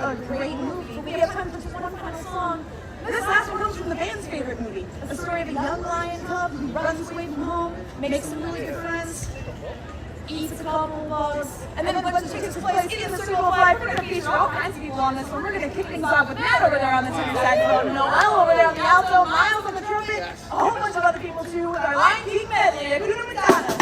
a great movie. But we have time for just one final song. This last one comes from the band's favorite movie. The story of a young lion cub who runs away from home, makes some really good friends, eats a couple of bugs, and then when it takes place in the Circle of Life, we're going to feature all kinds of people on this one. We're going to kick things off with Matt over there on the tenor saxophone, Noel over there on the alto, Miles on the trumpet, a whole bunch of other people too, with our Lion King medley, Hakuna Matata.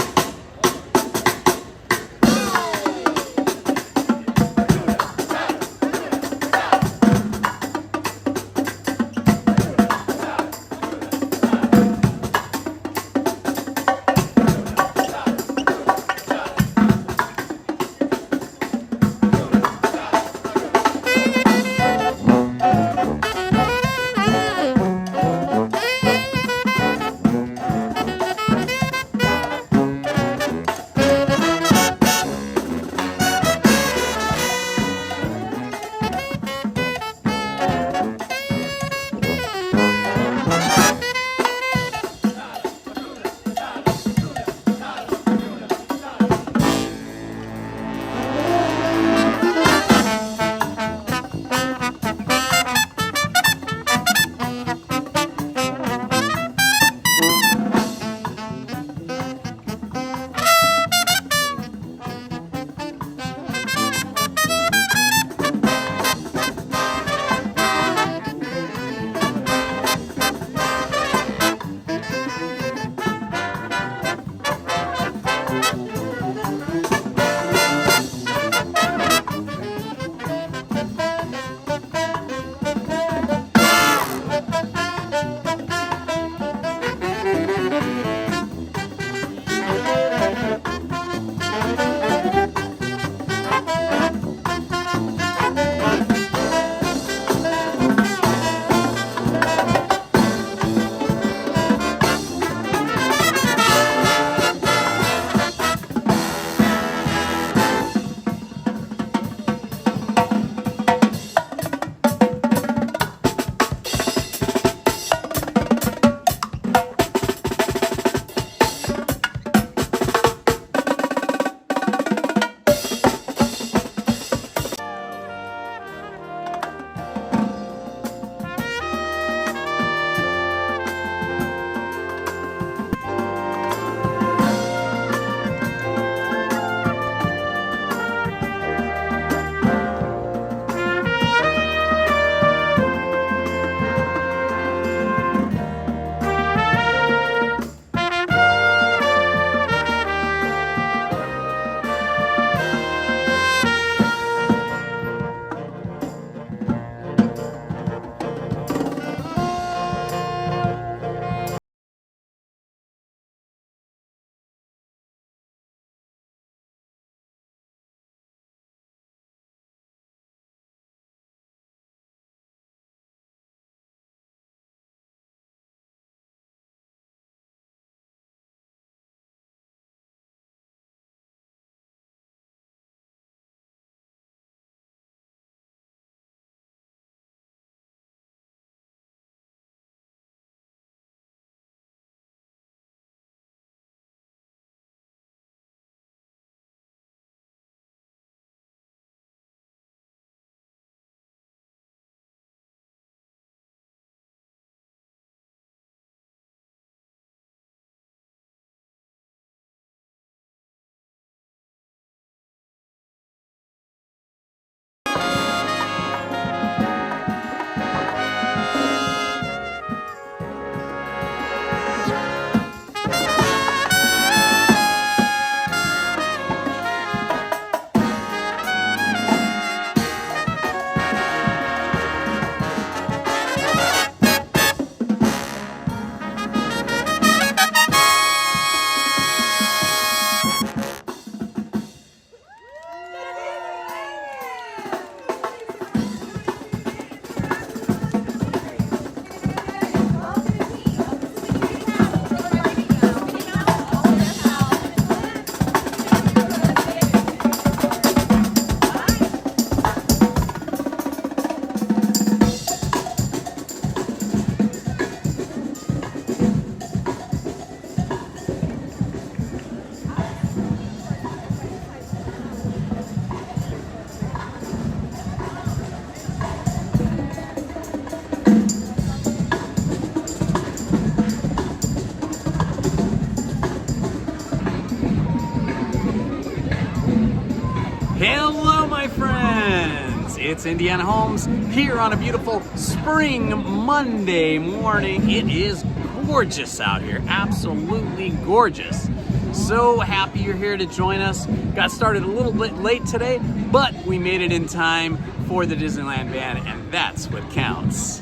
it's Indiana Holmes here on a beautiful spring Monday morning. It is gorgeous out here, absolutely gorgeous. So happy you're here to join us. Got started a little bit late today, but we made it in time for the Disneyland band, and that's what counts.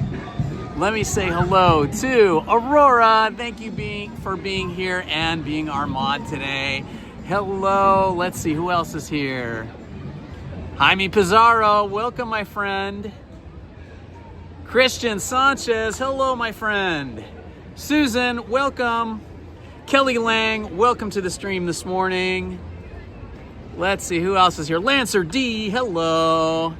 Let me say hello to Aurora. Thank you for being here and being our mod today. Hello, let's see who else is here. Jaime Pizarro, welcome my friend. Christian Sanchez, hello my friend. Susan, welcome. Kelly Lang, welcome to the stream this morning. Let's see who else is here. Lancer D, hello.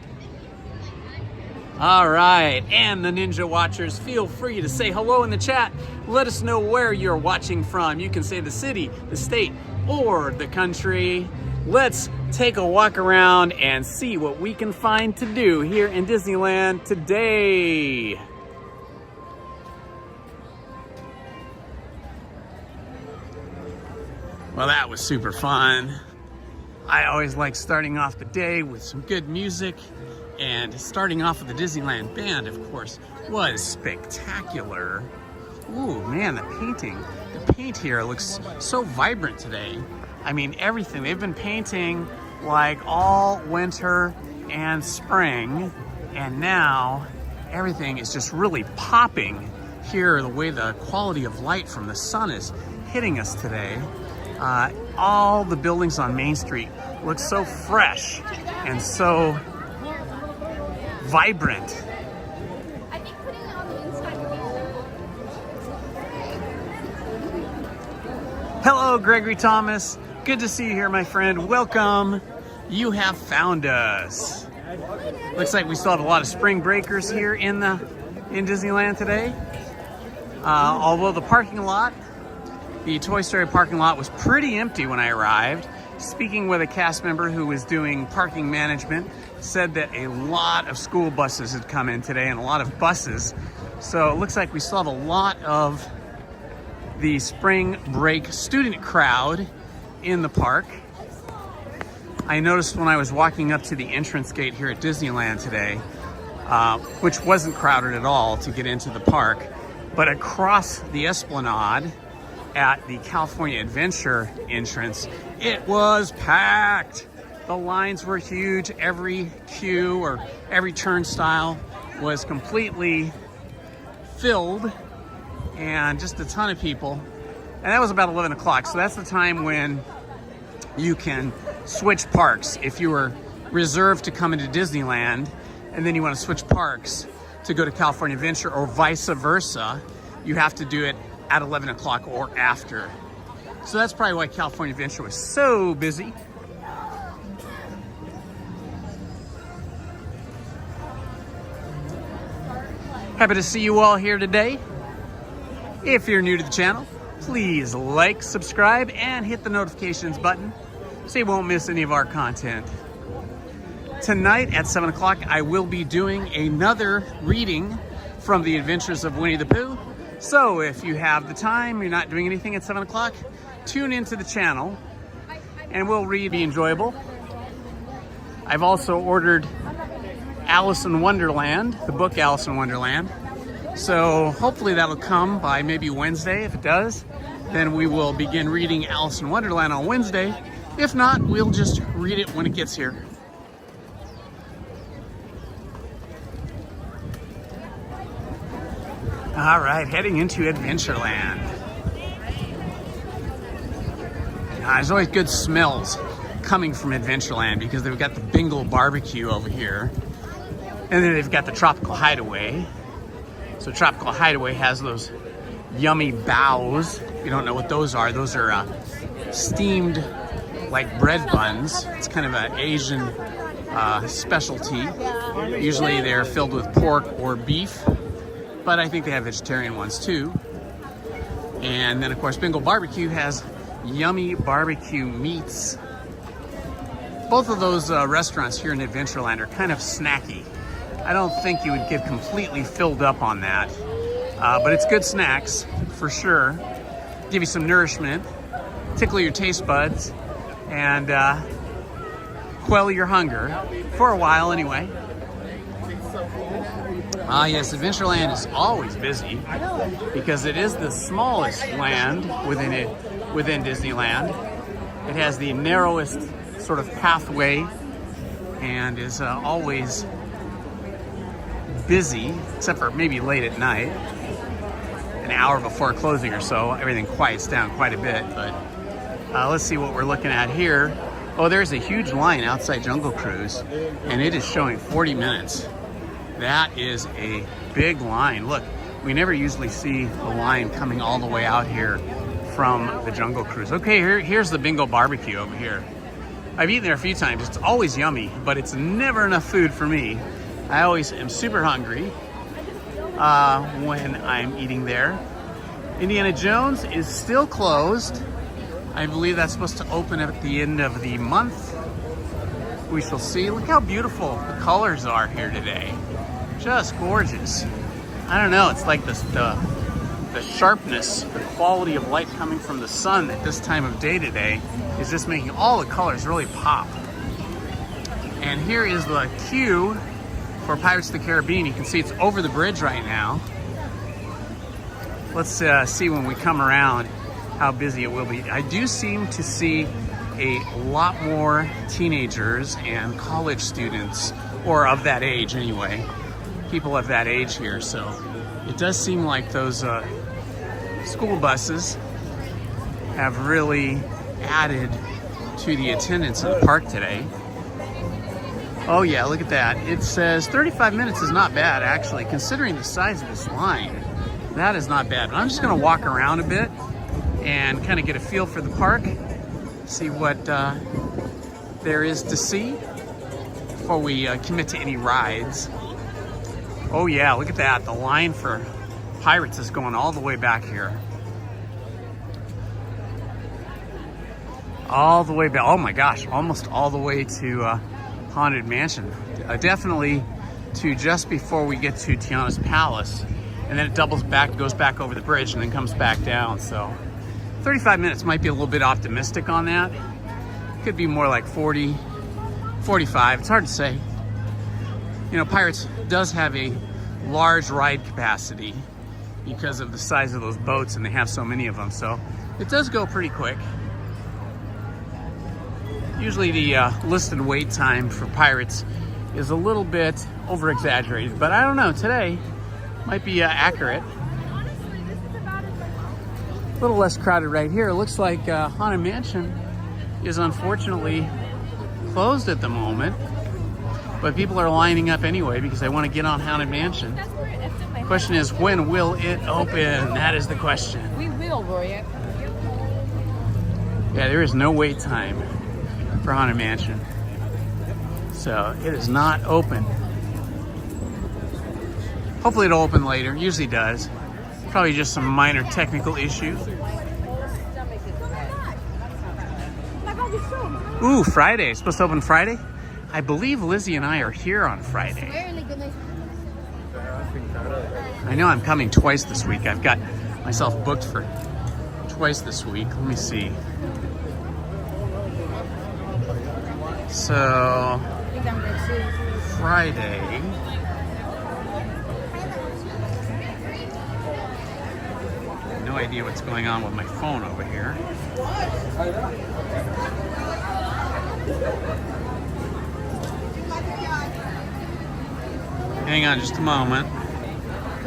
All right, and the Ninja Watchers, feel free to say hello in the chat. Let us know where you're watching from. You can say the city, the state, or the country. Let's take a walk around and see what we can find to do here in Disneyland today. Well, that was super fun. I always like starting off the day with some good music, and starting off with the Disneyland band, of course, was spectacular. Ooh, man, the paint here looks so vibrant today. I mean, everything. They've been painting like all winter and spring, and now everything is just really popping here, the way the quality of light from the sun is hitting us today. All the buildings on Main Street look so fresh and so vibrant. I think putting it on the inside would be better. Hello, Gregory Thomas. Good to see you here, my friend. Welcome. You have found us. Looks like we still have a lot of spring breakers here in Disneyland today. Although the parking lot, the Toy Story parking lot, was pretty empty when I arrived. Speaking with a cast member who was doing parking management, said that a lot of school buses had come in today and a lot of buses. So it looks like we still have a lot of the spring break student crowd in the park. I noticed when I was walking up to the entrance gate here at Disneyland today, which wasn't crowded at all to get into the park, but across the Esplanade at the California Adventure entrance, it was packed. The lines were huge. Every queue or every turnstile was completely filled, and just a ton of people. And that was about 11 o'clock, so that's the time when you can switch parks. If you were reserved to come into Disneyland and then you want to switch parks to go to California Adventure or vice versa, you have to do it at 11 o'clock or after. So that's probably why California Adventure was so busy. Happy to see you all here today. If you're new to the channel, please like, subscribe, and hit the notifications button so you won't miss any of our content. Tonight at 7 o'clock, I will be doing another reading from The Adventures of Winnie the Pooh. So if you have the time, you're not doing anything at 7 o'clock, tune into the channel and we'll read. Be enjoyable. I've also ordered Alice in Wonderland, the book Alice in Wonderland. So hopefully that'll come by maybe Wednesday. If it does, then we will begin reading Alice in Wonderland on Wednesday. If not, we'll just read it when it gets here. All right, heading into Adventureland. There's always good smells coming from Adventureland because they've got the Bengal barbecue over here. And then they've got the Tropical Hideaway. So Tropical Hideaway has those yummy baos. If you don't know what those are steamed like bread buns. It's kind of an Asian specialty. Usually they're filled with pork or beef, but I think they have vegetarian ones too. And then of course Bengal barbecue has yummy barbecue meats. Both of those restaurants here in Adventureland are kind of snacky. I don't think you would get completely filled up on that, but it's good snacks for sure. Give you some nourishment, tickle your taste buds, and quell your hunger for a while anyway. Ah, yes, Adventureland is always busy because it is the smallest land within Disneyland. It has the narrowest sort of pathway and is always busy, except for maybe late at night. An hour before closing or so, everything quiets down quite a bit. But let's see what we're looking at here. Oh, there's a huge line outside Jungle Cruise, and it is showing 40 minutes. That is a big line. Look, we never usually see a line coming all the way out here from the Jungle Cruise. Okay, here's the Bingo Barbecue over here. I've eaten there a few times. It's always yummy, but it's never enough food for me. I always am super hungry when I'm eating there. Indiana Jones is still closed. I believe that's supposed to open at the end of the month. We shall see. Look how beautiful the colors are here today. Just gorgeous. I don't know, it's like the sharpness, the quality of light coming from the sun at this time of day today is just making all the colors really pop. And here is the queue for Pirates of the Caribbean. You can see it's over the bridge right now. Let's see when we come around how busy it will be. I do seem to see a lot more teenagers and college students, or of that age anyway, people of that age here. So it does seem like those school buses have really added to the attendance at the park today. Oh yeah, look at that. It says 35 minutes is not bad, actually, considering the size of this line. That is not bad. But I'm just gonna walk around a bit and kind of get a feel for the park, see what there is to see before we commit to any rides. Oh yeah, look at that. The line for Pirates is going all the way back here. All the way back, oh my gosh, almost all the way to Haunted Mansion. Definitely to just before we get to Tiana's Palace. And then it doubles back, goes back over the bridge and then comes back down. So 35 minutes might be a little bit optimistic on that. Could be more like 40, 45, it's hard to say. You know, Pirates does have a large ride capacity because of the size of those boats, and they have so many of them. So it does go pretty quick. Usually the listed wait time for Pirates is a little bit over-exaggerated, but I don't know, today might be accurate. A little less crowded right here. It looks like Haunted Mansion is unfortunately closed at the moment, but people are lining up anyway because they want to get on Haunted Mansion. Question is, when will it open? That is the question. We will, Roy. Yeah, there is no wait time for Haunted Mansion, so it is not open. Hopefully it'll open later. Usually does. Probably just some minor technical issue. Ooh, Friday. It's supposed to open Friday? I believe Lizzie and I are here on Friday. I know I'm coming twice this week. I've got myself booked for twice this week. Let me see. So, Friday. No idea what's going on with my phone over here. Hang on just a moment.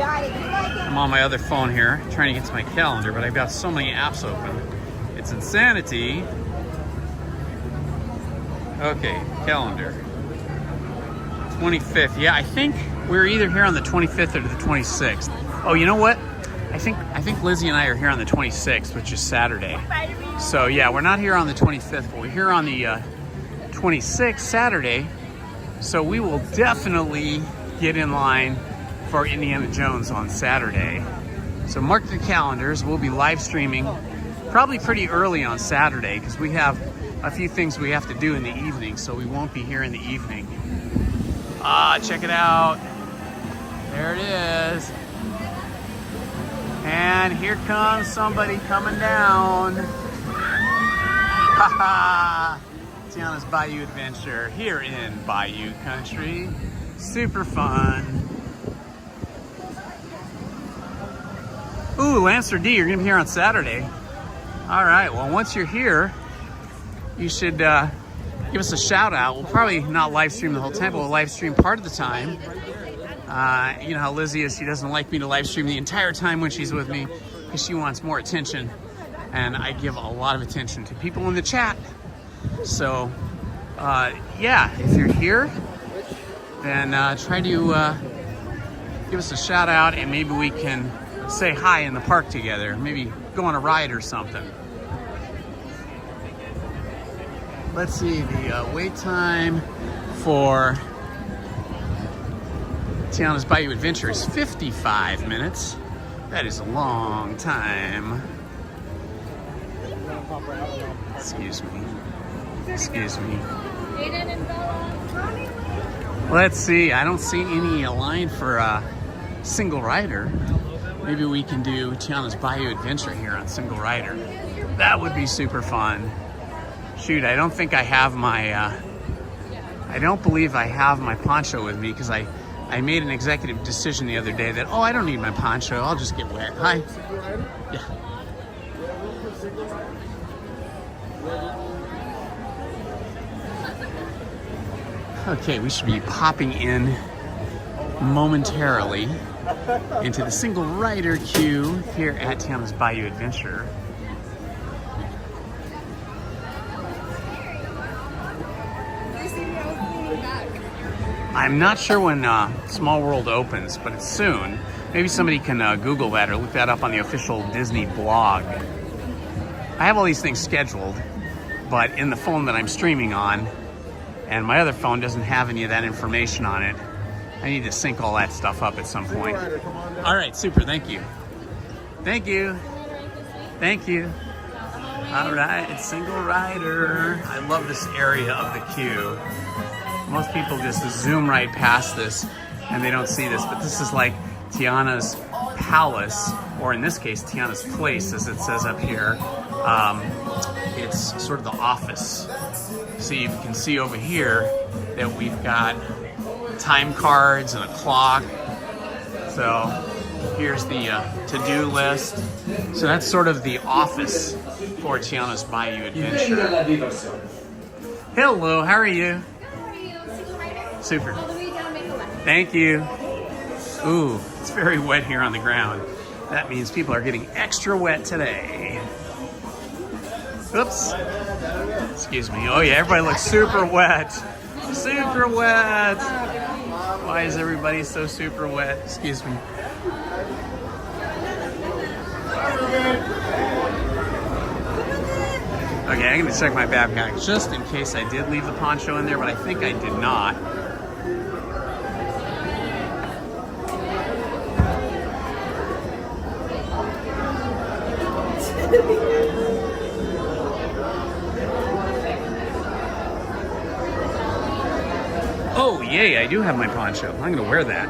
I'm on my other phone here trying to get to my calendar, but I've got so many apps open. It's insanity. Okay, calendar. 25th. Yeah, I think we're either here on the 25th or the 26th. Oh, you know what? I think Lizzie and I are here on the 26th, which is Saturday. So yeah, we're not here on the 25th, but we're here on the 26th, Saturday. So we will definitely get in line for Indiana Jones on Saturday. So mark the calendars. We'll be live streaming probably pretty early on Saturday because we have a few things we have to do in the evening, so we won't be here in the evening. Ah, check it out. There it is. And here comes somebody coming down. Haha! Tiana's Bayou Adventure here in Bayou Country. Super fun. Ooh, Lancer D, you're gonna be here on Saturday. All right, well, once you're here, you should give us a shout out. We'll probably not live stream the whole time, but we'll live stream part of the time. You know how Lizzie is, she doesn't like me to live stream the entire time when she's with me because she wants more attention. And I give a lot of attention to people in the chat. So, yeah, if you're here, then try to give us a shout out and maybe we can say hi in the park together. Maybe go on a ride or something. Let's see, the wait time for Tiana's Bayou Adventure is 55 minutes. That is a long time. Excuse me. Excuse me. Aiden and Bella. Let's see, I don't see any line for a single rider. Maybe we can do Tiana's Bayou Adventure here on single rider. That would be super fun. Shoot, I don't think I have my, I don't believe I have my poncho with me because I made an executive decision the other day that, oh, I don't need my poncho, I'll just get wet. Hi. Yeah. Okay, we should be popping in momentarily into the single rider queue here at Tiana's Bayou Adventure. I'm not sure when Small World opens, but it's soon. Maybe somebody can Google that or look that up on the official Disney blog. I have all these things scheduled, but in the phone that I'm streaming on, and my other phone doesn't have any of that information on it. I need to sync all that stuff up at some point. All right, super, thank you. Thank you. Thank you. All right, single rider. I love this area of the queue. Most people just zoom right past this and they don't see this, but this is like Tiana's palace, or in this case, Tiana's place, as it says up here. It's sort of the office. So you can see over here that we've got time cards and a clock. So here's the to-do list. So that's sort of the office for Tiana's Bayou Adventure. Hello, how are you? Super. Thank you. Ooh, it's very wet here on the ground. That means people are getting extra wet today. Oops. Excuse me. Oh yeah, everybody looks super wet. Super wet. Why is everybody so super wet? Excuse me. Okay, I'm gonna check my backpack just in case I did leave the poncho in there, but I think I did not. Oh, yay, I do have my poncho. I'm gonna wear that.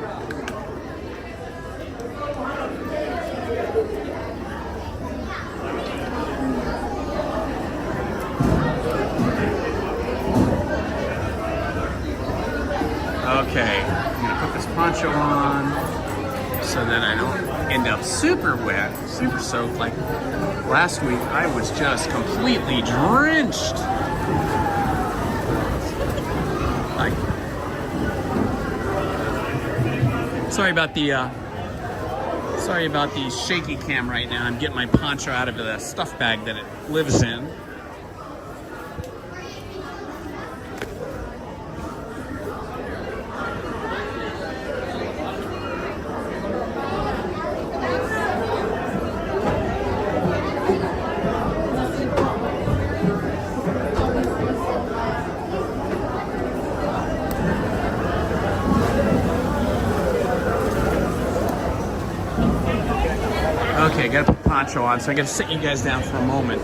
Okay, I'm gonna put this poncho on so that I don't end up super wet, super soaked. Like last week, I was just completely drenched. Like, sorry about the shaky cam right now. I'm getting my poncho out of the stuff bag that it lives in. Okay, I gotta put the poncho on, so I gotta sit you guys down for a moment.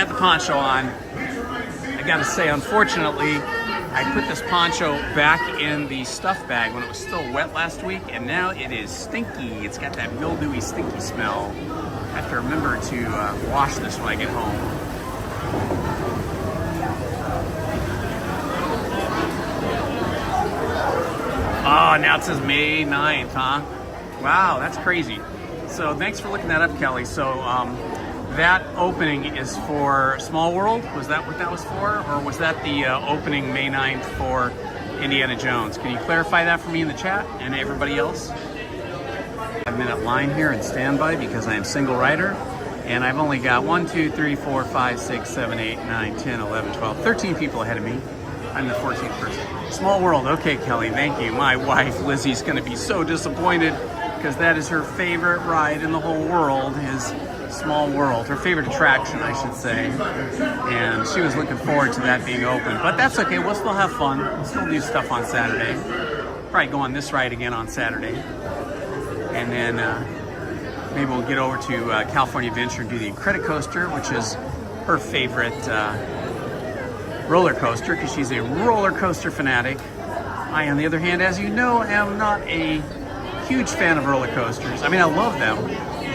got the poncho on. I gotta say, unfortunately, I put this poncho back in the stuff bag when it was still wet last week, and now it is stinky. It's got that mildewy, stinky smell. I have to remember to wash this when I get home. Oh, now it says May 9th, huh? Wow, that's crazy. So thanks for looking that up, Kelly. So that opening is for Small World? Was that what that was for? Or was that the opening May 9th for Indiana Jones? Can you clarify that for me in the chat and everybody else? 5-minute line here in standby because I am single rider. And I've only got 1, 2, 3, 4, 5, 6, 7, 8, 9, 10, 11, 12, 13 people ahead of me. I'm the 14th person. Small World. Okay, Kelly, thank you. My wife, Lizzie's going to be so disappointed because that is her favorite ride in the whole world is Small World. Her favorite attraction, I should say. And she was looking forward to that being open. But that's okay. We'll still have fun. We'll still do stuff on Saturday. Probably go on this ride again on Saturday. And then maybe we'll get over to California Adventure and do the credit coaster, which is her favorite roller coaster because she's a roller coaster fanatic. I, on the other hand, as you know, am not a huge fan of roller coasters. I mean, I love them,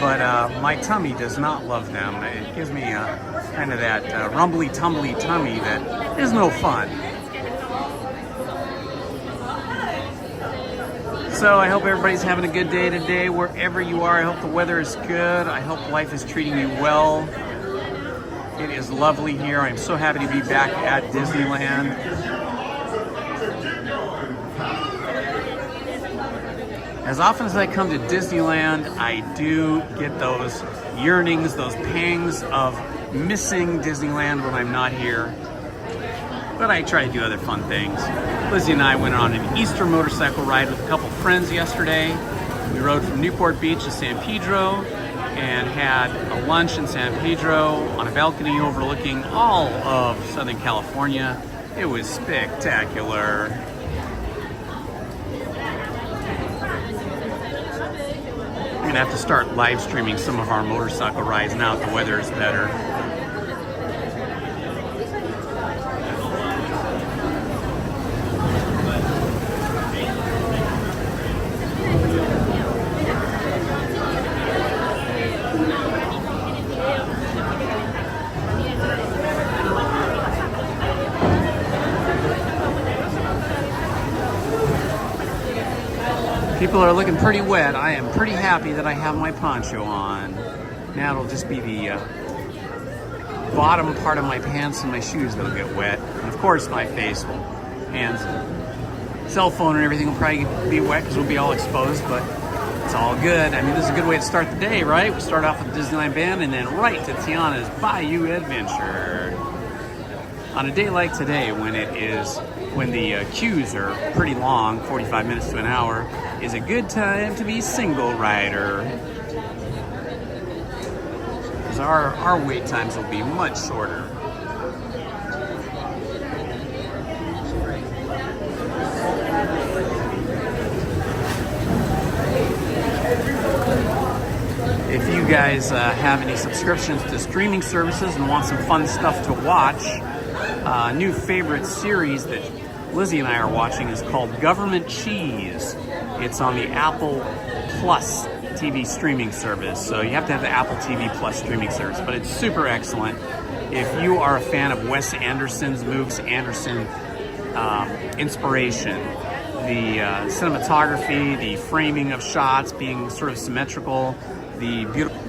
but my tummy does not love them. It gives me kind of that rumbly tumbly tummy that is no fun. So I hope everybody's having a good day today wherever you are. I hope the weather is good. I hope life is treating you well. It is lovely here. I'm so happy to be back at Disneyland. As often as I come to Disneyland, I do get those yearnings, those pangs of missing Disneyland when I'm not here. But I try to do other fun things. Lizzie and I went on an Easter motorcycle ride with a couple friends yesterday. We rode from Newport Beach to San Pedro and had a lunch in San Pedro on a balcony overlooking all of Southern California. It was spectacular. We're gonna have to start live streaming some of our motorcycle rides now that the weather is better. People are looking pretty wet. I am pretty happy that I have my poncho on. Now it'll just be the bottom part of my pants and my shoes that'll get wet. And of course my face, hands, cell phone and everything will probably be wet because we'll be all exposed, but it's all good. I mean, this is a good way to start the day, right? We start off with the Disneyland band and then right to Tiana's Bayou Adventure. On a day like today when the queues are pretty long, 45 minutes to an hour, is a good time to be single rider. Because our wait times will be much shorter. If you guys have any subscriptions to streaming services and want some fun stuff to watch, a new favorite series that Lizzie and I are watching is called Government Cheese. It's on the Apple Plus TV streaming service. So you have to have the Apple TV Plus streaming service, but it's super excellent. If you are a fan of Wes Anderson's Moves Anderson inspiration, the cinematography, the framing of shots being sort of symmetrical, the beautiful.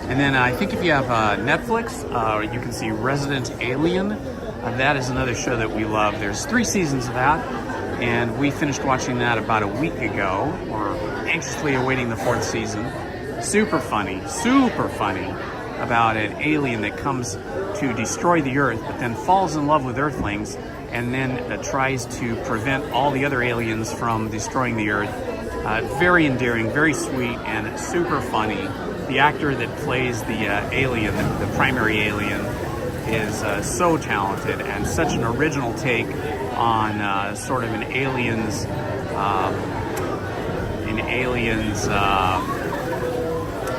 And then I think if you have Netflix, you can see Resident Alien. That is another show that we love. There's 3 seasons of that, and we finished watching that about a week ago. We're anxiously awaiting the 4th season. Super funny about an alien that comes to destroy the Earth, but then falls in love with Earthlings, and then tries to prevent all the other aliens from destroying the Earth. Very endearing, very sweet, and super funny. The actor that plays the alien, the primary alien, is so talented and such an original take on sort of an alien's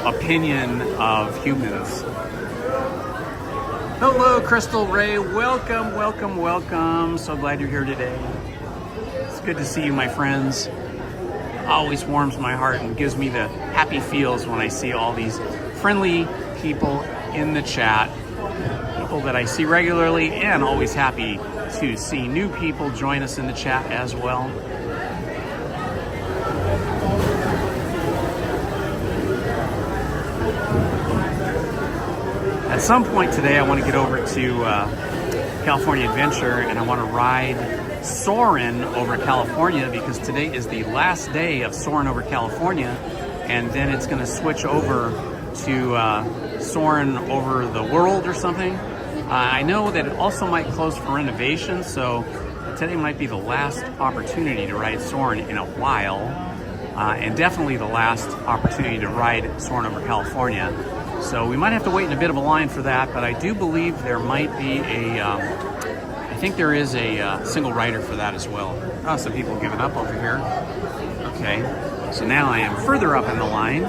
opinion of humans. Hello, Crystal Ray. Welcome, welcome, welcome. So glad you're here today. It's good to see you, my friends. Always warms my heart and gives me the happy feels when I see all these friendly people in the chat. People that I see regularly, and always happy to see new people join us in the chat as well. At some point today, I want to get over to California Adventure, and I want to ride Soarin over California, because today is the last day of Soarin over California, and then it's going to switch over to Soarin over the world or something. I know that it also might close for renovation, so today might be the last opportunity to ride Soarin in a while, and definitely the last opportunity to ride Soarin over California. So we might have to wait in a bit of a line for that, but I do believe there might be I think there is a single rider for that as well. Oh, some people giving up over here. Okay, so now I am further up in the line.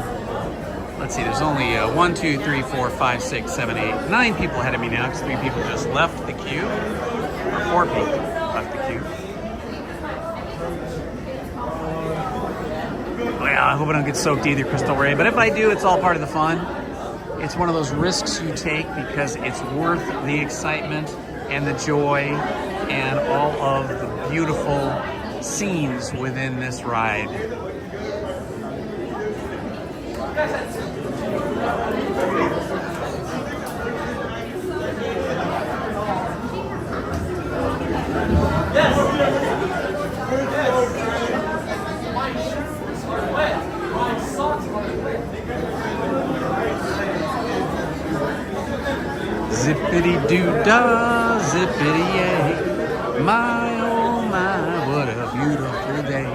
Let's see, there's only 1, 2, 3, 4, 5, 6, 7, 8, 9 people ahead of me now, because 3 people just left the queue, or 4 people left the queue. Well, I hope I don't get soaked either, Crystal Ray, but if I do, it's all part of the fun. It's one of those risks you take because it's worth the excitement and the joy and all of the beautiful scenes within this ride. Zippity-doo-dah, zippity-yay, my oh my, what a beautiful day.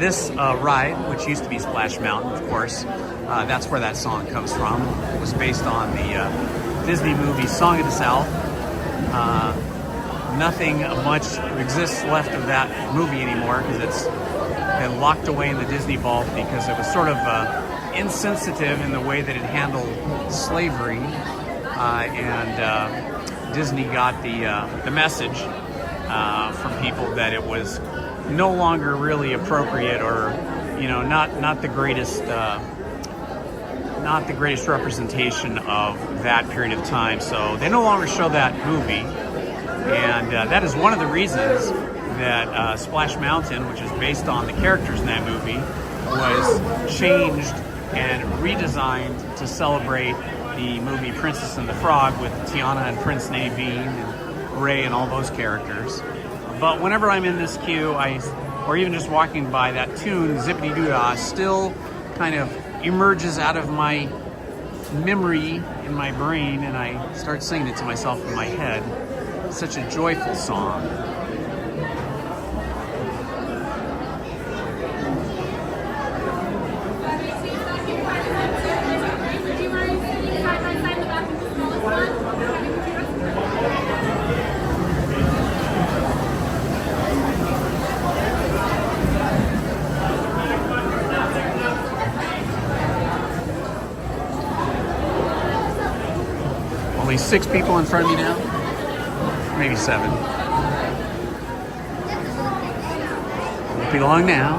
This ride, which used to be Splash Mountain, of course, that's where that song comes from. It was based on the Disney movie Song of the South. Nothing much exists left of that movie anymore, because it's been locked away in the Disney vault, because it was sort of insensitive in the way that it handled slavery. And Disney got the message from people that it was no longer really appropriate, or not the greatest representation of that period of time. So they no longer show that movie, and that is one of the reasons that Splash Mountain, which is based on the characters in that movie, was changed and redesigned to celebrate the movie Princess and the Frog, with Tiana and Prince Naveen and Ray and all those characters. But whenever I'm in this queue, or even just walking by, that tune, Zippity-Doo-Dah, still kind of emerges out of my memory in my brain, and I start singing it to myself in my head. It's such a joyful song. Only 6 people in front of me now, maybe 7. Won't be long now.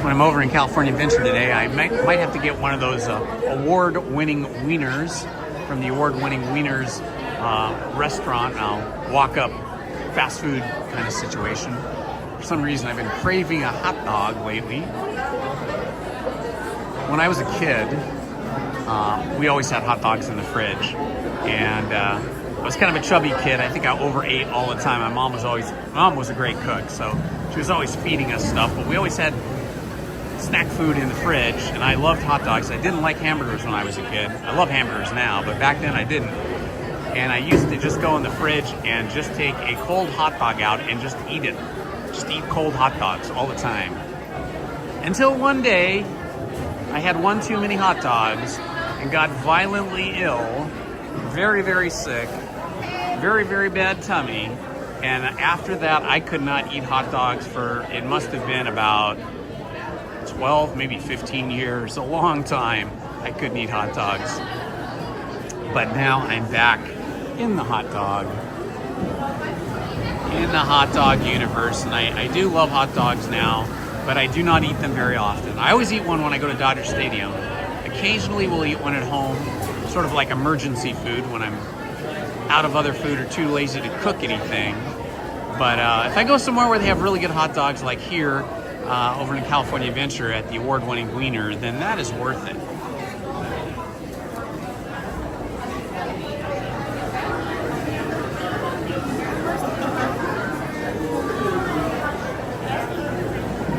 When I'm over in California Adventure today, I might have to get one of those award-winning wieners from the award-winning wieners restaurant. I'll walk up, fast food kind of situation. For some reason, I've been craving a hot dog lately. When I was a kid, we always had hot dogs in the fridge, and I was kind of a chubby kid. I think I overate all the time. My mom was a great cook, so she was always feeding us stuff, but we always had snack food in the fridge, and I loved hot dogs. I didn't like hamburgers when I was a kid. I love hamburgers now, but back then I didn't. And I used to just go in the fridge and just take a cold hot dog out and just eat it. Just eat cold hot dogs all the time. Until one day, I had one too many hot dogs and got violently ill, very, very sick, very, very bad tummy, And after that, I could not eat hot dogs for, it must have been about 12, maybe 15 years, a long time. I couldn't eat hot dogs. But now I'm back in the hot dog universe, and I do love hot dogs now, but I do not eat them very often. I always eat one when I go to Dodger Stadium. Occasionally we'll eat one at home, sort of like emergency food when I'm out of other food or too lazy to cook anything. But if I go somewhere where they have really good hot dogs, like here over in California Adventure at the award-winning Wiener, then that is worth it.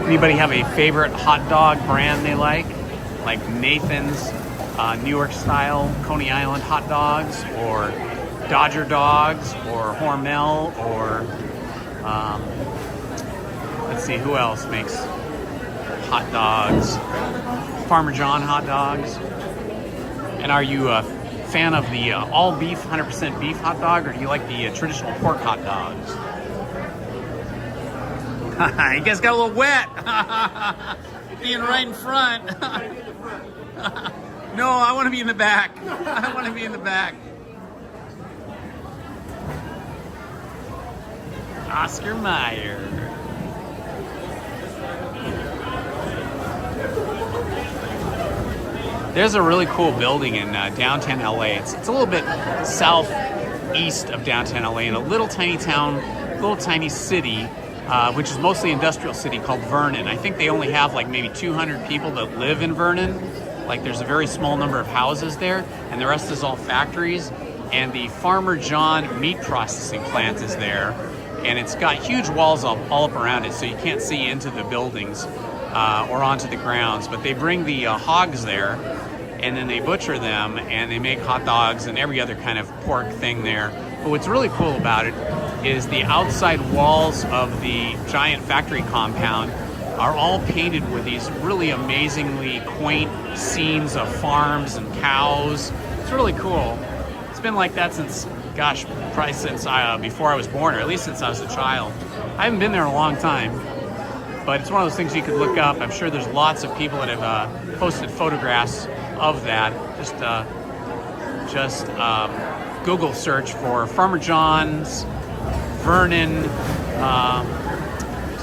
Anybody have a favorite hot dog brand they like Nathan's New York style Coney Island hot dogs, or Dodger dogs, or Hormel, or let's see, who else makes hot dogs? Farmer John hot dogs. And are you a fan of the all beef, 100% beef hot dog, or do you like the traditional pork hot dogs? You guys got a little wet. Being right in front. No, I want to be in the back. I want to be in the back. Oscar Mayer. There's a really cool building in downtown LA. It's a little bit southeast of downtown LA, in a little tiny town, little tiny city, which is mostly industrial city, called Vernon. I think they only have like maybe 200 people that live in Vernon. Like, there's a very small number of houses there, and the rest is all factories. And the Farmer John meat processing plant is there, and it's got huge walls all up around it, so you can't see into the buildings or onto the grounds. But they bring the hogs there, and then they butcher them, and they make hot dogs and every other kind of pork thing there. But what's really cool about it is the outside walls of the giant factory compound are all painted with these really amazingly quaint scenes of farms and cows. It's really cool. It's been like that since, gosh, probably since before I was born, or at least since I was a child. I haven't been there in a long time, but it's one of those things you could look up. I'm sure there's lots of people that have posted photographs of that. Just Google search for Farmer John's Vernon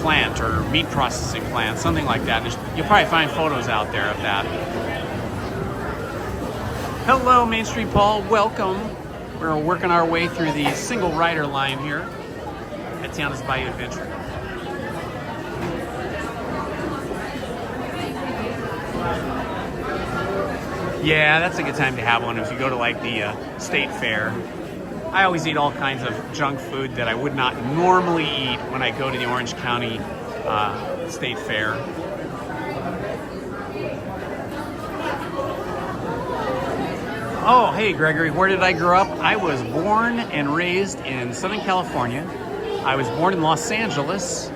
plant, or meat processing plant, something like that. You'll probably find photos out there of that. Hello, Main Street Paul. Welcome. We're working our way through the single rider line here at Tiana's Bayou Adventure. Yeah, that's a good time to have one if you go to like the state fair. I always eat all kinds of junk food that I would not normally eat when I go to the Orange County State Fair. Oh, hey Gregory, where did I grow up? I was born and raised in Southern California. I was born in Los Angeles,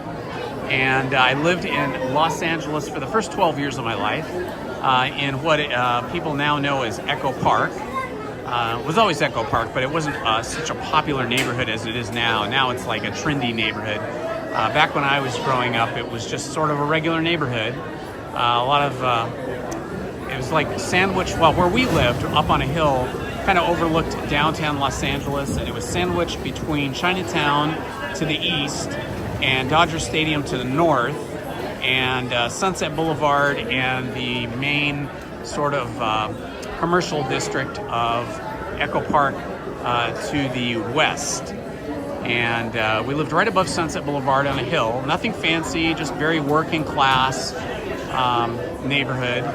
and I lived in Los Angeles for the first 12 years of my life in what people now know as Echo Park. It was always Echo Park, but it wasn't such a popular neighborhood as it is now. Now it's like a trendy neighborhood. Back when I was growing up, it was just sort of a regular neighborhood. It was like sandwiched, well, where we lived, up on a hill, kind of overlooked downtown Los Angeles, and it was sandwiched between Chinatown to the east and Dodger Stadium to the north, and Sunset Boulevard and the main sort of commercial district of Echo Park to the west. And we lived right above Sunset Boulevard on a hill. Nothing fancy, just very working class neighborhood.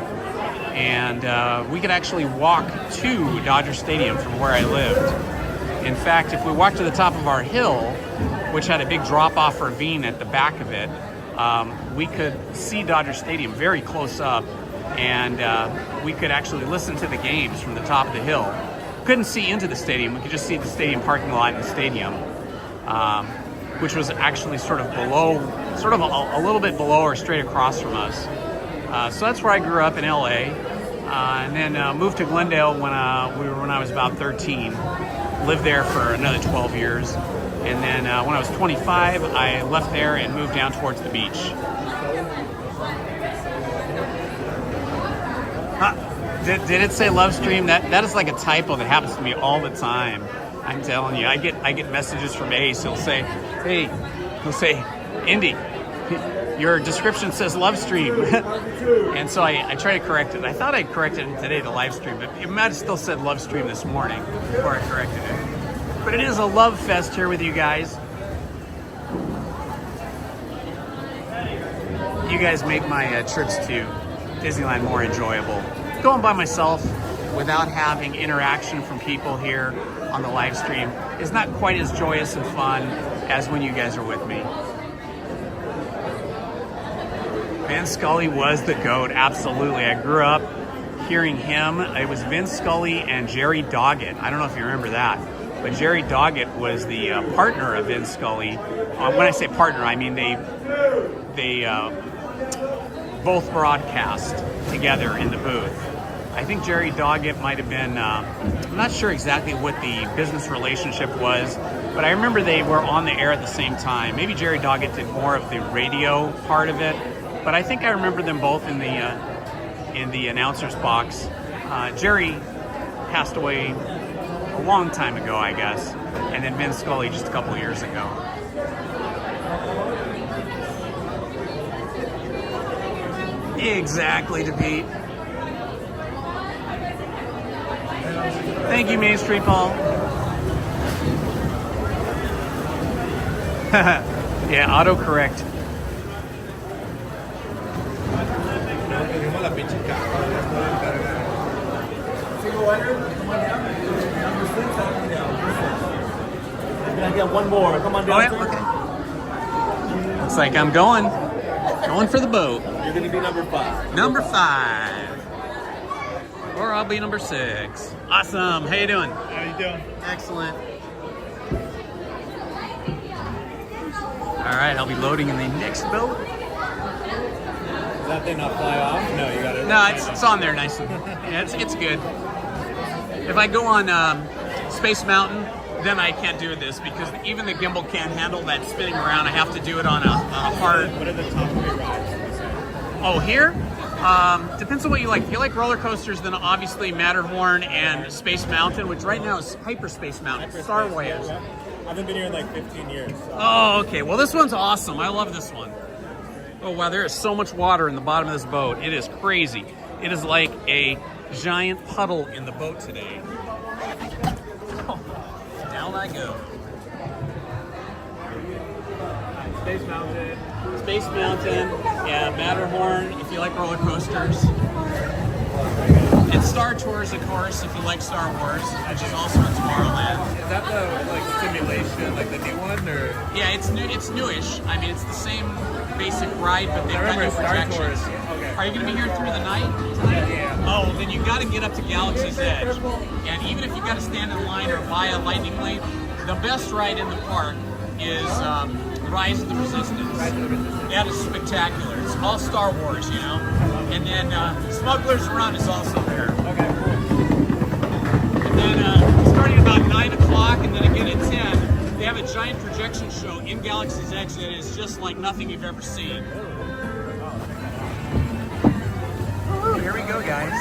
And we could actually walk to Dodger Stadium from where I lived. In fact, if we walked to the top of our hill, which had a big drop-off ravine at the back of it, we could see Dodger Stadium very close up, and we could actually listen to the games from the top of the hill. Couldn't see into the stadium, we could just see the stadium parking lot and the stadium, which was actually sort of below, sort of a little bit below or straight across from us. So that's where I grew up in LA, and then moved to Glendale when I was about 13. Lived there for another 12 years. And then when I was 25, I left there and moved down towards the beach. Did it say Lovestream? That is like a typo that happens to me all the time. I'm telling you, I get messages from Ace. He'll say, Indy, your description says Lovestream. And so I try to correct it. I thought I corrected it today to Livestream, but it might have still said Lovestream this morning before I corrected it. But it is a love fest here with you guys. You guys make my trips to Disneyland more enjoyable. Going by myself without having interaction from people here on the live stream is not quite as joyous and fun as when you guys are with me. Vince Scully was the GOAT, absolutely. I grew up hearing him. It was Vince Scully and Jerry Doggett. I don't know if you remember that, but Jerry Doggett was the partner of Vince Scully. When I say partner, I mean they both broadcast together in the booth. I think Jerry Doggett might have been, I'm not sure exactly what the business relationship was, but I remember they were on the air at the same time. Maybe Jerry Doggett did more of the radio part of it, but I think I remember them both in the announcer's box. Jerry passed away a long time ago, I guess, and then Vince Scully just a couple years ago. Exactly, DePete. Thank you, Main Street Paul. Yeah, autocorrect. I get one more. Come on down. Oh, yeah, okay. Looks like I'm going for the boat. You're going to be number 5. Number 5. Or I'll be number 6. Awesome. How you doing? How you doing? Excellent. All right, I'll be loading in the next boat. Does that thing not fly off? No, you got it. No, it's on there nicely. Yeah, it's good. If I go on Space Mountain, then I can't do this because even the gimbal can't handle that spinning around. I have to do it on a hard. What are the top 3 rides? Oh, here? Depends on what you like. If you like roller coasters, then obviously Matterhorn and Space Mountain, which right now is Hyperspace Mountain, Star Wars. I haven't been here in like 15 years. So. Oh, okay. Well, this one's awesome. I love this one. Oh, wow. There is so much water in the bottom of this boat. It is crazy. It is like a giant puddle in the boat today. Oh, down I go. Space Mountain. Space Mountain, yeah, Matterhorn, if you like roller coasters. And Star Tours, of course, if you like Star Wars, which is also in Tomorrowland. Is that the like simulation, like the new one, or? Yeah, it's new. It's newish. I mean, it's the same basic ride, but they've got new Star projections. Tours. Okay. Are you going to be here through the night? Yeah. Oh, then you got to get up to Galaxy's Edge. And even if you got to stand in line or buy a lightning lane, the best ride in the park is Rise of the Resistance. That is spectacular. It's all Star Wars, you know. And then Smuggler's Run is also there. Okay, cool. And then starting about 9 o'clock and then again at 10, they have a giant projection show in Galaxy's Edge that is just like nothing you've ever seen. Ooh, here we go, guys.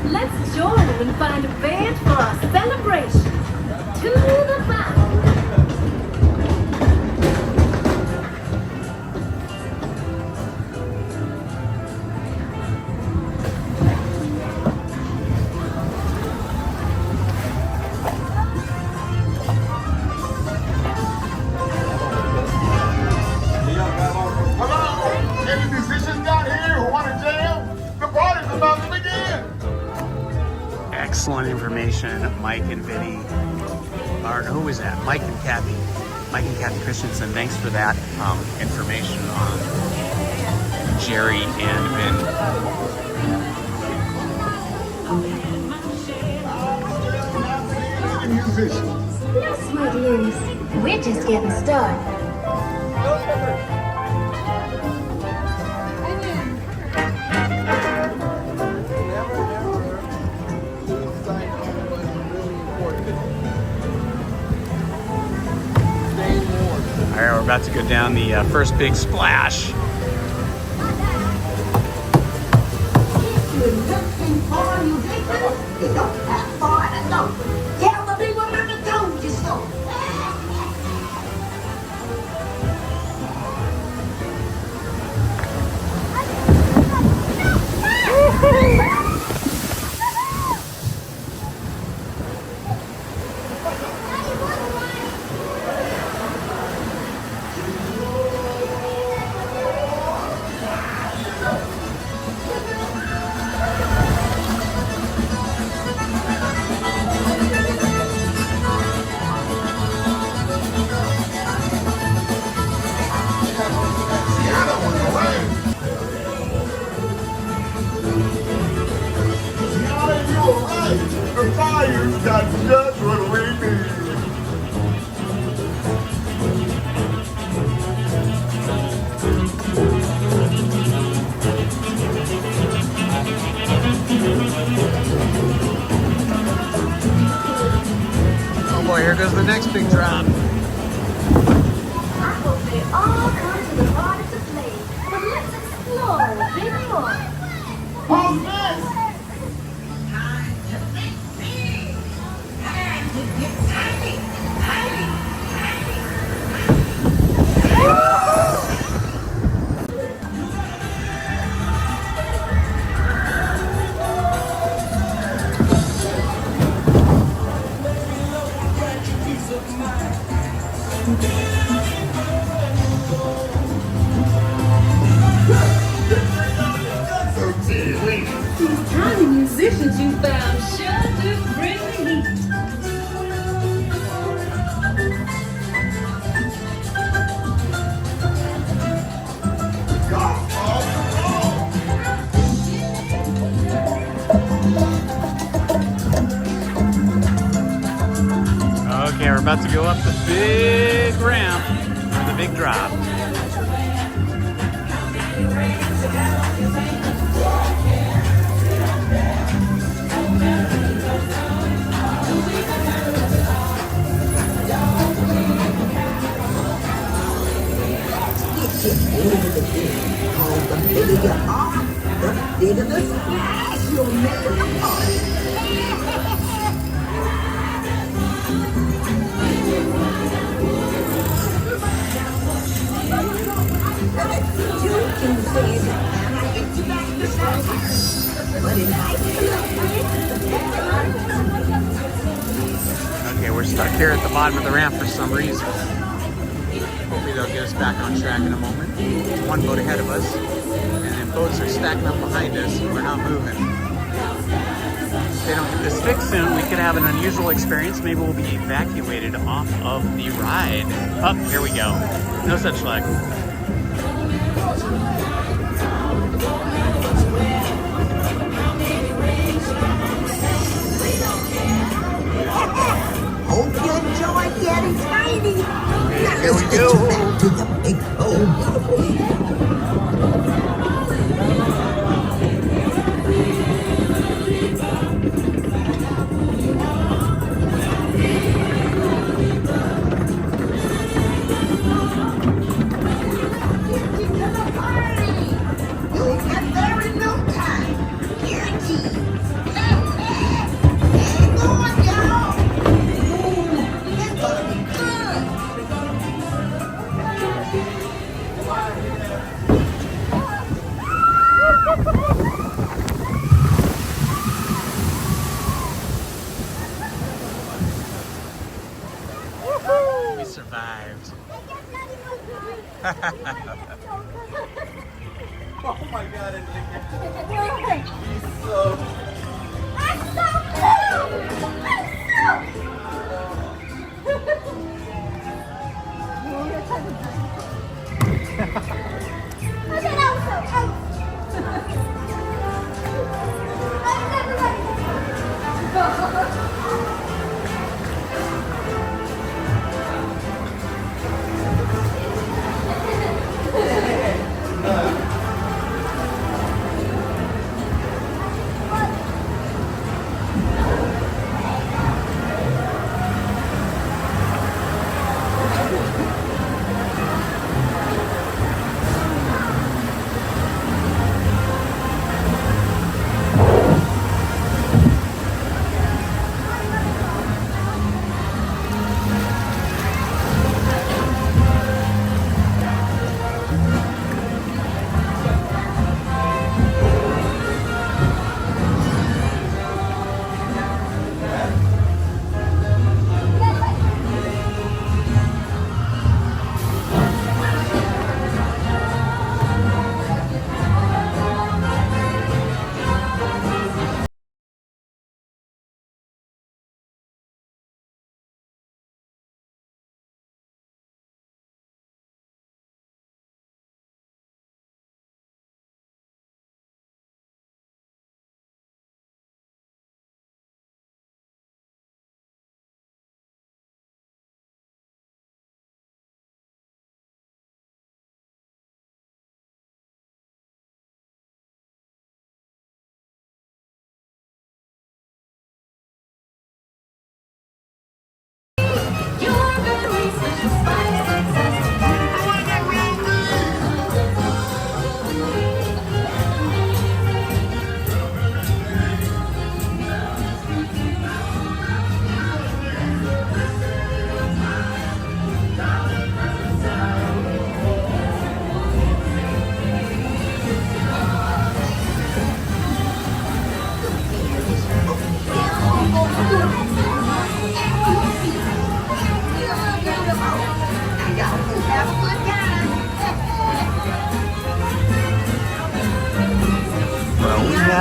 Let's join and find a band for our celebration. To the Bayou. Hello? Any musicians down here who want to jam? The party's about to begin. Excellent information, Mike and Vinny. Or who is that? Mike and Kathy. Mike and Kathy Christensen. Thanks for that information on Jerry and Vin. musicians. No sweat loose. We're just getting started. All right, we're about to go down the first big splash. Tiana was away. Tiana, you were right. The Bayou's got just what we need. Oh boy, here goes the next big drop. I hope they all come to the party to play. But let's explore a bit more. Who's this? These tiny musicians you found sure do bring the heat. Okay, we're about to go up the big ramp for the big drop. Okay, we're stuck here at the bottom of the ramp for some reason. Hopefully they'll get us back on track in a moment. There's one boat ahead of us, and then boats are stacking up behind us, and we're not moving. If they don't get this fixed soon, we could have an unusual experience. Maybe we'll be evacuated off of the ride. Oh, here we go. No such luck. Hope you enjoy getting tiny. Now Here we let's get go. you back to the big hole. You'll get there in no time. Guaranteed. Hang on, y'all. It's gonna be good. We survived. Oh my god,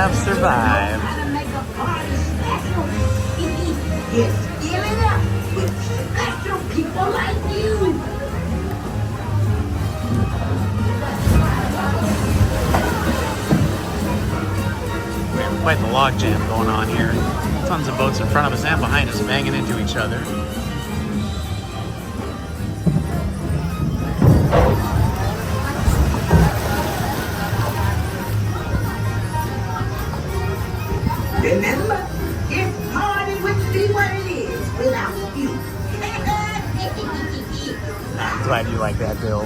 have survived. Gotta make a party special. Yes, fill it up with special people like you. We have quite the log jam going on here. Tons of boats in front of us and behind us banging into each other. Remember, this party wouldn't be what it is without you. Glad you like that, Bill.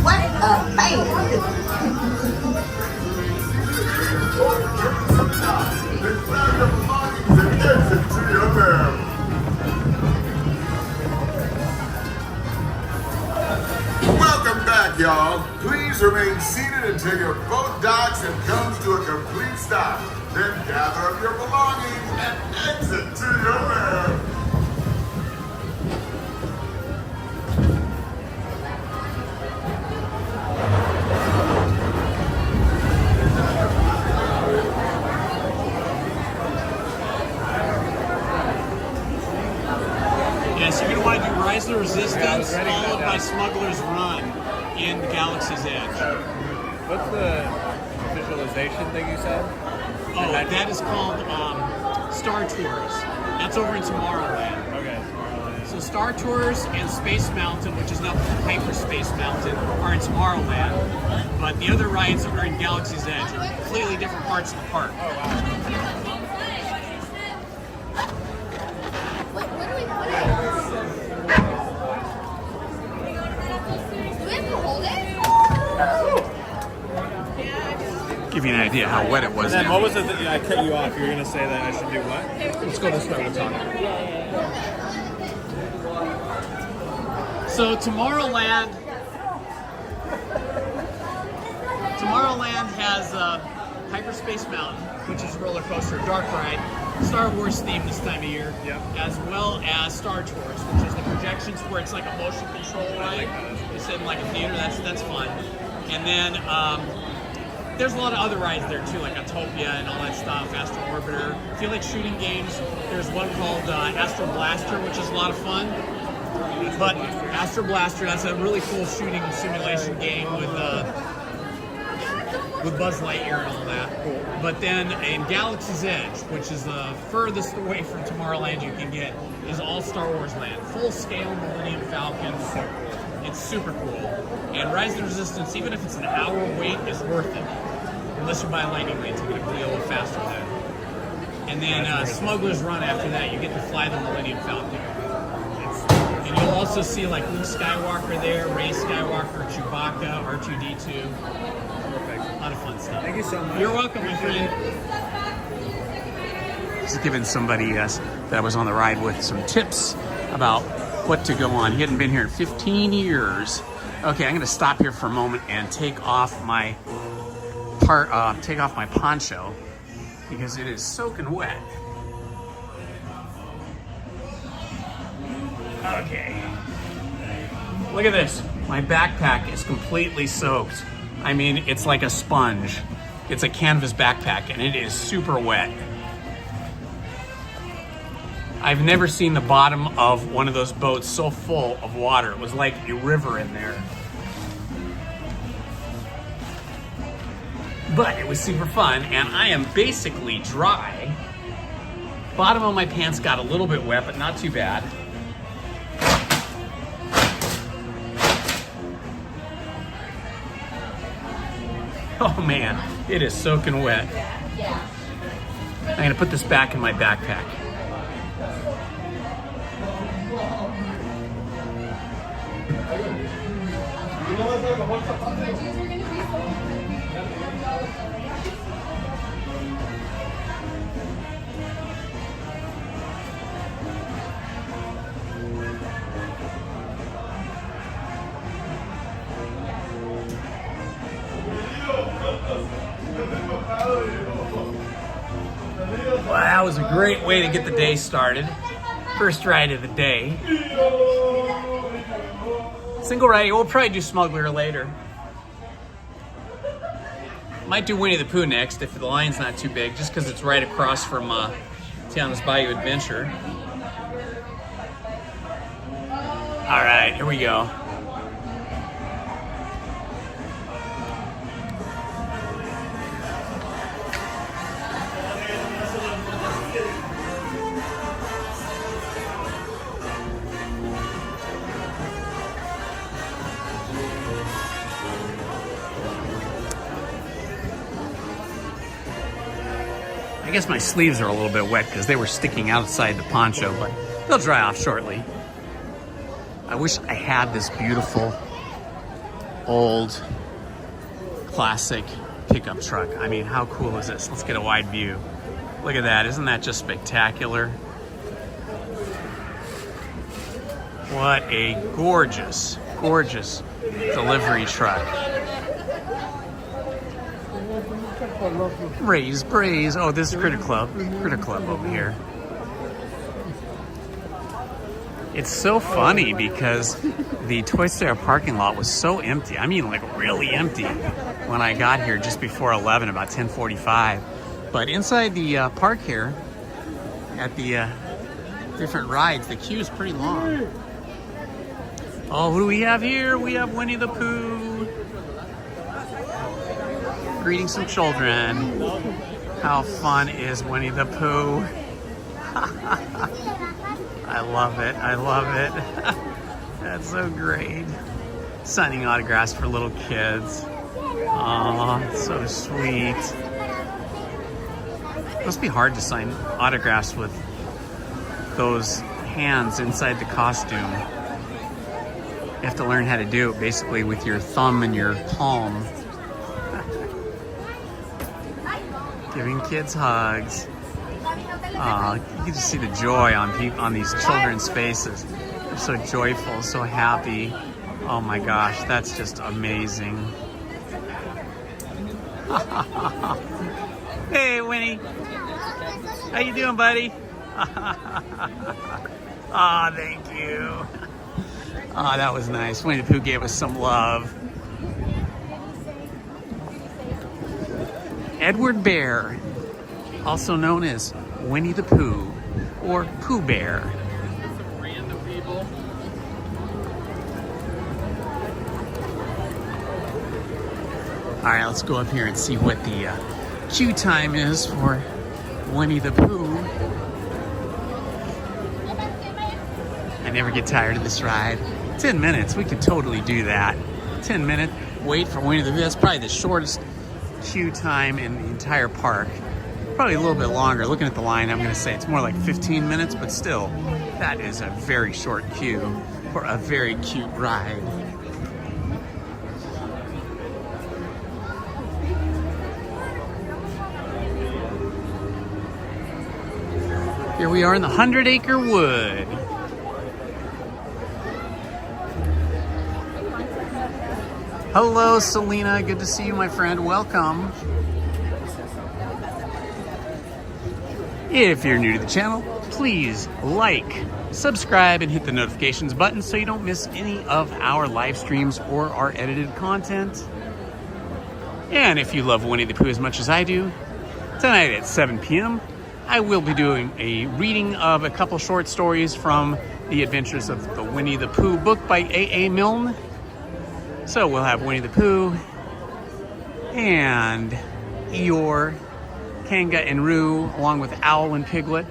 What a man! Welcome back, y'all. Please remain seated until your boat docks and comes to a complete stop. Then gather up your belongings and exit to your lair. Yes, you're going to want to do Rise of the Resistance followed by Smuggler's Run in the Galaxy's Edge. What's the visualization thing you said? Oh, that is called Star Tours. That's over in Tomorrowland. Okay. So Star Tours and Space Mountain, which is now Hyperspace Mountain, are in Tomorrowland. But the other rides are in Galaxy's Edge, completely different parts of the park. What do we put it? Do we have to hold it? Give you an idea how wet it was. And then what was it that I cut you off? You were going to say that I should do what? Let's go this way. We'll talk. So Tomorrowland has Hyperspace Mountain, which is a roller coaster, dark ride, Star Wars themed this time of year, as well as Star Tours, which is the projections where it's like a motion control ride. It's in like a theater. That's fun. And then there's a lot of other rides there too, like Autopia and all that stuff, Astro Orbiter. If you like shooting games, there's one called Astro Blaster, which is a lot of fun. But Astro Blaster, that's a really cool shooting simulation game with Buzz Lightyear and all that. But then in Galaxy's Edge, which is the furthest away from Tomorrowland you can get, is all Star Wars land. Full-scale Millennium Falcon. It's super cool. And Rise of the Resistance, even if it's an hour wait, is worth it. Unless you buy a Lightning Lane ticket, it'll be a little faster then. And then Smuggler's Run after that, you get to fly the Millennium Falcon. And you'll also see like Luke Skywalker there, Rey Skywalker, Chewbacca, R2-D2. A lot of fun stuff. Thank you so much. You're welcome, my friend. Just giving somebody that I was on the ride with some tips about what to go on. He hadn't been here in 15 years. Okay, I'm going to stop here for a moment and take off my poncho because it is soaking wet. Okay. Look at this. My backpack is completely soaked. I mean, it's like a sponge. It's a canvas backpack and it is super wet. I've never seen the bottom of one of those boats so full of water. It was like a river in there. But it was super fun and I am basically dry. Bottom of my pants got a little bit wet, but not too bad. Oh man, it is soaking wet. I'm gonna put this back in my backpack. was a great way to get the day started. First ride of the day. Single ride. We'll probably do Smuggler later. Might do Winnie the Pooh next if the line's not too big, just because it's right across from Tiana's Bayou Adventure. All right, here we go. I guess my sleeves are a little bit wet because they were sticking outside the poncho, but they'll dry off shortly. I wish I had this beautiful, old, classic pickup truck. I mean, how cool is this? Let's get a wide view. Look at that. Isn't that just spectacular? What a gorgeous, gorgeous delivery truck. Braze. Oh, this is Critter Club over here. It's so funny because the Toy Story parking lot was so empty. I mean, like really empty when I got here just before 11, about 10:45. But inside the park here, at the different rides, the queue is pretty long. Oh, who do we have here? We have Winnie the Pooh. Greeting some children. How fun is Winnie the Pooh? I love it. That's so great. Signing autographs for little kids. Oh, so sweet. It must be hard to sign autographs with those hands inside the costume. You have to learn how to do it basically with your thumb and your palm. Giving kids hugs. You can just see the joy on these children's faces. They're so joyful, so happy. Oh my gosh, that's just amazing. Hey, Winnie. How you doing, buddy? Oh, thank you. Oh, that was nice. Winnie the Pooh gave us some love. Edward Bear, also known as Winnie the Pooh or Pooh Bear. Some random people. All right, let's go up here and see what the queue time is for Winnie the Pooh. I never get tired of this ride. 10 minutes, we could totally do that. 10-minute wait for Winnie the Pooh. That's probably the shortest queue time in the entire park. Probably a little bit longer. Looking at the line, I'm going to say it's more like 15 minutes, but still, that is a very short queue for a very cute ride. Here we are in the 100-acre wood. Hello, Selena. Good to see you, my friend. Welcome. If you're new to the channel, please like, subscribe, and hit the notifications button so you don't miss any of our live streams or our edited content. And if you love Winnie the Pooh as much as I do, tonight at 7 p.m., I will be doing a reading of a couple short stories from The Adventures of the Winnie the Pooh book by A.A. Milne. So we'll have Winnie the Pooh and Eeyore, Kanga and Roo, along with Owl and Piglet.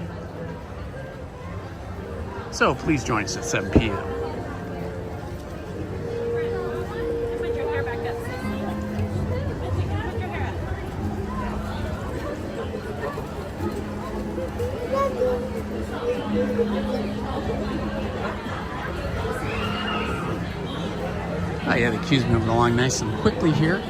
So please join us at 7 p.m. Oh yeah, the queue's moving along nice and quickly here.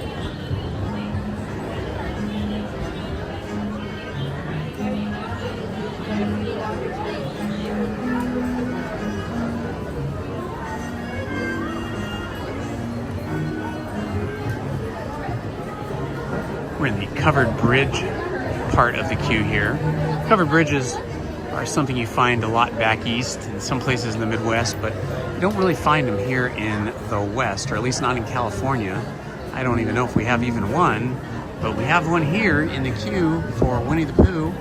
We're in the covered bridge part of the queue here. Covered bridges are something you find a lot back east and some places in the Midwest, but you don't really find them here in the West, or at least not in California. I don't even know if we have even one, but we have one here in the queue for Winnie the Pooh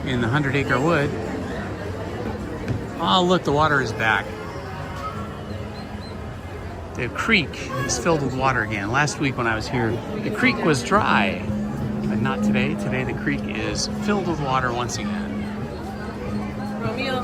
in the 100-acre wood. Oh, look, the water is back. The creek is filled with water again. Last week when I was here, the creek was dry, but not today. Today the creek is filled with water once again. Romeo.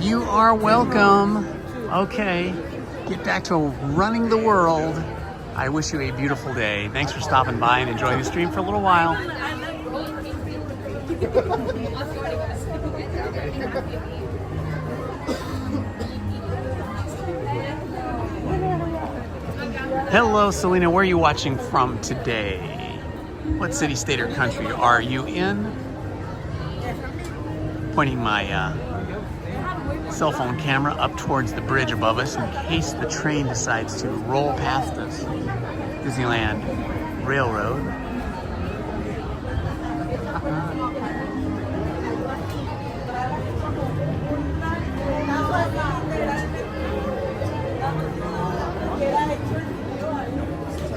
You are welcome. Okay, get back to running the world. I wish you a beautiful day. Thanks for stopping by and enjoying the stream for a little while. Hello, Selena. Where are you watching from today? What city, state, or country are you in? Pointing my cell phone camera up towards the bridge above us in case the train decides to roll past us. Disneyland Railroad.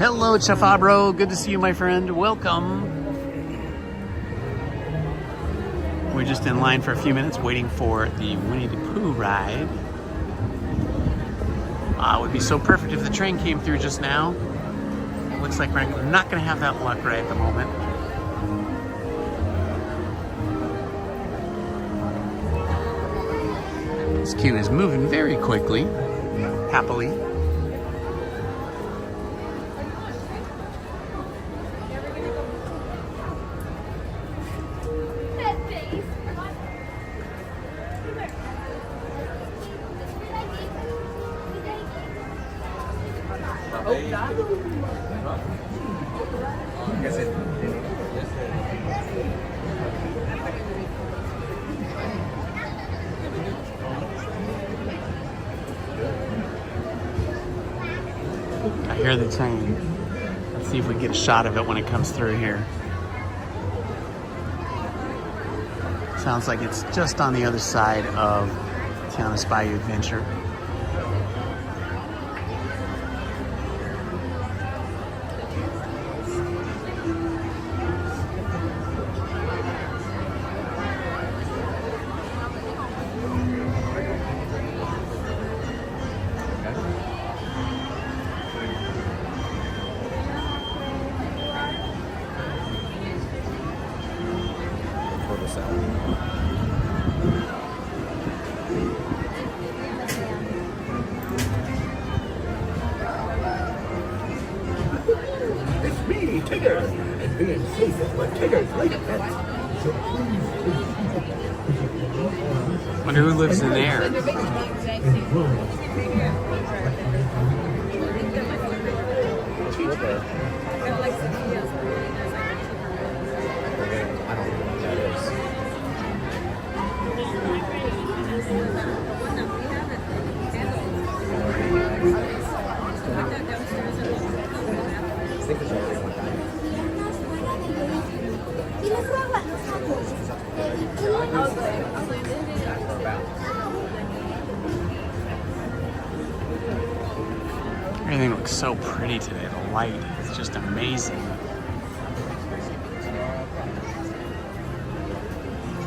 Hello, Chafabro. Good to see you, my friend. Welcome. We're just in line for a few minutes waiting for the Winnie the Pooh ride. It would be so perfect if the train came through just now. Looks like we're not going to have that luck right at the moment. This queue is moving very quickly, happily. I hear the train. Let's see if we can get a shot of it when it comes through here. Sounds like it's just on the other side of Tiana's Bayou Adventure. It's me, Tigger, and being safe is what Tiggers like best. So Wonder who lives in there. Everything looks so pretty today. The light is just amazing.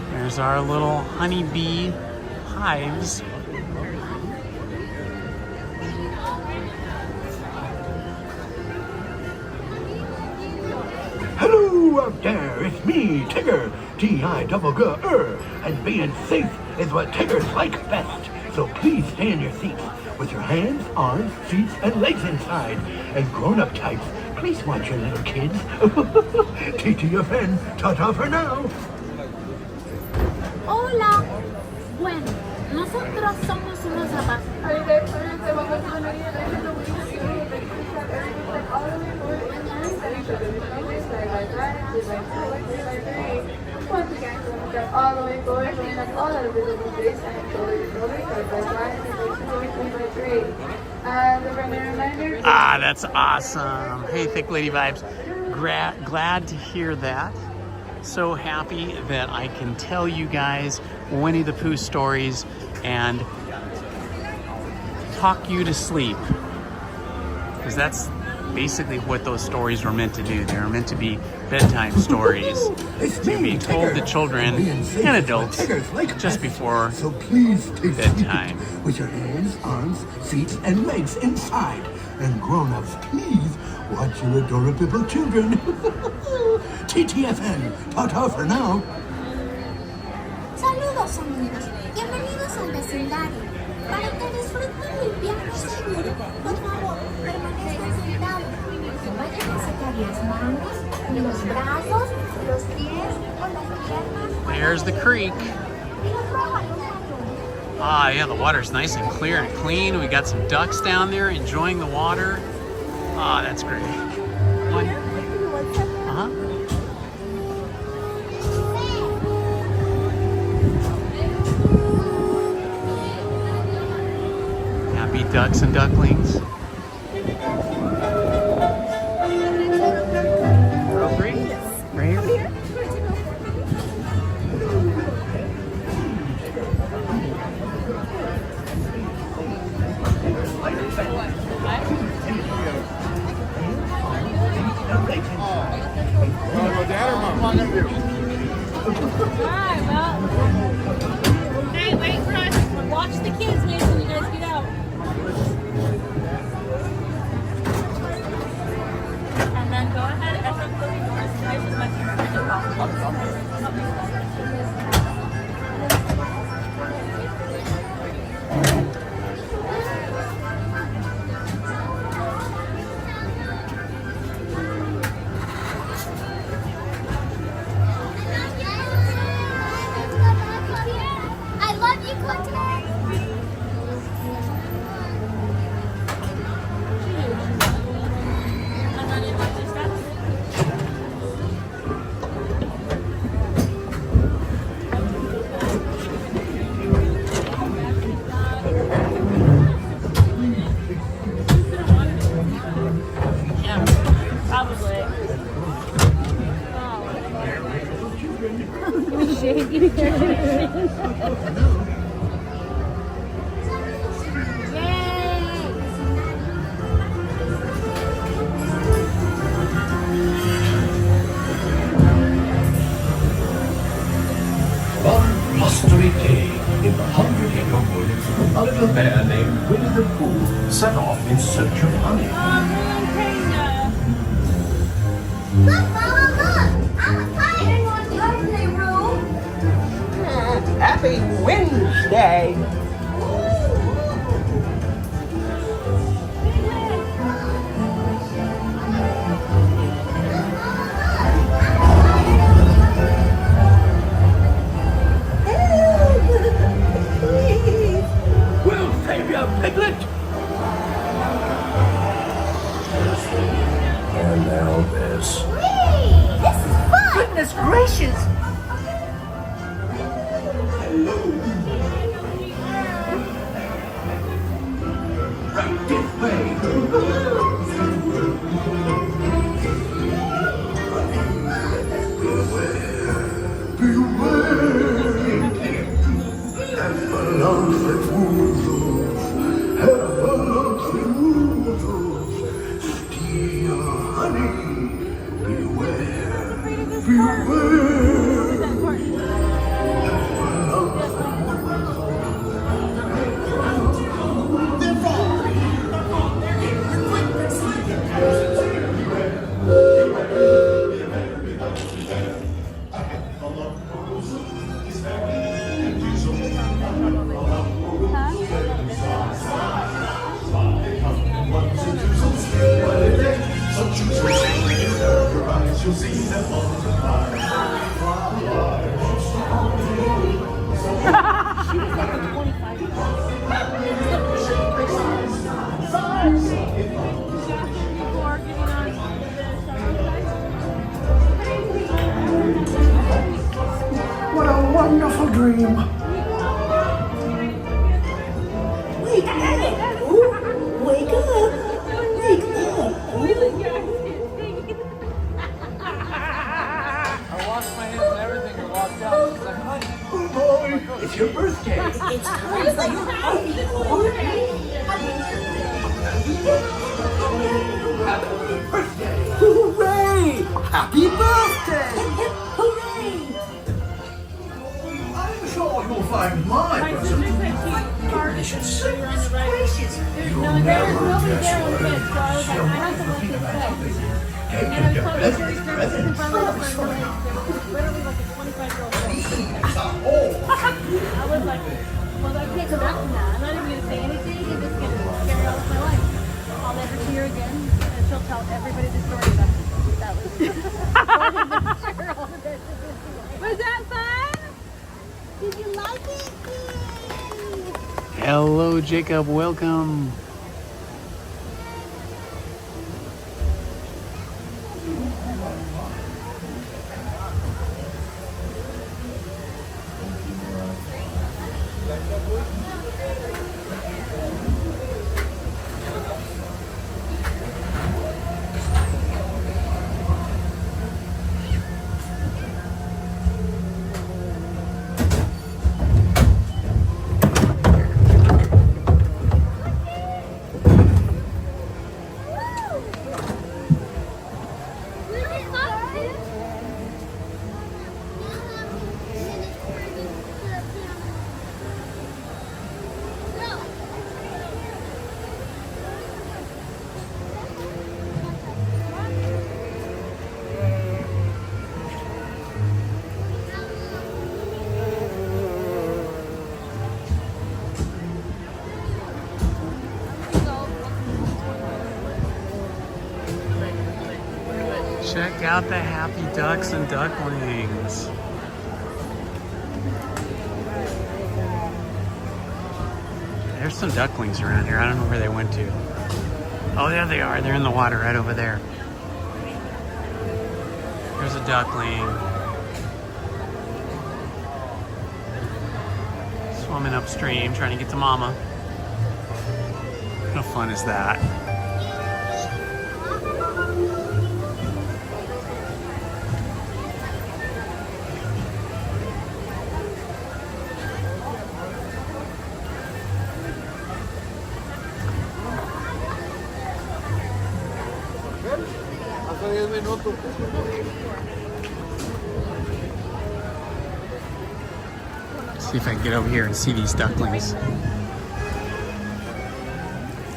There's our little honeybee hives. hello out there, it's me, Tigger, T-I-double-G-R, and being safe is what Tiggers like best. So please stay in your seats with your hands, arms, feet, and legs inside. And grown-up types, please watch your little kids. TTFN, ta-ta for now. Hola. Bueno, nosotros somos unos all the way forward, going up all of the visible space and slowly, side by side, and 3 by 3. The friendly reminder. Ah, that's awesome. Hey, Thick Lady Vibes. Glad to hear that. So happy that I can tell you guys Winnie the Pooh stories and talk you to sleep. Because that's basically what those stories were meant to do. They were meant to be bedtime stories to be told to children and adults just before So please stay bedtime. sleeping with your hands, arms, feet, and legs inside. And grown-ups, please watch your adorable children. TTFN, ta-ta for now. Saludos amigos, bienvenidos al vecindario. Para que disfruten el viaje seguro, por favor, permanezcan sentados. No vayan a sacar las manos, ni los brazos, los pies o las piernas. There's the creek. Ah, yeah, the water's nice and clear and clean. We got some ducks down there enjoying the water. Ah, that's great. Uh-huh. Happy ducks and ducklings. Row 3? Right here? Hey, wait for us. Watch the kids, wait till you guys get out. And then go ahead and open the doors twice as much as possible. I love you, Clinton. And then you watch your steps. Yeah, probably. One blustery day in the 100-acre woods, a little bear named Winnie the Pooh set off in search of honey. Look, Mama, look! I'm a kite in one lovely room. Happy Wednesday! We'll save you, Piglet! And now this. Whee! This is fun! Goodness gracious! Right this way! wonderful dream. Wake up! Ooh, wake up! Wake up! I washed my hands and everything and walked out. She's like, honey. Oh boy, it's your birthday. It's time to say happy birthday! Happy birthday. Hooray! Happy birthday! Hooray! I'm sure you'll find my present delicious. Gracious. You'll never guess what it is. So much thinking about something. Take your presents. Literally like a 25-year-old. These things are old. I was like, well, I can't go back from that. I'm not even going to say anything. I'm just going to carry on with my life. I'll never see her again, and she'll tell everybody the story about that was. Was that fun? Did you like it? Hello, Jacob. Welcome. Check out the happy ducks and ducklings. There's some ducklings around here. I don't know where they went to. Oh, there they are. They're in the water right over there. There's a duckling. Swimming upstream, trying to get to mama. How fun is that? See if I can get over here and see these ducklings.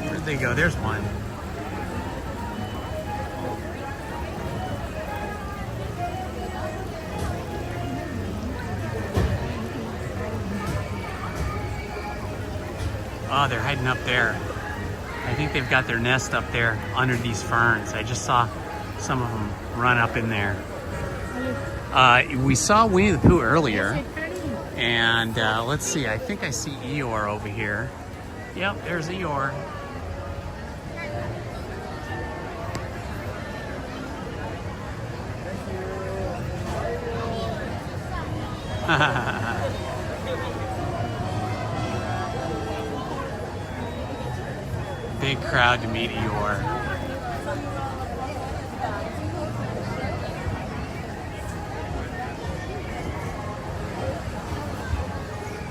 Where'd they go? There's one. Oh, they're hiding up there. I think they've got their nest up there under these ferns. I just saw some of them run up in there. We saw Winnie the Pooh earlier. And let's see, I think I see Eeyore over here. Yep, there's Eeyore. Big crowd to meet Eeyore.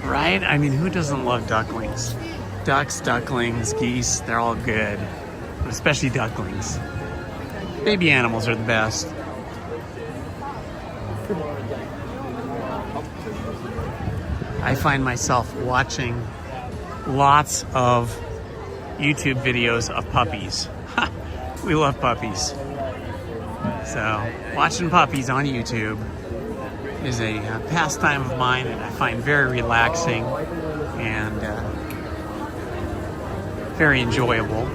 Right? I mean, who doesn't love ducklings? Ducks, ducklings, geese, they're all good. But especially ducklings. Baby animals are the best. I find myself watching lots of YouTube videos of puppies. We love puppies. So, watching puppies on YouTube is a pastime of mine that I find very relaxing and very enjoyable.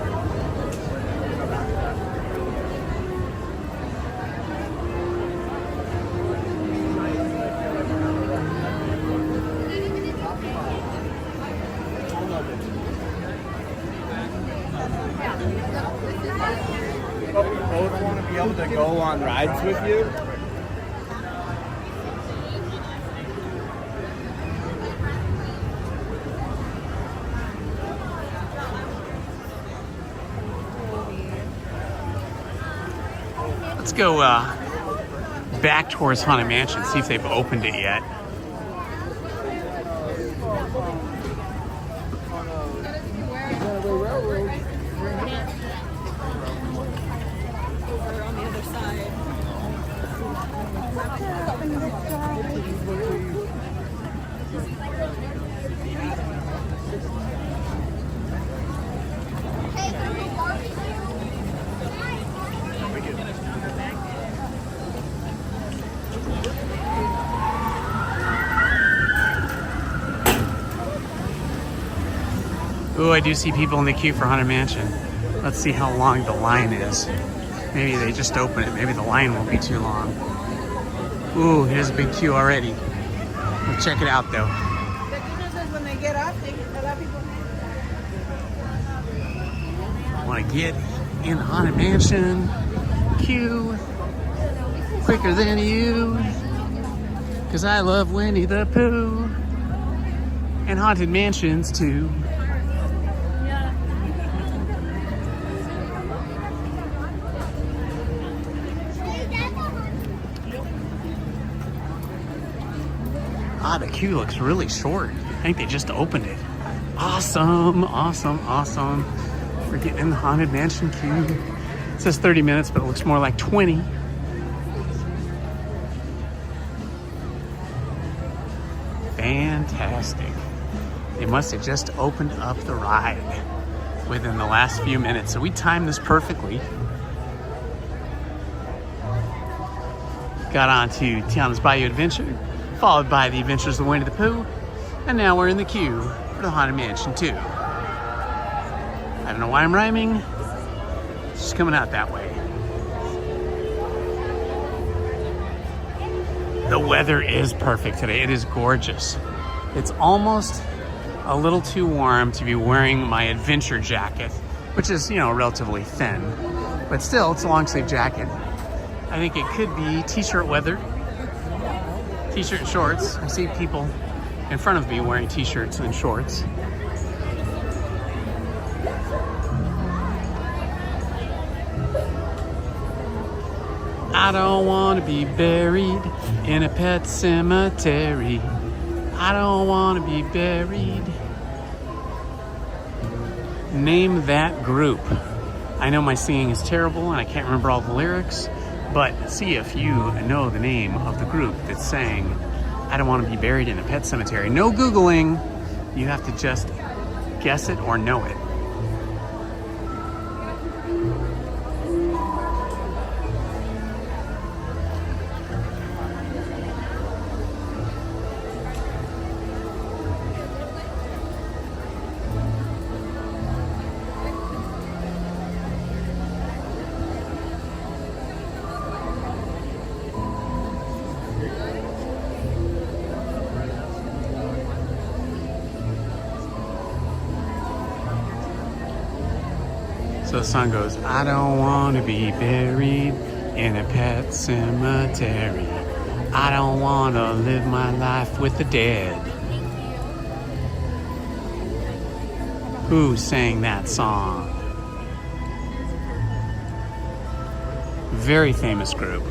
But we both want to be able to go on rides with you. Let's go back towards Haunted Mansion, see if they've opened it yet. Ooh, I do see people in the queue for Haunted Mansion. Let's see how long the line is. Maybe they just open it. Maybe the line won't be too long. Ooh, here's a big queue already. We'll check it out though. The good news is when they get off, a lot of people. I want to get in the Haunted Mansion queue quicker than you. Cause I love Winnie the Pooh and Haunted Mansions too. Ah, the queue looks really short. I think they just opened it. Awesome, awesome, awesome. We're getting in the Haunted Mansion queue. It says 30 minutes, but it looks more like 20. Fantastic. They must have just opened up the ride within the last few minutes. So we timed this perfectly. Got on to Tiana's Bayou Adventure, followed by the Adventures of Winnie the Pooh, and now we're in the queue for the Haunted Mansion 2. I don't know why I'm rhyming, it's just coming out that way. The weather is perfect today. It is gorgeous. It's almost a little too warm to be wearing my adventure jacket, which is, you know, relatively thin, but still, it's a long sleeve jacket. I think it could be t-shirt weather. T-shirt and shorts. I see people in front of me wearing t-shirts and shorts. I don't want to be buried in a pet cemetery. I don't want to be buried. Name that group. I know my singing is terrible and I can't remember all the lyrics, but see if you know the name of the group that sang I Don't Want to Be Buried in a Pet Cemetery. No Googling. You have to just guess it or know it. So the song goes, I don't want to be buried in a pet cemetery. I don't want to live my life with the dead. Who sang that song? Very famous group.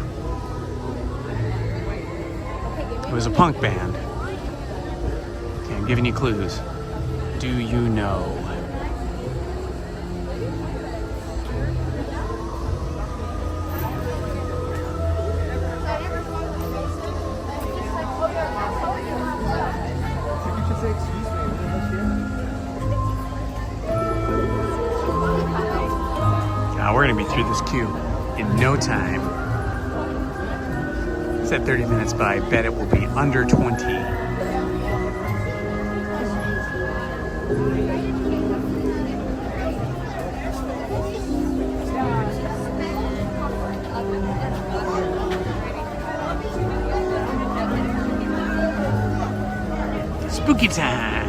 It was a punk band. Okay, I'm giving you clues. Do you know? We're gonna be through this queue in no time. It said 30 minutes, but I bet it will be under 20. Spooky time.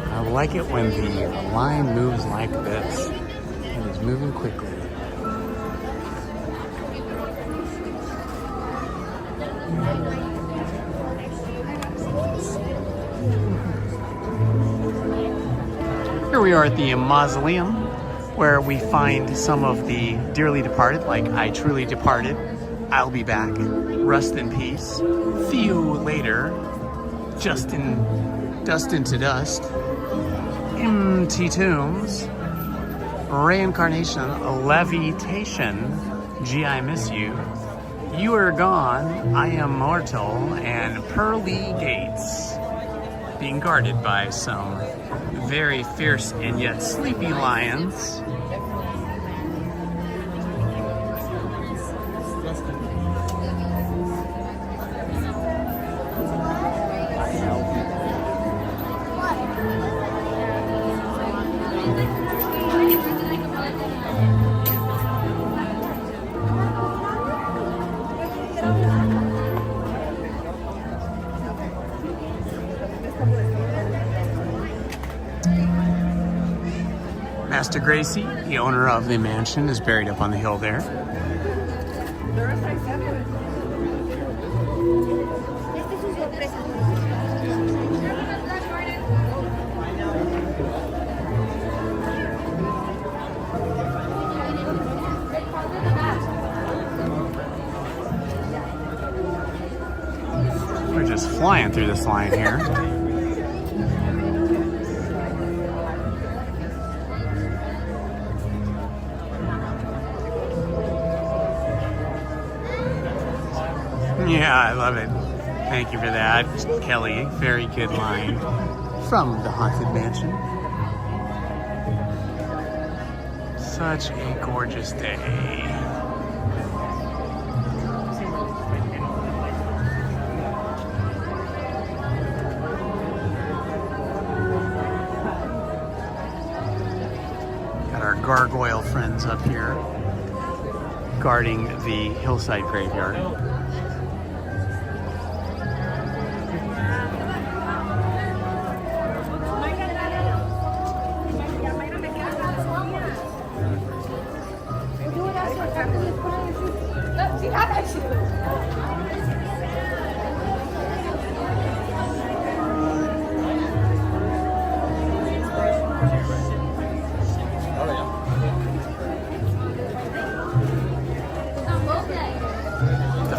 I like it when the line moves like this. It is moving quickly. Here we are at the mausoleum, where we find some of the dearly departed, like I truly departed, I'll be back, rest in peace, few later, dust into dust, empty tombs, reincarnation, levitation, gee, I miss you, you are gone, I am mortal, and pearly gates, being guarded by some very fierce and yet sleepy lions. Master Gracie, the owner of the mansion, is buried up on the hill there. We're just flying through this line here. Yeah, I love it. Thank you for that, Kelly. Very good line from the Haunted Mansion. Such a gorgeous day. Got our gargoyle friends up here guarding the hillside graveyard.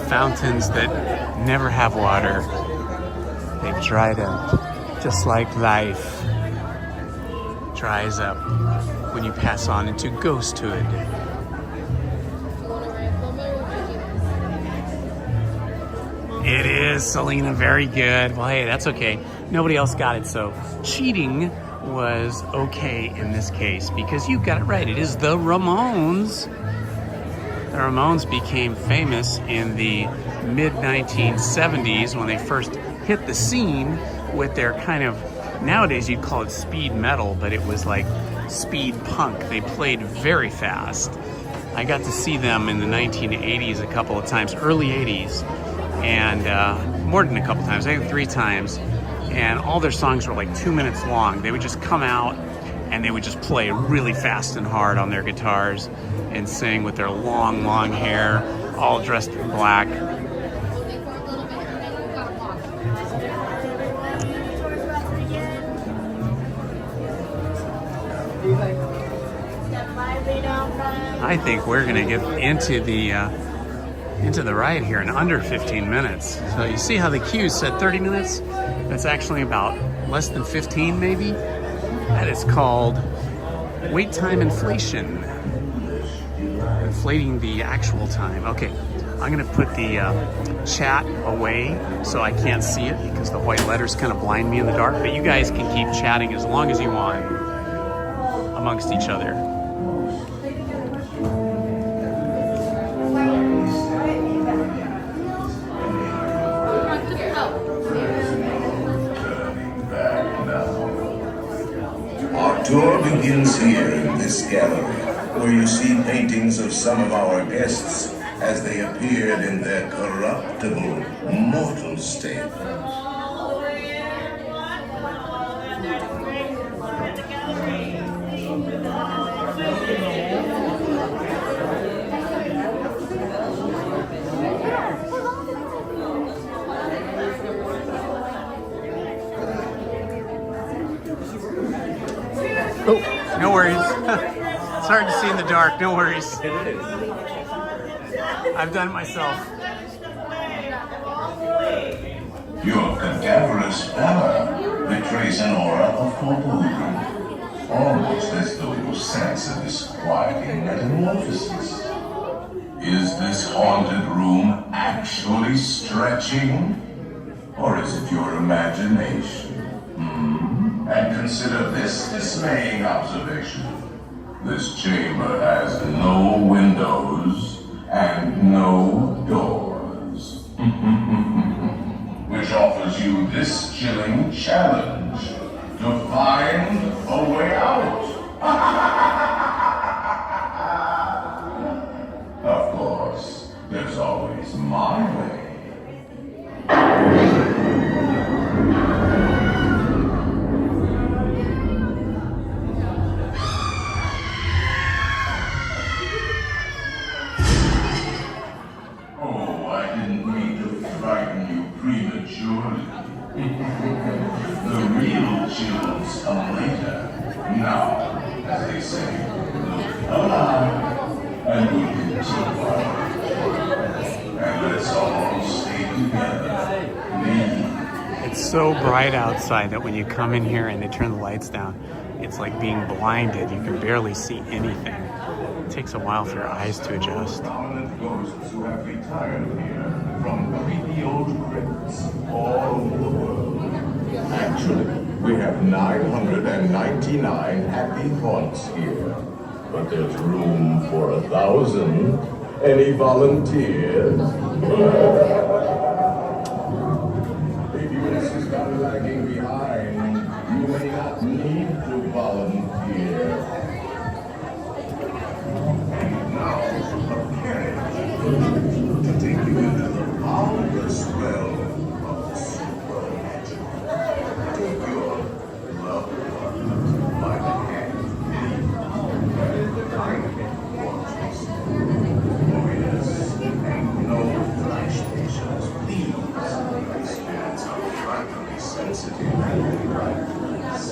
Fountains that never have water. They've dried up, just like life dries up when you pass on into ghosthood. It is, Selena, very good. Well, hey, that's okay. Nobody else got it, so cheating was okay in this case because you got it right. It is the Ramones. The Ramones became famous in the mid-1970s when they first hit the scene with their kind of, nowadays you'd call it speed metal, but it was like speed punk. They played very fast. I got to see them in the 1980s a couple of times, early 80s, and more than a couple times, I think 3 times, and all their songs were like 2 minutes long. They would just come out and they would just play really fast and hard on their guitars and sing with their long, long hair, all dressed in black. I think we're gonna get into the ride here in under 15 minutes. So you see how the queue said 30 minutes? That's actually about less than 15 maybe. That is called wait time inflation. Inflating the actual time. Okay, I'm gonna put the chat away so I can't see it because the white letters kind of blind me in the dark, but you guys can keep chatting as long as you want amongst each other. tour begins here in this gallery, where you see paintings of some of our guests as they appeared in their corruptible, mortal state. Oh, no worries. It's hard to see in the dark. No worries. I've done it myself. Your cadaverous pallor betrays an aura of foreboding, almost as though you sense a disquieting metamorphosis. Is this haunted room actually stretching? Or is it your imagination? And consider this dismaying observation. This chamber has no windows and no doors. Which offers you this chilling challenge to find a way out. Of course, there's always my way. Prematurely. The real chills come later. Now, as they say, look alive and we'll continue. And let's all stay together. It's so bright outside that when you come in here and they turn the lights down, it's like being blinded. You can barely see anything. It takes a while for your eyes to adjust. Prominent ghosts who have retired here from creepy old crypts all over the world. Actually, we have 999 happy haunts here, but there's room for 1,000. Any volunteers? If you insist on lagging behind, you may not need to volunteer. Now, prepare to take you into the boundless realm of supernatural. Take your loved one by the hand, and guide him towards oh yes, and no flash patience, please. My spirits are frightfully sensitive and lifeless.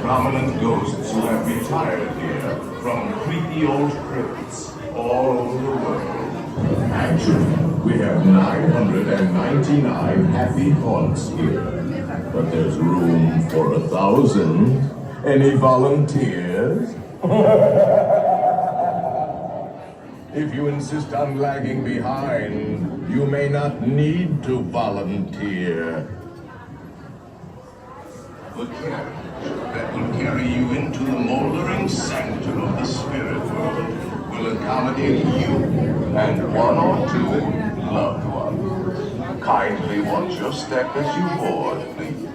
Prominent ghosts who have retired here from creepy old crypts all over the world. Actually, we have 999 happy haunts here, but there's room for 1,000. Any volunteers? If you insist on lagging behind, you may not need to volunteer. The carriage that will carry you into the moldering sanctum of the spirit world will accommodate you and one or two loved ones. Kindly watch your step as you board, please.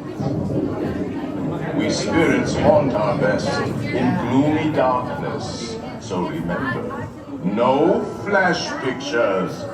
We spirits haunt our best in gloomy darkness. So remember, no flash pictures.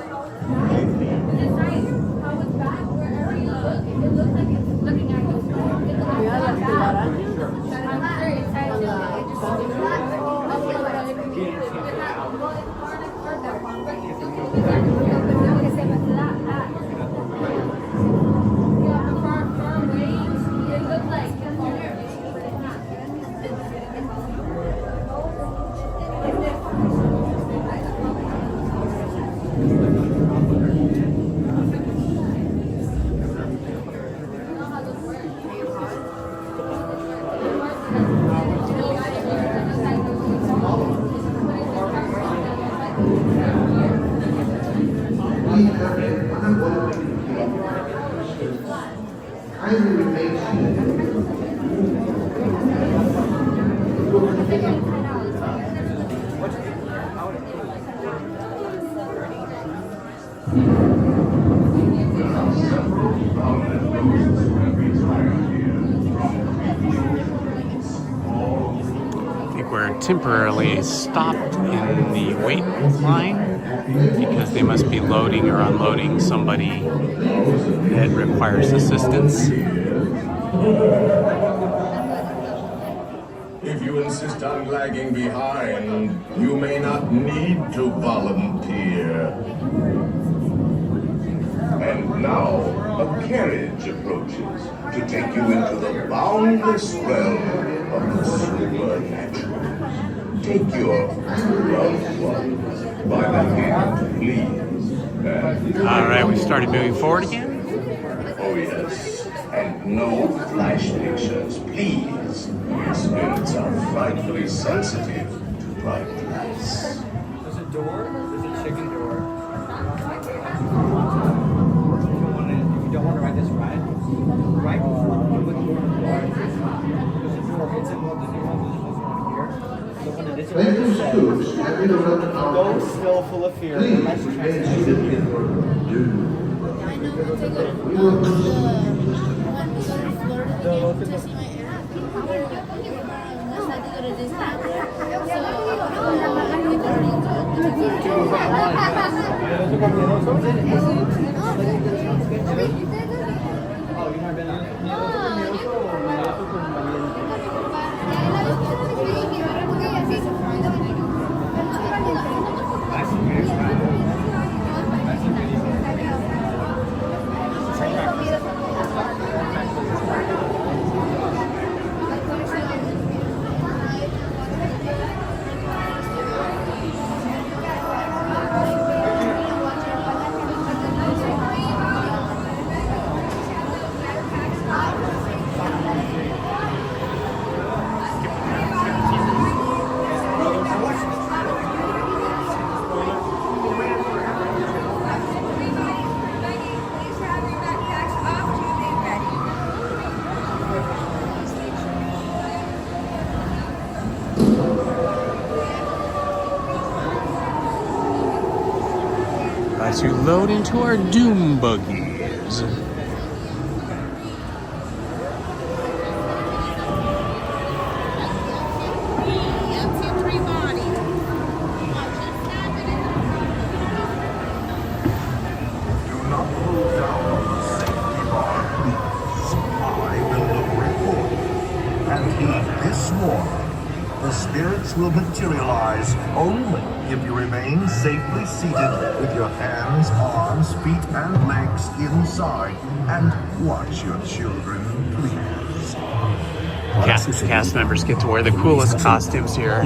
We're temporarily stopped in the wait line because they must be loading or unloading somebody that requires assistance. If you insist on lagging behind, you may not need to volunteer. And now, a carriage approaches to take you into the boundless realm of the supernatural. Take your loved ones by the hand, please. All right, we started moving forward again. Oh yes, and no flash pictures, please. Spirits are frightfully sensitive to bright lights. There's a door. There's a chicken door. If you don't want to ride this ride, right before you put the door in the door, there's a door. It's in one of the new ones. Here. The one that is those still full of fear. Unless you try to shoot it. As we load into our doom buggies. The spirits will materialize only if you remain safely seated with your hands, arms, feet, and legs inside and watch your children, please. Cast members get to wear the coolest costumes here.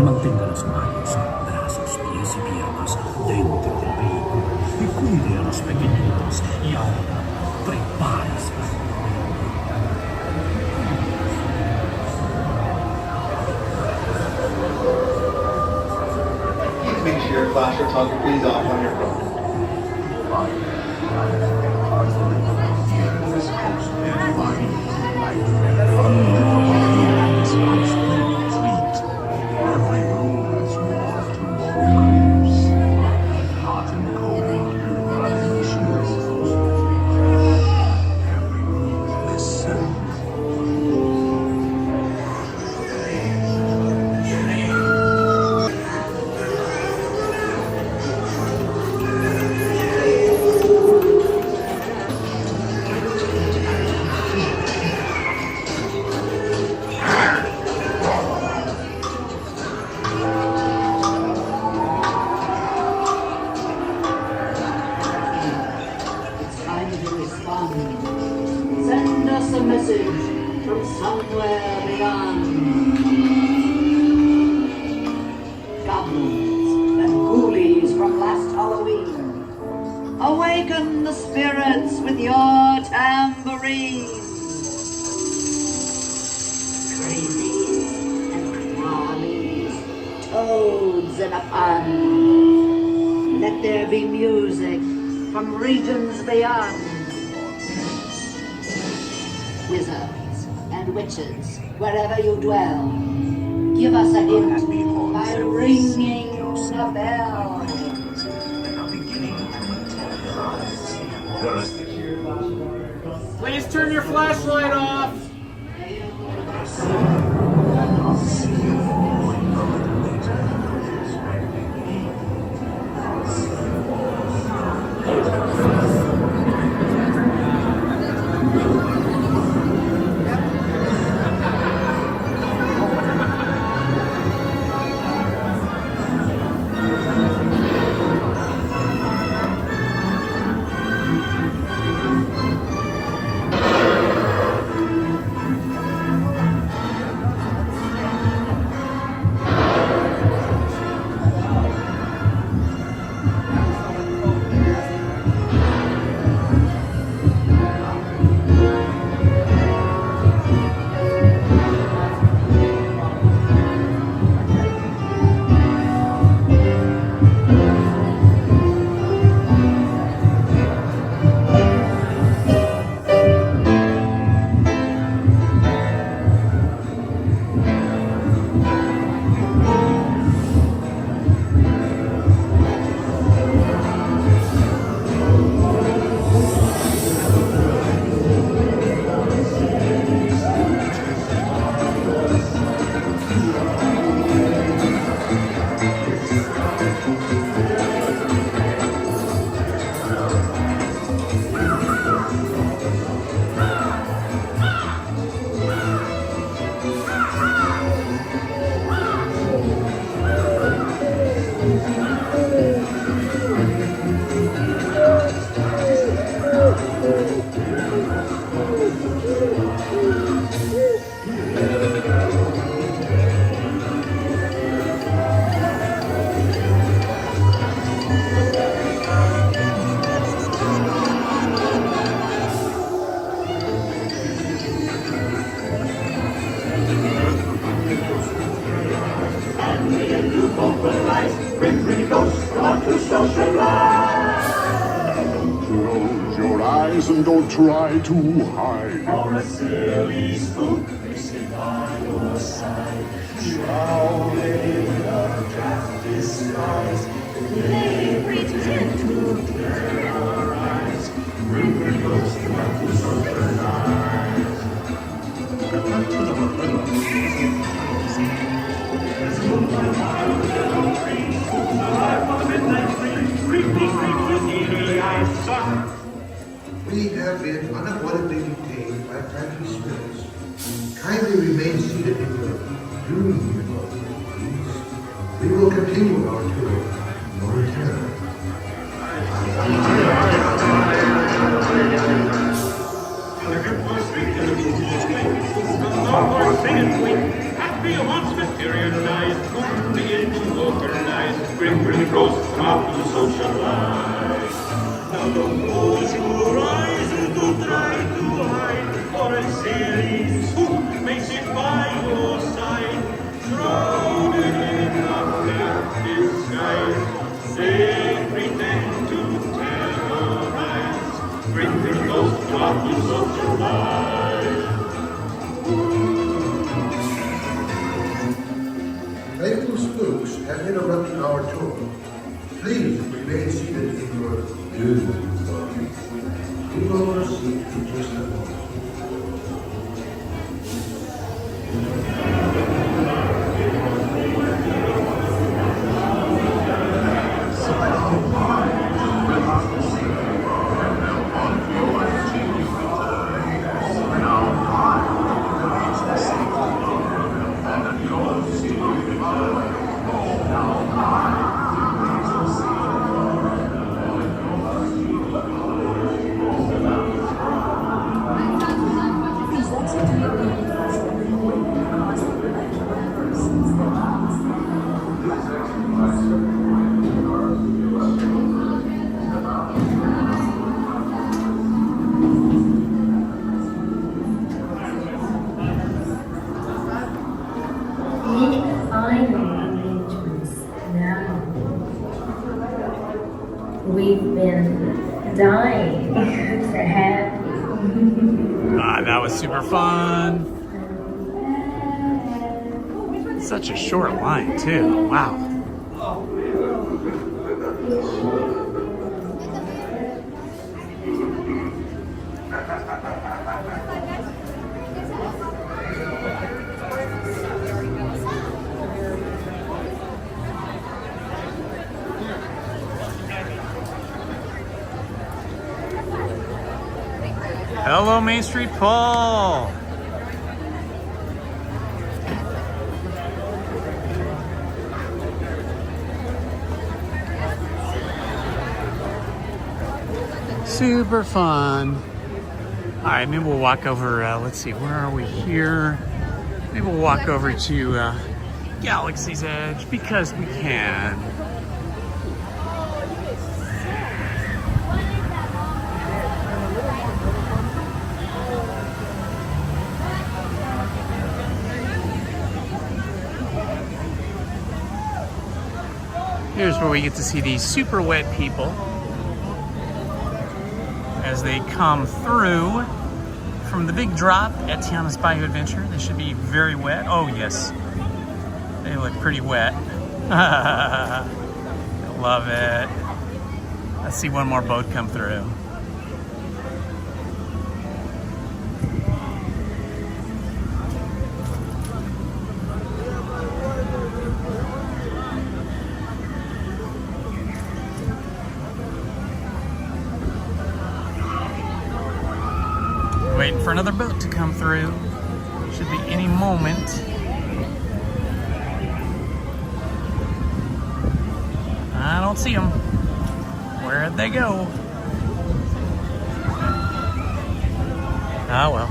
Make sure your flash photography is off on your phone. Every room has morphed to walkers. Hot and cold, running chills. Every room listens. beyond. Send us a message from somewhere beyond. Goblins and ghoulies from last Halloween, awaken the spirits with your tambourine. Crazies and crawlies, toads in a pond. Let there be music from regions beyond. Wizards and witches, wherever you dwell, give us a hint by ringing a bell. Please turn your flashlight off. And don't try to hide. Or a silly spook may sit by your side, shrouded in a drab disguise. They pretend to clear your eyes, bring the ghost back to socialize. We have been unavoidably detained by phantom spirits. Kindly remain seated in your room, please. We will continue our tour momentarily. Happy once materialized, won't begin to localize. Bring ghosts come out to socialize. Now don't close your eyes and don't try to hide, or a silly spook may sit by your side, shrouded in a black disguise. They pretend to terrorize. Bring the ghosts come out to socialize. Playful spooks have interrupted our tour. Please remain seated in your room. We will proceed in just a moment. That was super fun. Such a short line too. Wow. Hello, Main Street Paul. Super fun. All right, maybe we'll walk over, let's see, where are we here? Maybe we'll walk over to Galaxy's Edge because we can. Here's where we get to see these super wet people as they come through from the big drop at Tiana's Bayou Adventure. They should be very wet. Oh yes, they look pretty wet. I love it. Let's see one more boat come through. Waiting for another boat to come through. Should be any moment. I don't see them. Where'd they go? Ah, well.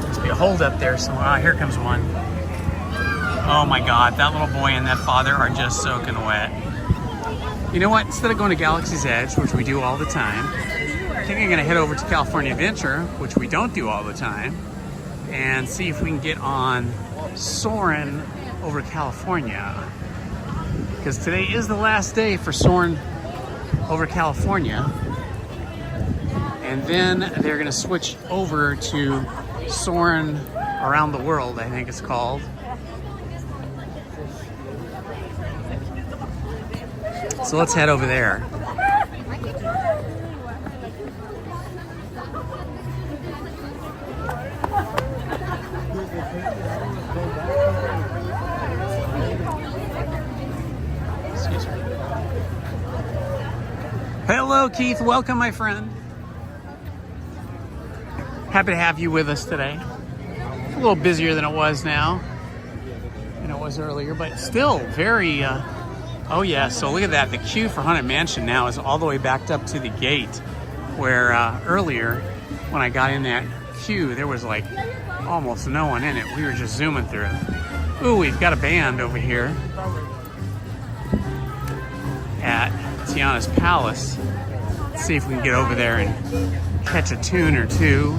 Must be a hold up there somewhere. Ah, here comes one. Oh my God, that little boy and that father are just soaking wet. You know what? Instead of going to Galaxy's Edge, which we do all the time, I think I'm gonna head over to California Adventure, which we don't do all the time, and see if we can get on Soarin over California. Because today is the last day for Soarin over California. And then they're gonna switch over to Soarin around the world, I think it's called. So let's head over there. Hello, Keith. Welcome, my friend. Happy to have you with us today. It's a little busier than it was now, than it was earlier, but still very, oh yeah, so look at that. The queue for Haunted Mansion now is all the way backed up to the gate, where earlier, when I got in that queue, there was like almost no one in it. We were just zooming through. Ooh, we've got a band over here at Tiana's Palace. Let's see if we can get over there and catch a tune or two.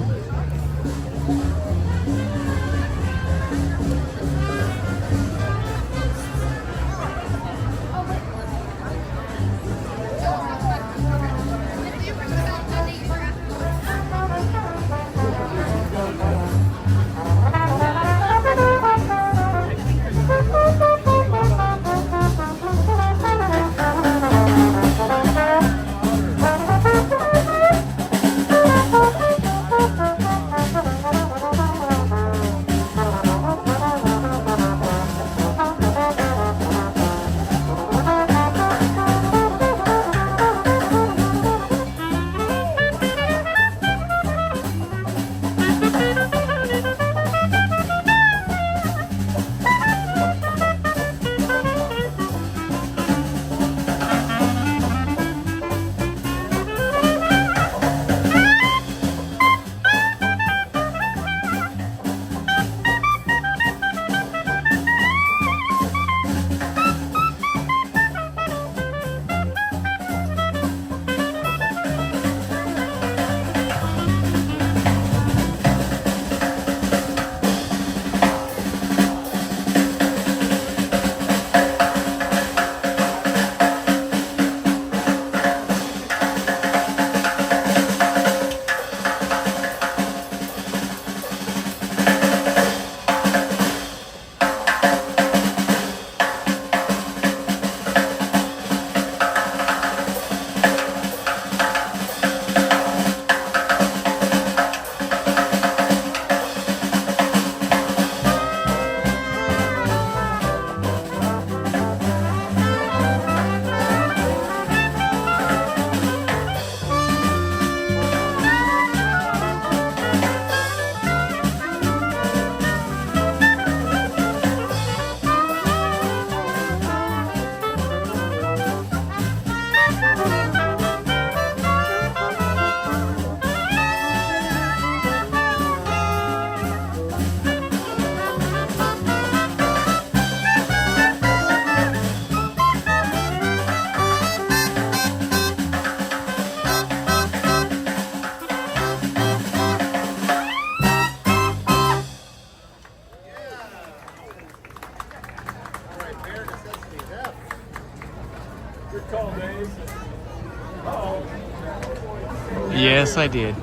Yes, I did.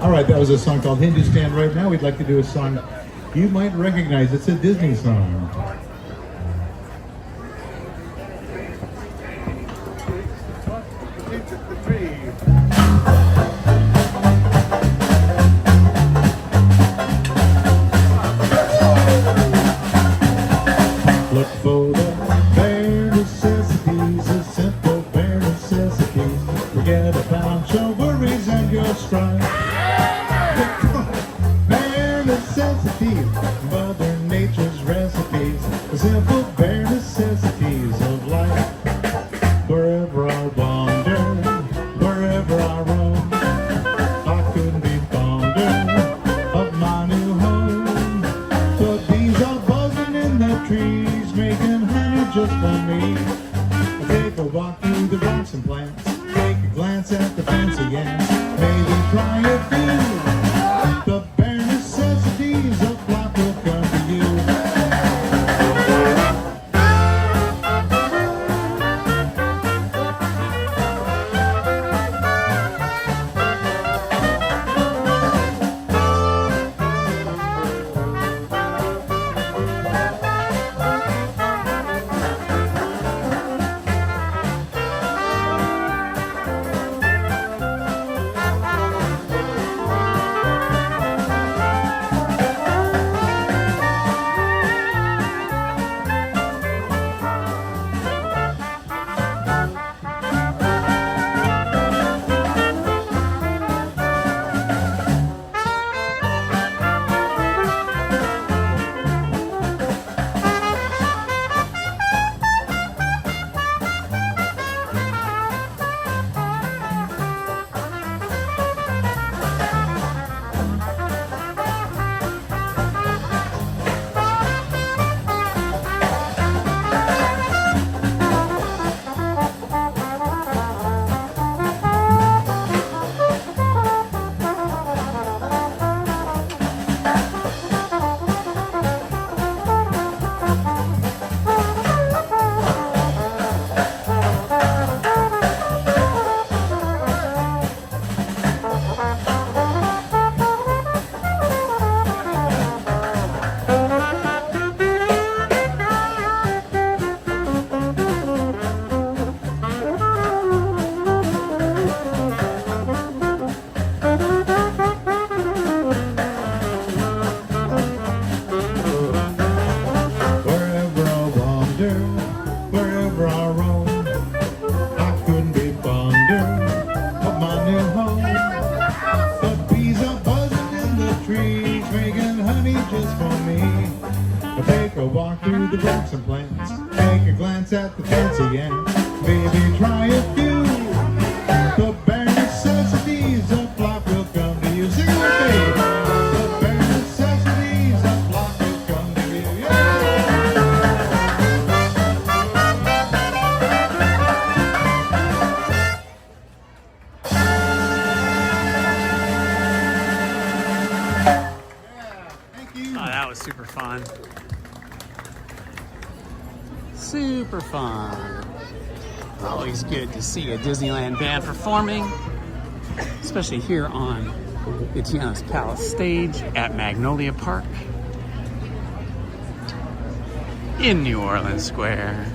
All right, that was a song called Hindustan. Right now, we'd like to do a song you might recognize. It's a Disney song. Look for the bare necessities, the simple bare necessities. Forget about your worries and your strife. Bare necessities, Mother Nature's recipes, the simple bare necessities of life. Wherever I wander, wherever I roam, I couldn't be fonder of my new home. The bees are buzzing in the trees, making honey just for me. I take a walk through the rocks and plants, take a glance at the fancy ants, maybe try a few. The bare necessities of life will come to you. Wherever I roam, I couldn't be fonder of my new home. The bees are buzzing in the trees, making honey just for me. I take a walk through the rocks and plants, take a glance at the fancy ants, maybe try a few. The bare necessities of life will come to you. Sing it with me. The bare necessities of life will come to you. Yeah. Oh, that was super fun. Super fun. Always good to see a Disneyland band performing, especially here on the Tiana's Palace stage at Magnolia Park in New Orleans Square.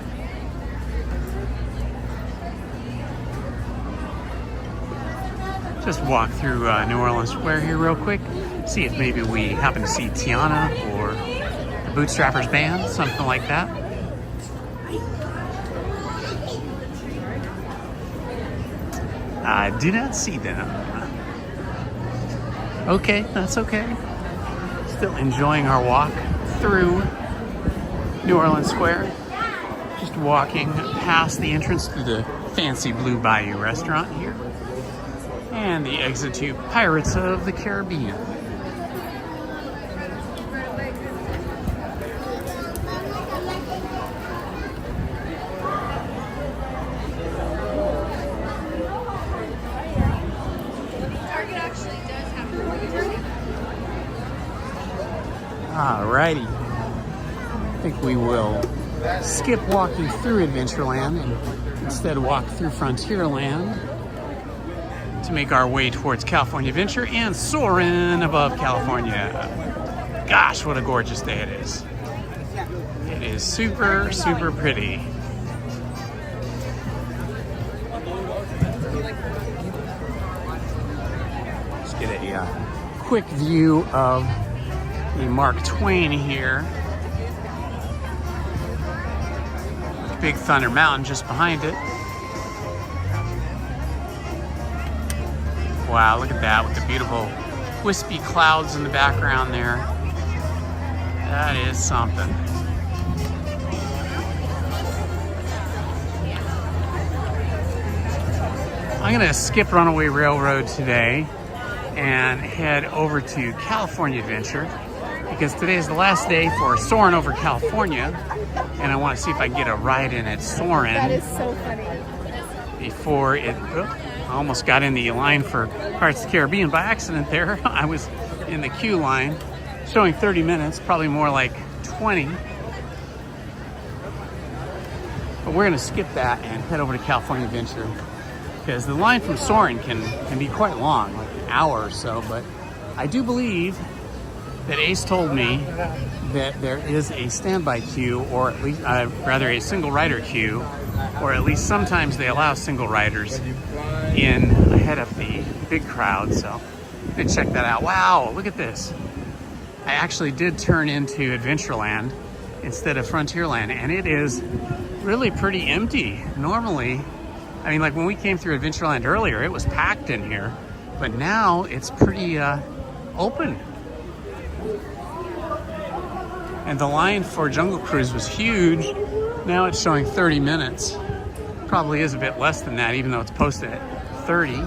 Just walk through New Orleans Square here real quick, see if maybe we happen to see Tiana or the Bootstrappers band, something like that. I do not see them. Okay, that's okay. Still enjoying our walk through New Orleans Square. Just walking past the entrance to the fancy Blue Bayou restaurant here. And the exit to Pirates of the Caribbean. Alrighty. I think we will skip walking through Adventureland and instead walk through Frontierland to make our way towards California Adventure and Soarin above California. Gosh, what a gorgeous day it is. It is super, super pretty. Let's get a quick view of the Mark Twain here. Big Thunder Mountain just behind it. Wow, look at that with the beautiful wispy clouds in the background there. That is something. I'm gonna skip Runaway Railroad today and head over to California Adventure because today is the last day for Soarin' over California, and I want to see if I can get a ride in at Soarin'. That is so funny. Before it, I almost got in the line for Pirates of the Caribbean by accident there. I was in the queue line, showing 30 minutes, probably more like 20. But we're gonna skip that and head over to California Adventure because the line from Soarin' can be quite long, like an hour or so, but I do believe that Ace told me that there is a standby queue, or at least, rather a single rider queue, or at least sometimes they allow single riders in ahead of the big crowd, so I'm gonna check that out. Wow, look at this. I actually did turn into Adventureland instead of Frontierland, and it is really pretty empty. Normally, I mean, like when we came through Adventureland earlier, it was packed in here, but now it's pretty open. And the line for Jungle Cruise was huge. Now it's showing 30 minutes. Probably is a bit less than that, even though it's posted at 30.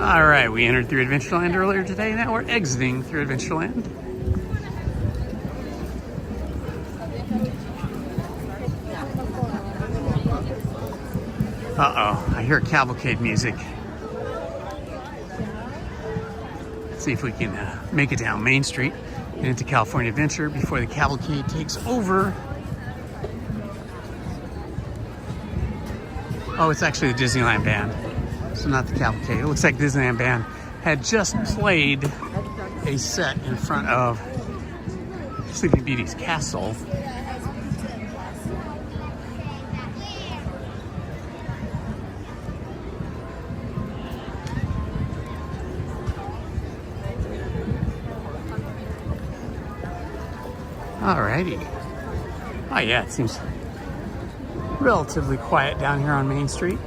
All right, we entered through Adventureland earlier today. Now we're exiting through Adventureland. Uh-oh, I hear cavalcade music. Let's see if we can make it down Main Street and into California Adventure before the cavalcade takes over. Oh, it's actually the Disneyland band, so not the cavalcade. It looks like Disneyland band had just played a set in front of Sleeping Beauty's castle. Alrighty. Oh yeah, it seems relatively quiet down here on Main Street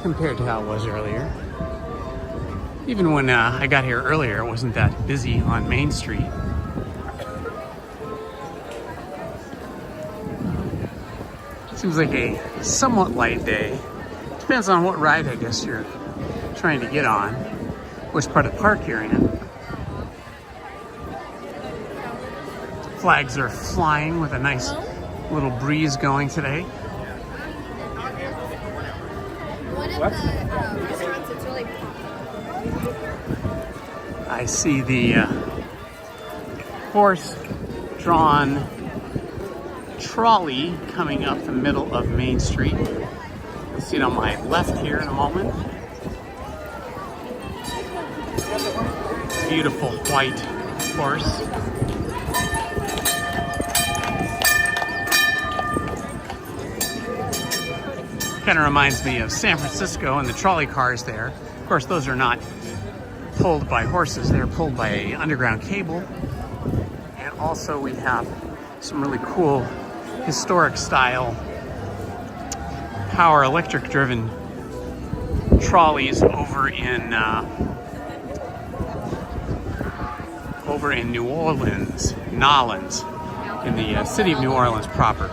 compared to how it was earlier. Even when I got here earlier, it wasn't that busy on Main Street. Seems like a somewhat light day. Depends on what ride, I guess, you're trying to get on, which part of the park you're in. Flags are flying with a nice little breeze going today. One of the restaurants that's really popular. I see the horse-drawn trolley coming up the middle of Main Street. You'll see it on my left here in a moment. Beautiful white horse. Kind of reminds me of San Francisco and the trolley cars there. Of course, those are not pulled by horses. They're pulled by an underground cable. And also we have some really cool historic style power electric driven trolleys over in New Orleans, Nolens, in the city of New Orleans proper.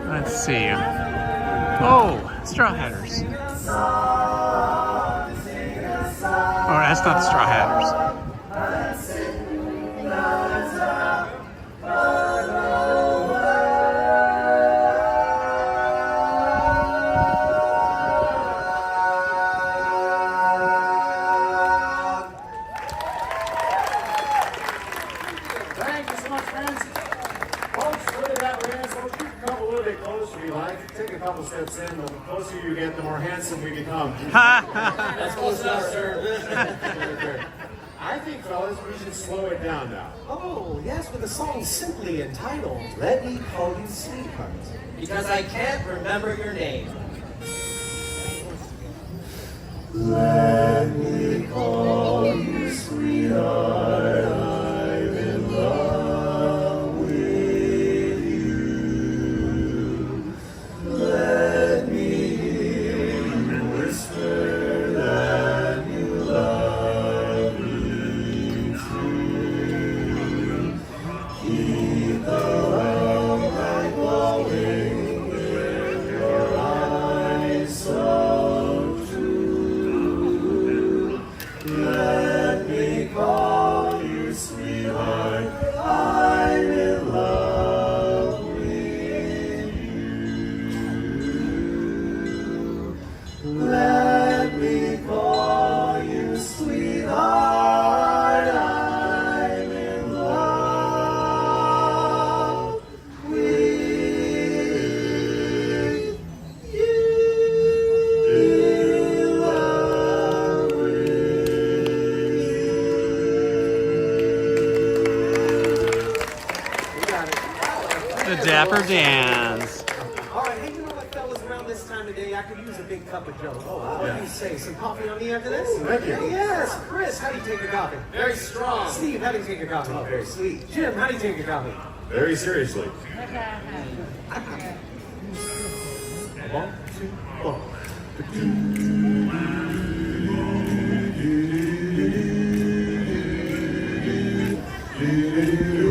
Let's see. Oh, Straw Hatters. Oh, that's not the Straw Hatters. Thank you so much, friends. Folks, really that way, so keep a couple a little bit closer if you like. Take a couple steps in. The closer you get, the more handsome we become. That's close enough, sir. I think, fellas, we should slow it down now. Oh, yes, with a song simply entitled, Let Me Call You Sweetheart. Because I can't remember your name. Let me call you sweetheart, I'm in love with you. Let me hear you whisper that you love me true. Keep the love light glowing in your eyes so true. Let me call you sweetheart, I'm in love with you. Let me call you sweetheart, I'm in love with you. The Dapper Dans. All right, hey, you know what, fellas? Around this time of day, I could use a big cup of Joe. Oh, what do you say? Some coffee on me after this? Thank you. Yes, Chris, how do you take your coffee? Very strong. Steve, how do you take your coffee? Oh, very sweet. Jim, how do you take your coffee? Very seriously. 1, 2, 4.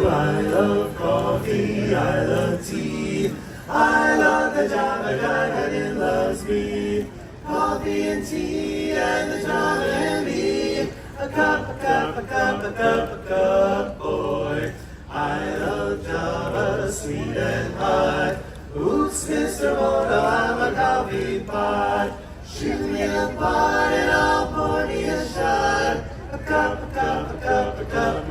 I love coffee, I love tea, I love the Java guy that it loves me. Coffee and tea and the Java and me. A cup, a cup, a cup, a cup, a cup, boy. I love Java, sweet and hot. Oops, Mr. Moto, I'm a coffee pot. Shoot me a pot and I'll pour me a shot. A cup, a cup, a cup, a cup.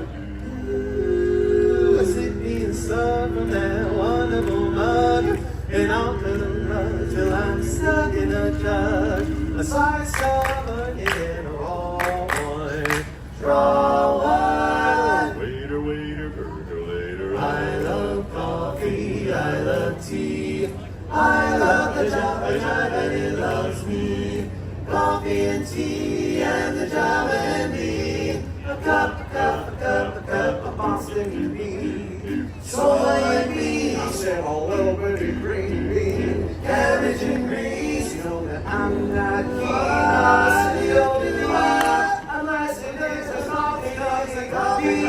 Sip me and suck from that wonderful mug, and I'll run till I'm stuck in a jug. A slice of onion, roll one, draw one. Waiter, waiter, percolator. I love coffee, I love tea, I love the Java and it loves me. Coffee and tea and the Java and me. A cup, a cup, a cup, a cup of Boston bean. Soy beans. I said a little bit of green bean. Cabbage and greens. You know that I'm not keen. I'm the only one. Unless it is a coffee, dogs and coffee.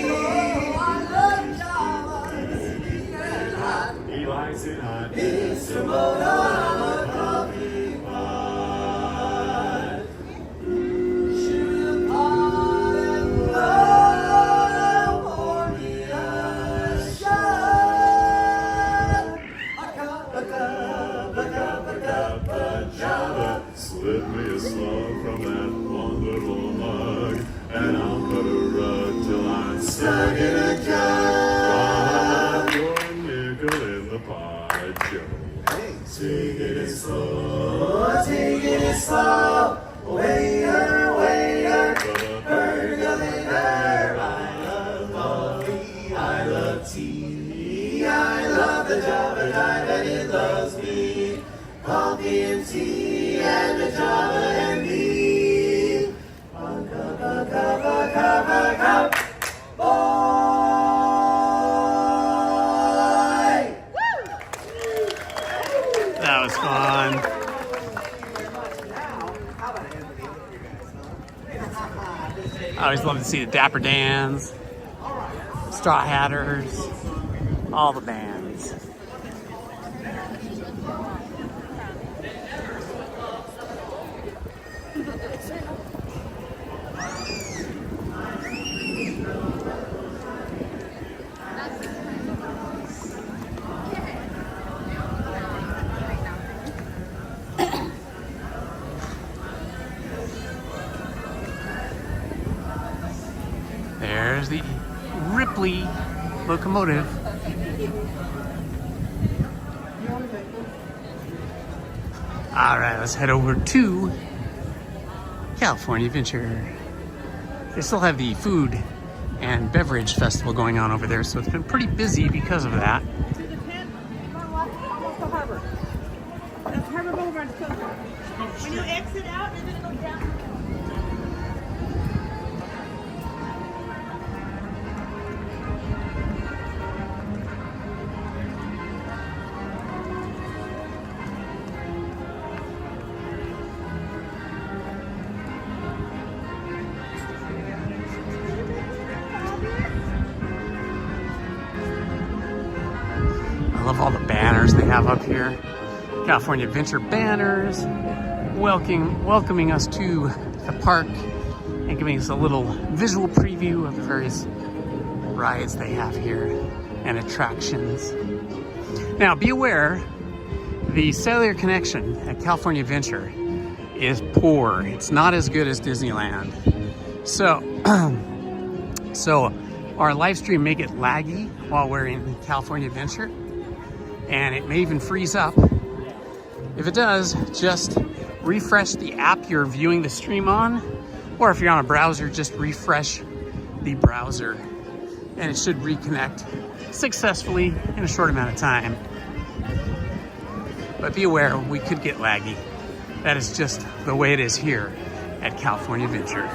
Oh, I love Java. He likes it hot. Mr. Moto, I'm a coffee pot. Shoot a pot and blow, pour me a shot. A cup, a cup, a cup, a cup of Java. Slip me a slug from that one little mug, and I'll put a rug till I'm stuck in a jug. One nickel in the pot, Joe. Take it slow, take it slow. Waiter, waiter, percolator. I love coffee, I love tea, I love the Java guy that it loves me. Coffee and tea and the Java and me. A cup, a cup, a cup, a cup. Boy! That was fun. I always love to see the Dapper Dans, Straw Hatters, all the bands. Italy locomotive. All right, let's head over to California Adventure. They still have the food and beverage festival going on over there, so it's been pretty busy because of that. That's Harbor Boulevard. When you exit out, you're gonna go down. I love all the banners they have up here. California Adventure banners welcoming us to the park and giving us a little visual preview of the various rides they have here and attractions. Now be aware, the cellular connection at California Adventure is poor. It's not as good as Disneyland. So, so our live stream may get laggy while we're in California Adventure, and it may even freeze up. If it does, just refresh the app you're viewing the stream on, or if you're on a browser, just refresh the browser and it should reconnect successfully in a short amount of time. But be aware, we could get laggy. That is just the way it is here at California Adventure.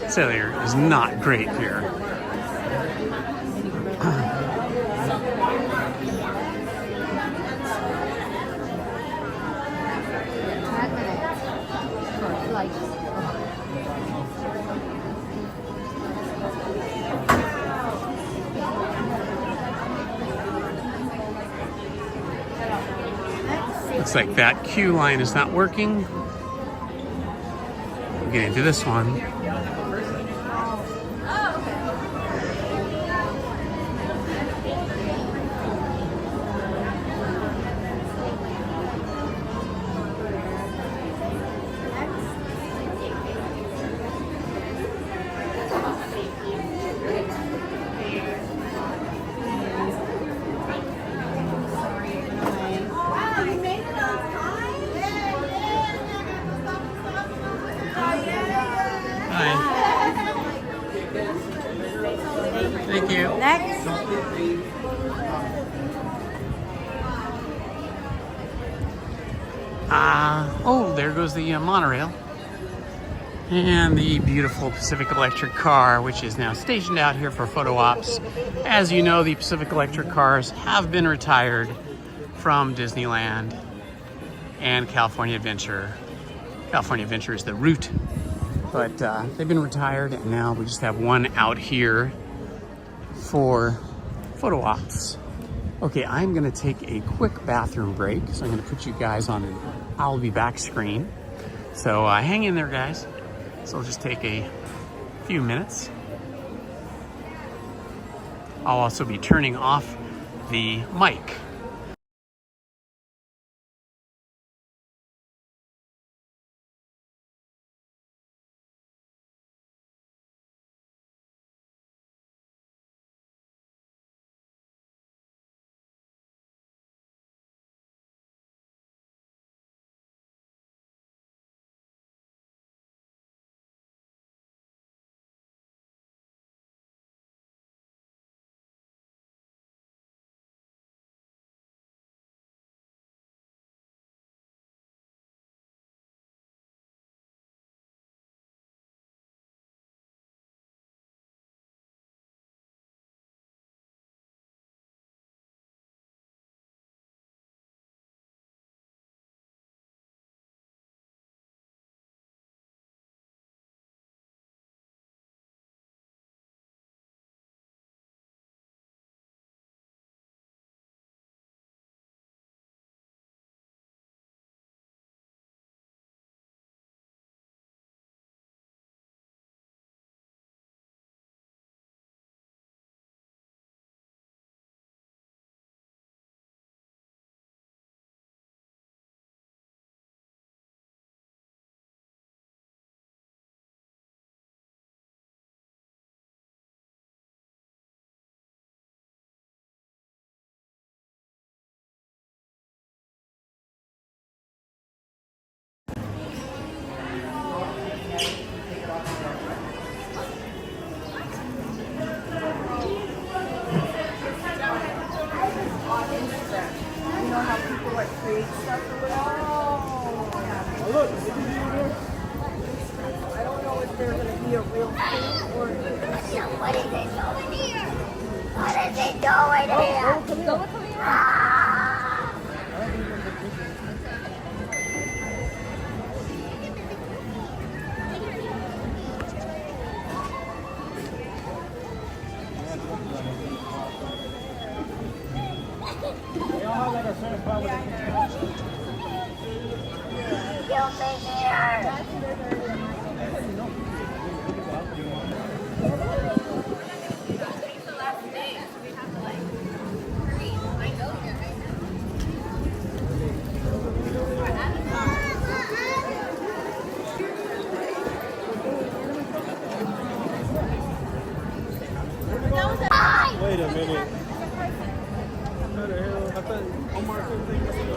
Cellular is not great here. Looks like that queue line is not working. We'll get into this one. Thank you. Next. Oh, there goes the monorail. And the beautiful Pacific Electric car, which is now stationed out here for photo ops. As you know, the Pacific Electric cars have been retired from Disneyland and California Adventure. California Adventure is the route, but they've been retired, and now we just have one out here for photo ops. Okay, I'm gonna take a quick bathroom break, so I'm gonna put you guys on an I'll be back screen. So hang in there, guys. So I'll just take a few minutes. I'll also be turning off the mic. don't know if they're going to be a real thing or... What is it doing here? What is it doing here? Go with me. Wait a minute. How the hell? I thought Omar couldn't think of it.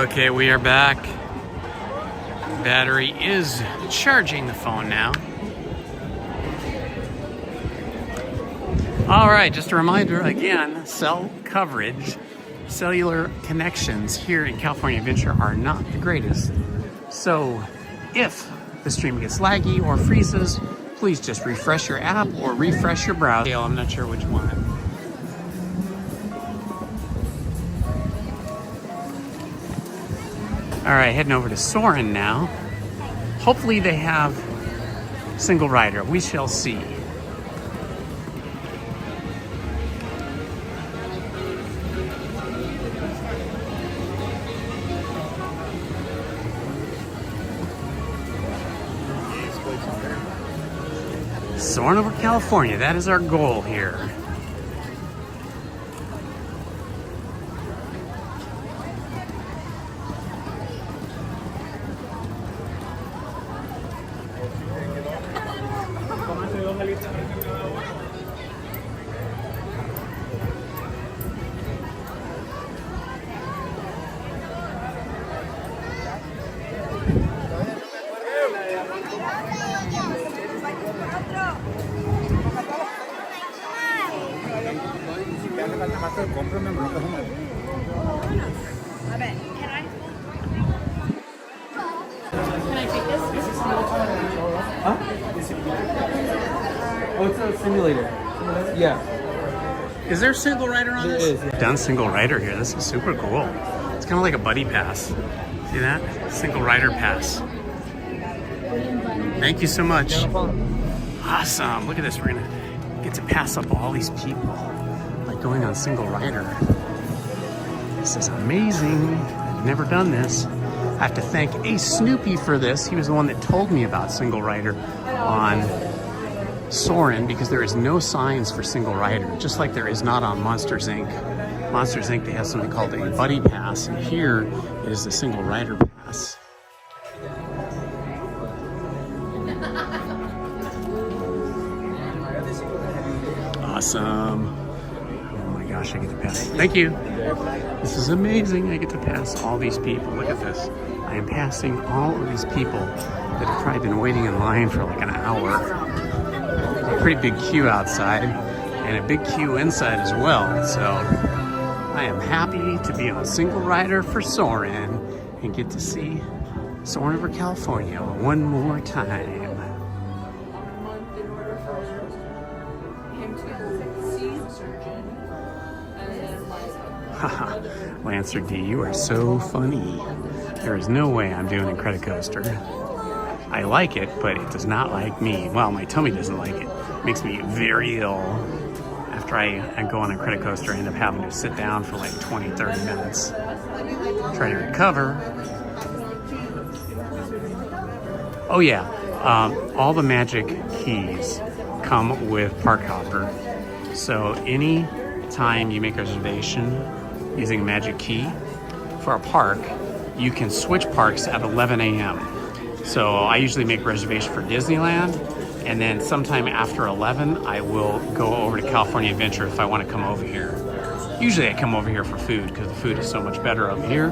Okay, we are back. Battery is charging the phone now. All right, just a reminder again, cell coverage, cellular connections here in California Adventure are not the greatest. So if the stream gets laggy or freezes, please just refresh your app or refresh your browser. I'm not sure which one. All right, heading over to Soarin now. Hopefully they have single rider. We shall see. Soarin over California, that is our goal here. Oh, it's a simulator. Yeah. Is there single rider on this? There is, yeah. Done single rider here. This is super cool. It's kind of like a buddy pass. See that? Single rider pass. Thank you so much. Awesome. Look at this. We're going to get to pass up all these people by going on single rider. This is amazing. I've never done this. I have to thank Ace Snoopy for this. He was the one that told me about single rider on Soarin', because there is no signs for single rider, just like there is not on Monsters Inc. Monsters Inc. they have something called a buddy pass, and here it is the single rider pass. Awesome. Oh my gosh, I get to pass. Thank you. This is amazing. I get to pass all these people. Look at this. I am passing all of these people that have probably been waiting in line for like an hour. A pretty big queue outside and a big queue inside as well. So I am happy to be on single rider for Soarin' and get to see Soarin' over California one more time. Haha, Lancer D, you are so funny. There is no way I'm doing a credit coaster. I like it, but it does not like me. Well, my tummy doesn't like it. It makes me very ill. After I go on a credit coaster, I end up having to sit down for like 20, 30 minutes. Try to recover. Oh yeah, all the magic keys come with Park Hopper. So any time you make a reservation using a magic key for a park, you can switch parks at 11 a.m. So I usually make reservation for Disneyland, and then sometime after 11, I will go over to California Adventure if I want to come over here. Usually I come over here for food because the food is so much better over here.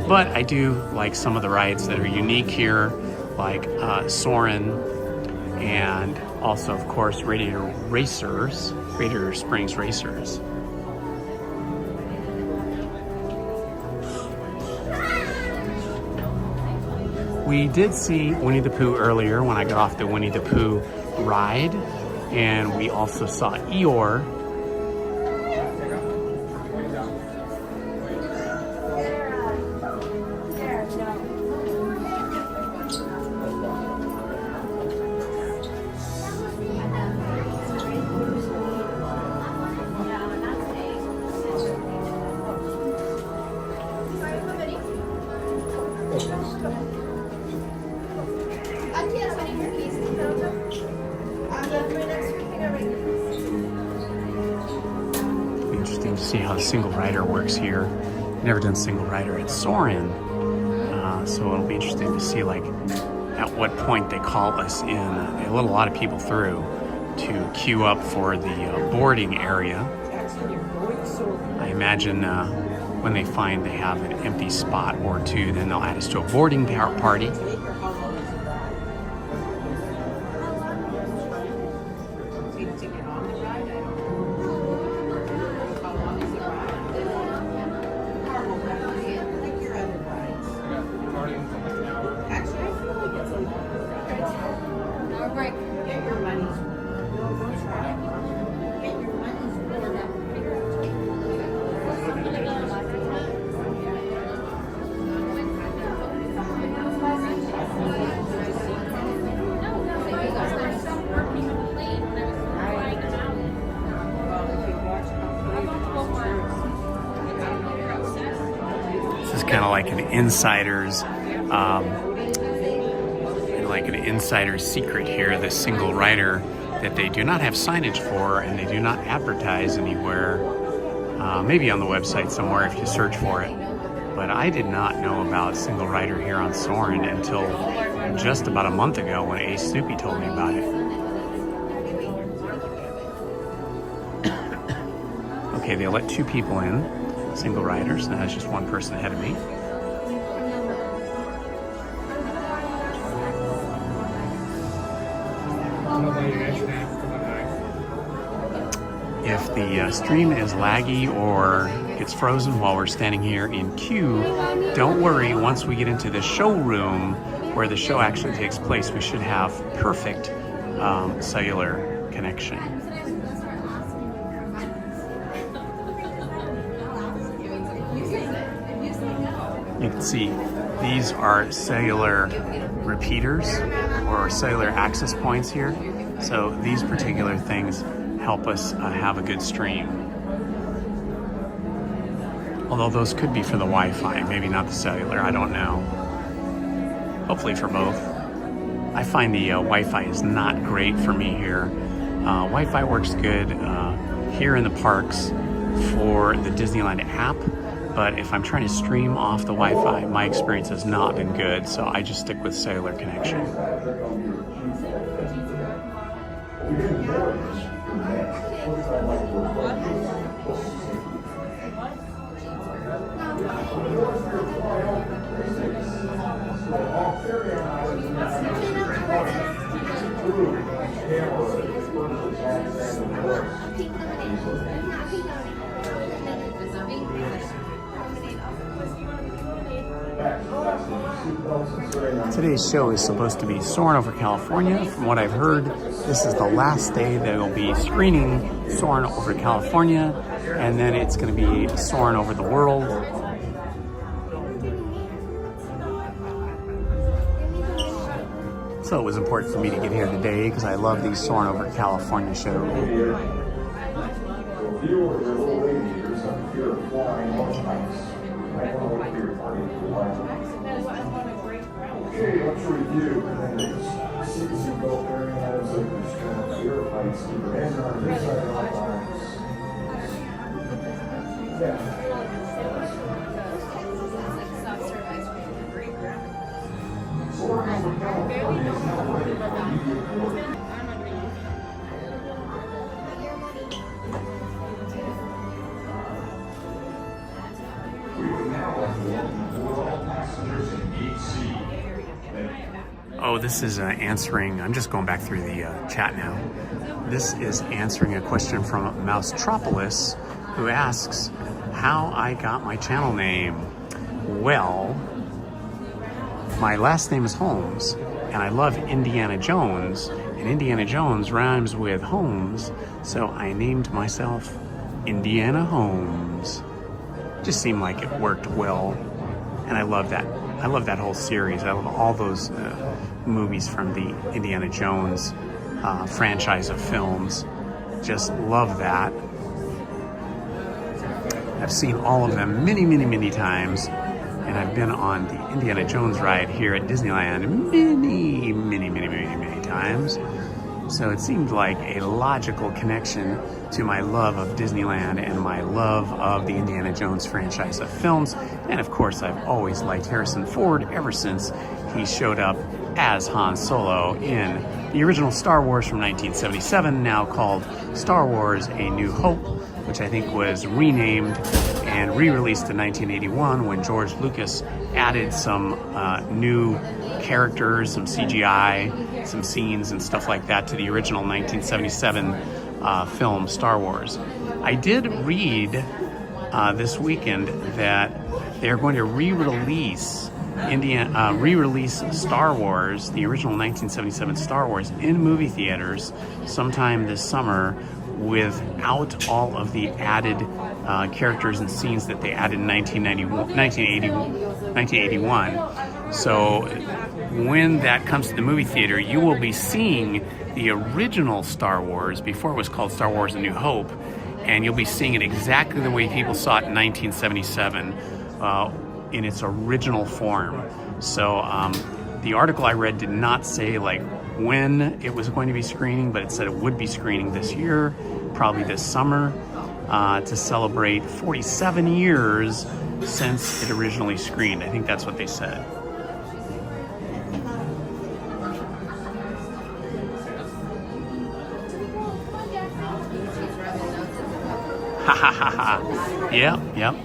But I do like some of the rides that are unique here, like Soarin, and also, of course, Radiator Springs Racers. We did see Winnie the Pooh earlier when I got off the Winnie the Pooh ride, and we also saw Eeyore. Interesting to see how the single rider works here. Never done single rider at Soarin, so it'll be interesting to see like at what point they call us in. They let a lot of people through to queue up for the boarding area. I imagine when they find they have an empty spot or two, then they'll add us to a boarding party. Kind of like an insider's, like an insider's secret here. This single rider that they do not have signage for, and they do not advertise anywhere. Maybe on the website somewhere if you search for it. But I did not know about single rider here on Soarin until just about a month ago when Ace Snoopy told me about it. Okay, they let 2 people in. Single riders. Now there's just 1 person ahead of me. If the stream is laggy or gets frozen while we're standing here in queue, don't worry. Once we get into the showroom where the show actually takes place, we should have perfect cellular connection. You can see these are cellular repeaters or cellular access points here. So these particular things help us have a good stream. Although those could be for the Wi-Fi, maybe not the cellular, I don't know. Hopefully for both. I find the Wi-Fi is not great for me here. Wi-Fi works good here in the parks for the Disneyland app. But if I'm trying to stream off the Wi-Fi, my experience has not been good, so I just stick with cellular connection. Today's show is supposed to be Soarin' over California. From what I've heard, this is the last day they will be screening Soarin' over California, and then it's going to be Soarin' over the world. So it was important for me to get here today because I love these Soarin' over California shows. Okay, let's review. Seatbelt areas and there's kind of air heights and on this side of the lines. Yeah. Soarin' over Oh, this is answering, I'm just going back through the chat now. This is answering a question from Mousetropolis, who asks how I got my channel name. Well, my last name is Holmes, and I love Indiana Jones, and Indiana Jones rhymes with Holmes, so I named myself Indiana Holmes. Just seemed like it worked well, and I love that. I love that whole series. I love all those movies from the Indiana Jones franchise of films. Just love that. I've seen all of them many, many, many times, and I've been on the Indiana Jones ride here at Disneyland many, many, many, many, many times. So it seemed like a logical connection to my love of Disneyland and my love of the Indiana Jones franchise of films. And of course, I've always liked Harrison Ford ever since he showed up as Han Solo in the original Star Wars from 1977, now called Star Wars A New Hope, which I think was renamed and re-released in 1981 when George Lucas added some new characters, some CGI, some scenes and stuff like that to the original 1977 film Star Wars. I did read this weekend that they're going to re-release Star Wars, the original 1977 Star Wars, in movie theaters sometime this summer without all of the added characters and scenes that they added in 1981. So when that comes to the movie theater, you will be seeing the original Star Wars before it was called Star Wars A New Hope, and you'll be seeing it exactly the way people saw it in 1977 in its original form. So the article I read did not say like when it was going to be screening, but it said it would be screening this year, probably this summer, to celebrate 47 years since it originally screened. I think that's what they said. Ha ha ha ha. Yep.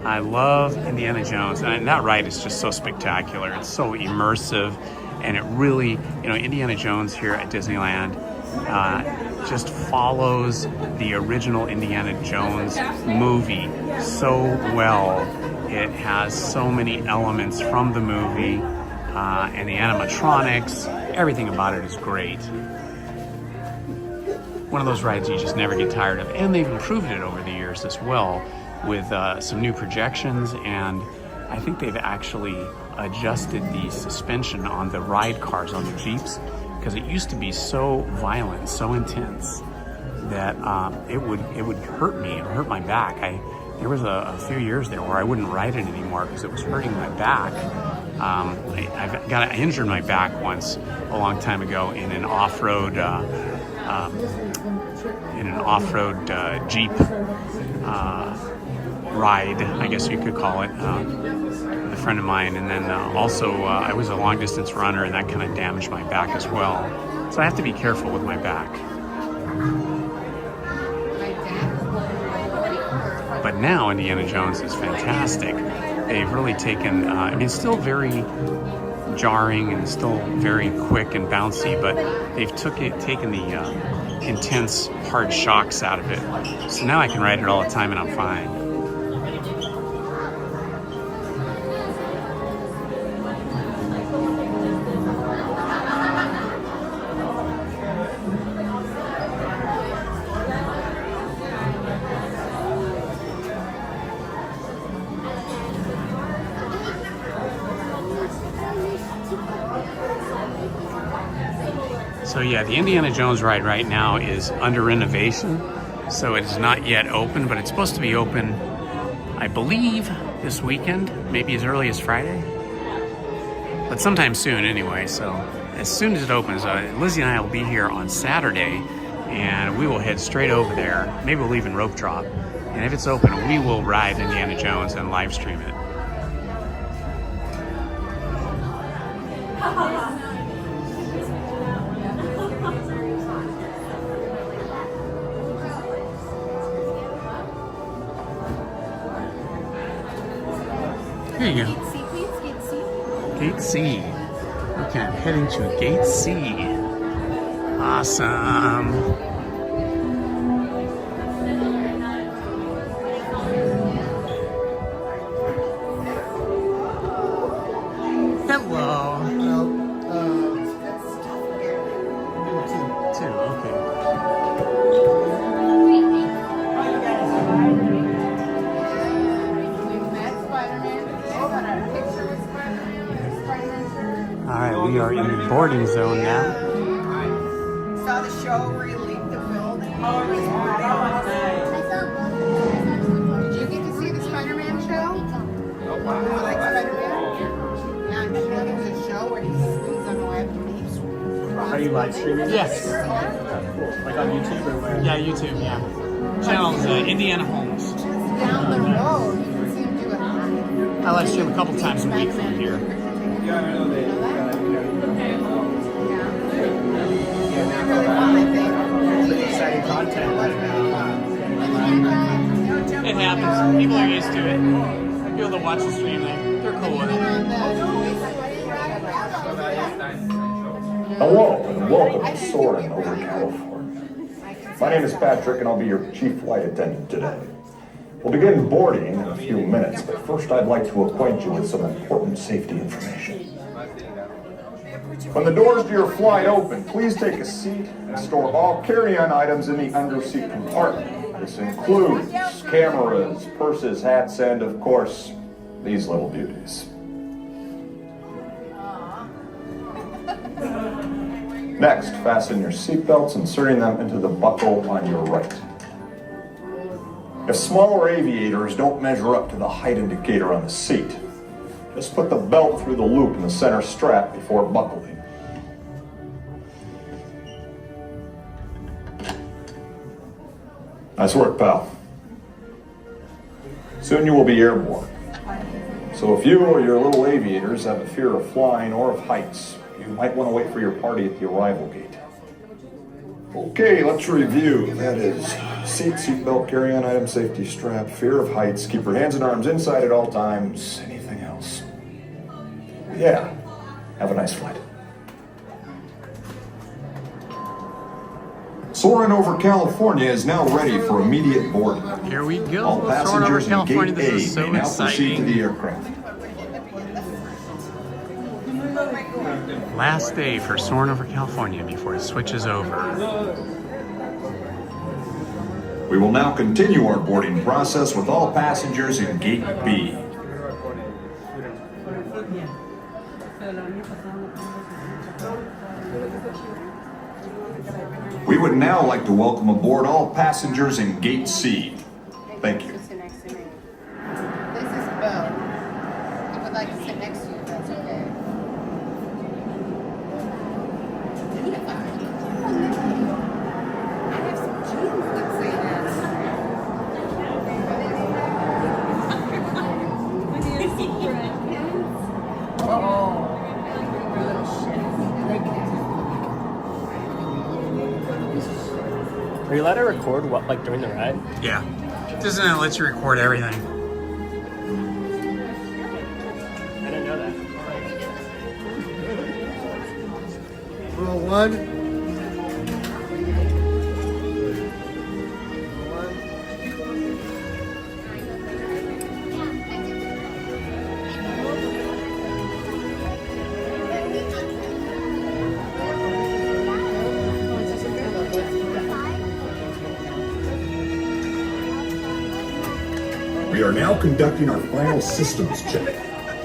I love Indiana Jones, and that ride is just so spectacular. It's so immersive, and it really, Indiana Jones here at Disneyland just follows the original Indiana Jones movie so well. It has so many elements from the movie, and the animatronics, everything about it is great. One of those rides you just never get tired of, and they've improved it over the years as well with some new projections, and I think they've actually adjusted the suspension on the ride cars, on the Jeeps, because it used to be so violent, so intense that it would hurt me, it would hurt my back. There was a few years there where I wouldn't ride it anymore because it was hurting my back. I injured my back once a long time ago in an off-road Jeep ride, I guess you could call it, with a friend of mine. And then also I was a long distance runner, and that kind of damaged my back as well. So I have to be careful with my back. But now Indiana Jones is fantastic. They've really taken, it's still very jarring and still very quick and bouncy, but they've taken the intense, hard shocks out of it. So now I can ride it all the time and I'm fine. So yeah, the Indiana Jones ride right now is under renovation, so it is not yet open, but it's supposed to be open, I believe, this weekend, maybe as early as Friday, but sometime soon anyway. So as soon as it opens, Lizzie and I will be here on Saturday, and we will head straight over there. Maybe we'll even rope drop, and if it's open, we will ride Indiana Jones and live stream it. C. Okay, I'm heading to Gate C. Awesome. Hello. Two, okay. All right, we are in the boarding zone now. Saw the show where he leaked the building. Oh, did you get to see the Spider-Man show? Oh, wow. You like Spider-Man? Yeah, I'm sure there was a show where he swings on the web and he's Are you live streaming? Yes. Cool. Like on YouTube or where? Yeah, YouTube, yeah. Channel's Indiana Holmes. down the road. You can see him do it live. I live stream a couple times a week from here. Yeah, I know they. Pretty exciting content right now. It happens. People are used to it. People that watch the stream, they're cool with it. Hello and welcome to Soarin over California. My name is Patrick and I'll be your chief flight attendant today. We'll begin boarding in a few minutes, but first I'd like to acquaint you with some important safety information. When the doors to your flight open, please take a seat and store all carry-on items in the underseat compartment. This includes cameras, purses, hats, and of course, these little beauties. Next, fasten your seatbelts, inserting them into the buckle on your right. If smaller aviators don't measure up to the height indicator on the seat, just put the belt through the loop in the center strap before buckling. Nice work, pal. Soon you will be airborne. So if you or your little aviators have a fear of flying or of heights, you might want to wait for your party at the arrival gate. Okay, let's review. That is seat, seatbelt, carry-on item, safety strap, fear of heights, keep your hands and arms inside at all times. Anything else? Yeah, have a nice flight. Soarin over California is now ready for immediate boarding. Here we go. All Soarin over passengers in California. Gate This is A so may now proceed to exciting. the aircraft. Last day for Soarin over California before it switches over. We will now continue our boarding process with all passengers in Gate B. We would now like to welcome aboard all passengers in Gate C. Thank you. This is Bill. I would like to sit next to you if that's okay. I have some jeans that say that. Are you allowed to record what, like during the ride? Yeah. Disneyland lets you record everything. I didn't know that. Roll one. We are now conducting our final systems check.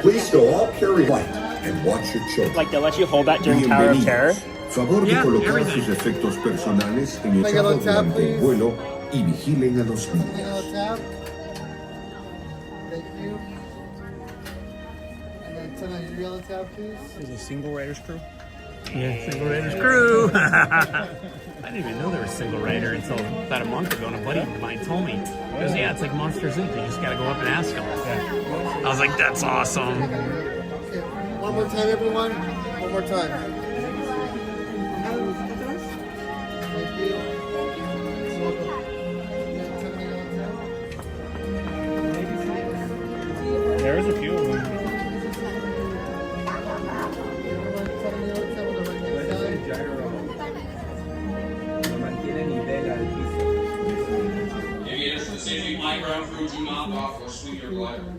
Please stow all carry light and watch your children. Like they'll let you hold that during Tower of Terror? Favor de Yeah, colocar everything. sus efectos personales en el Can I get carro on tap, durante el please? vuelo y vigilen a los Yellow niños. tab. Thank you. And then turn on your yellow tab, please. There's a single Raiders crew? Yeah, Single Raiders crew. I didn't even know there was a single rider until about a month ago, and a buddy of mine told me. He goes, yeah, it's like Monsters Inc. You just gotta go up and ask them. I was like, that's awesome. Okay. One more time, everyone. One more time. Thank you. Turn on your yellow tab. There's a few of them. Would you mop off or sweep your blood?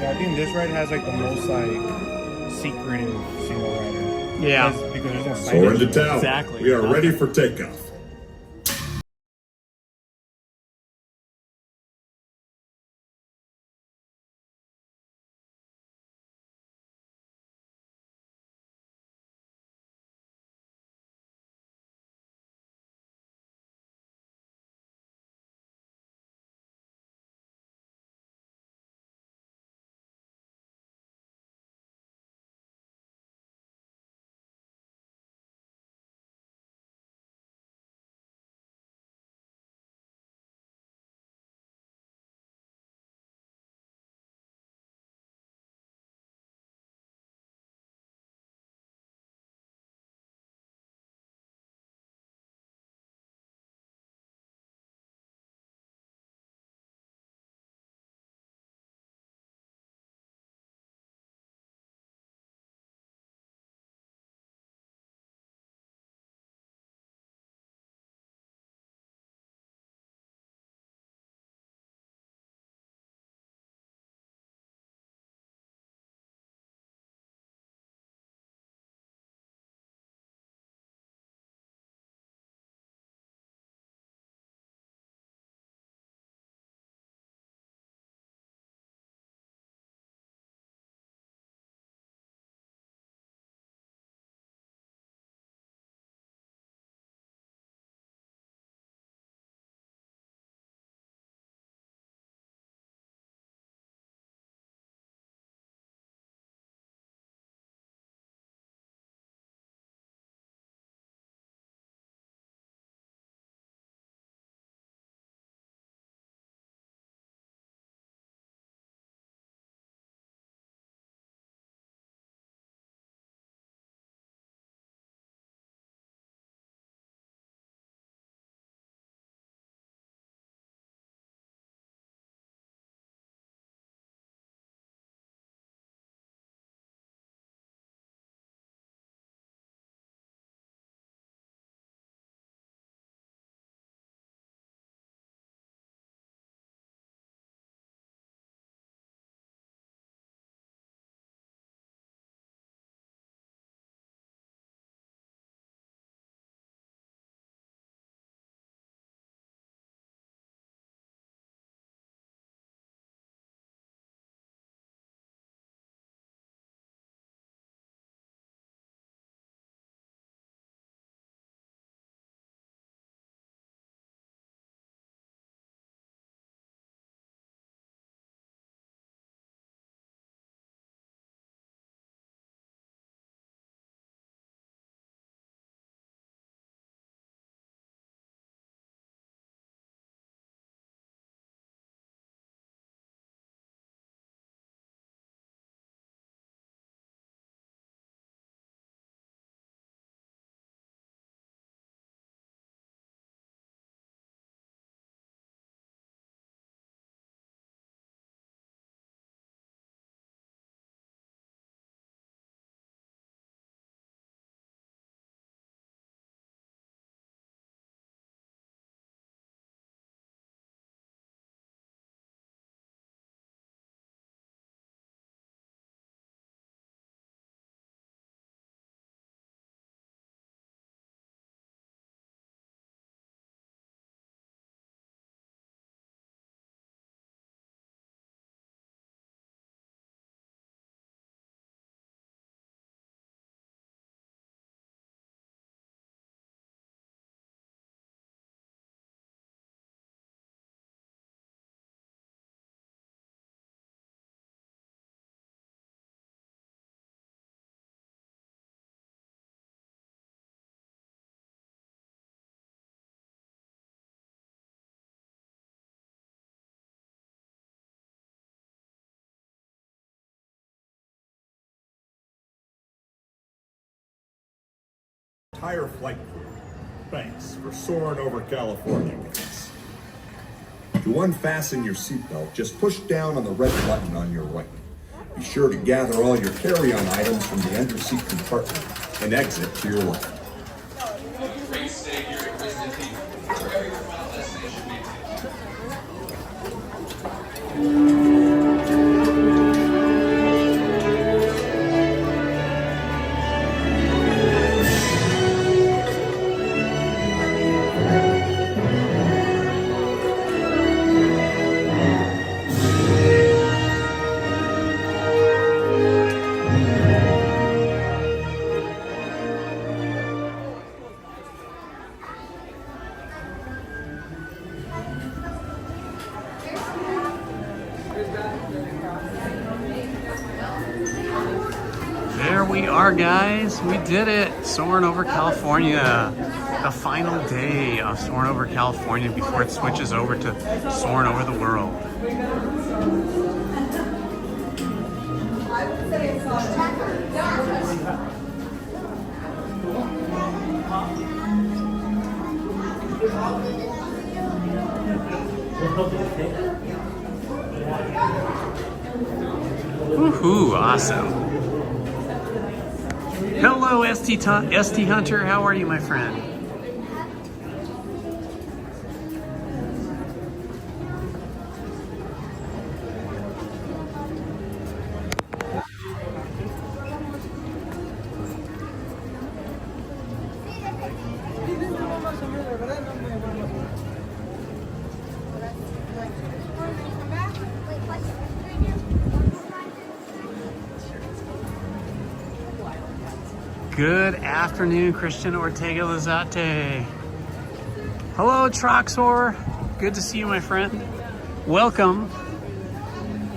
Yeah, I think this ride has like the most like secretive single rider. Yeah. Because there's no Soarin' to signage. town. Exactly. We are ready for takeoff. Entire flight crew, thanks for soaring over California with us. To unfasten your seatbelt, just push down on the red button on your right. Be sure to gather all your carry-on items from the underseat compartment and exit to your left. There we are, guys. We did it. Soaring over California. The final day of Soaring over California before it switches over to Soaring over the world. Woohoo, awesome. Hello, ST Hunter. How are you, my friend? Good afternoon, Christian Ortega Lizate. Hello, Troxor. Good to see you, my friend. Welcome.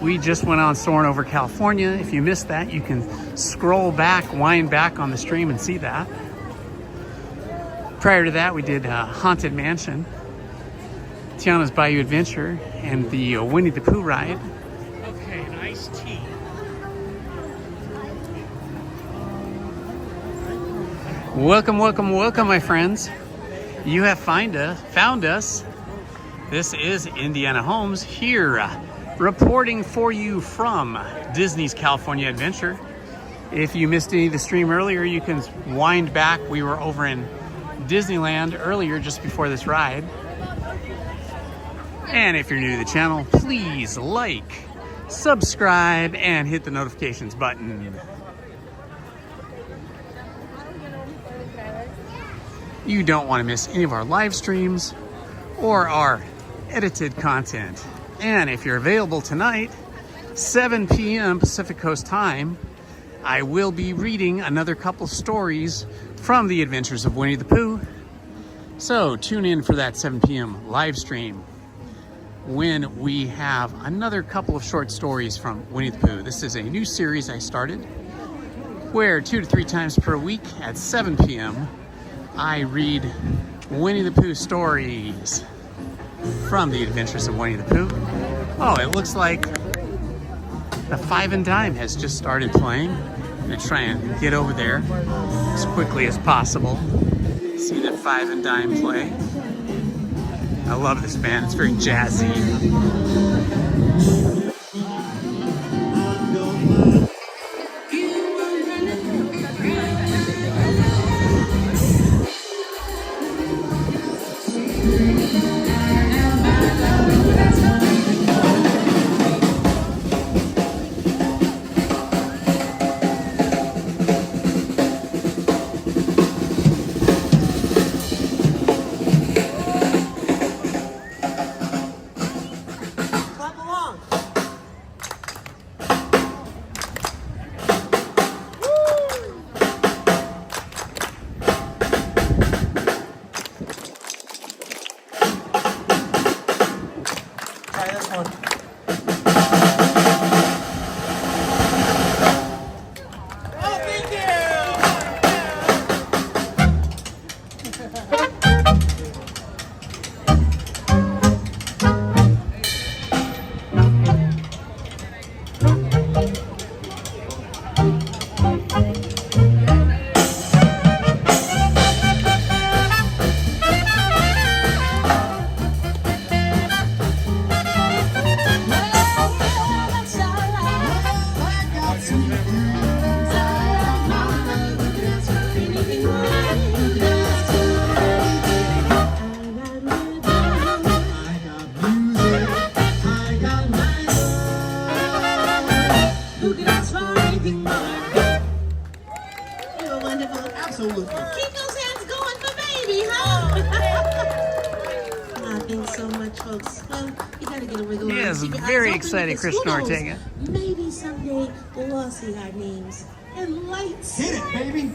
We just went on Soaring over California. If you missed that, you can scroll back, wind back on the stream and see that. Prior to that, we did Haunted Mansion, Tiana's Bayou Adventure, and the Winnie the Pooh ride. Okay, an iced tea. Welcome, welcome, welcome, my friends. You have found us. This is Indiana Holmes here, reporting for you from Disney's California Adventure. If you missed any of the stream earlier, you can wind back. We were over in Disneyland earlier, just before this ride. And if you're new to the channel, please like, subscribe, and hit the notifications button. You don't want to miss any of our live streams or our edited content. And if you're available tonight, 7 p.m. Pacific Coast time, I will be reading another couple stories from the Adventures of Winnie the Pooh. So tune in for that 7 p.m. live stream when we have another couple of short stories from Winnie the Pooh. This is a new series I started where 2 to 3 times per week at 7 p.m. I read Winnie the Pooh stories from the Adventures of Winnie the Pooh. Oh, it looks like the Five and Dime has just started playing. I'm gonna try and get over there as quickly as possible. See the Five and Dime play. I love this band, it's very jazzy. You can ask for anything more. You're wonderful. Absolutely. Keep those hands going for baby, huh? Thanks so much, folks. Well, you gotta get a wiggle on. Yes, Keep your eyes very open excited, because Krishna who knows? Ortega. Maybe someday we'll all see our names and lights. Hit it, baby.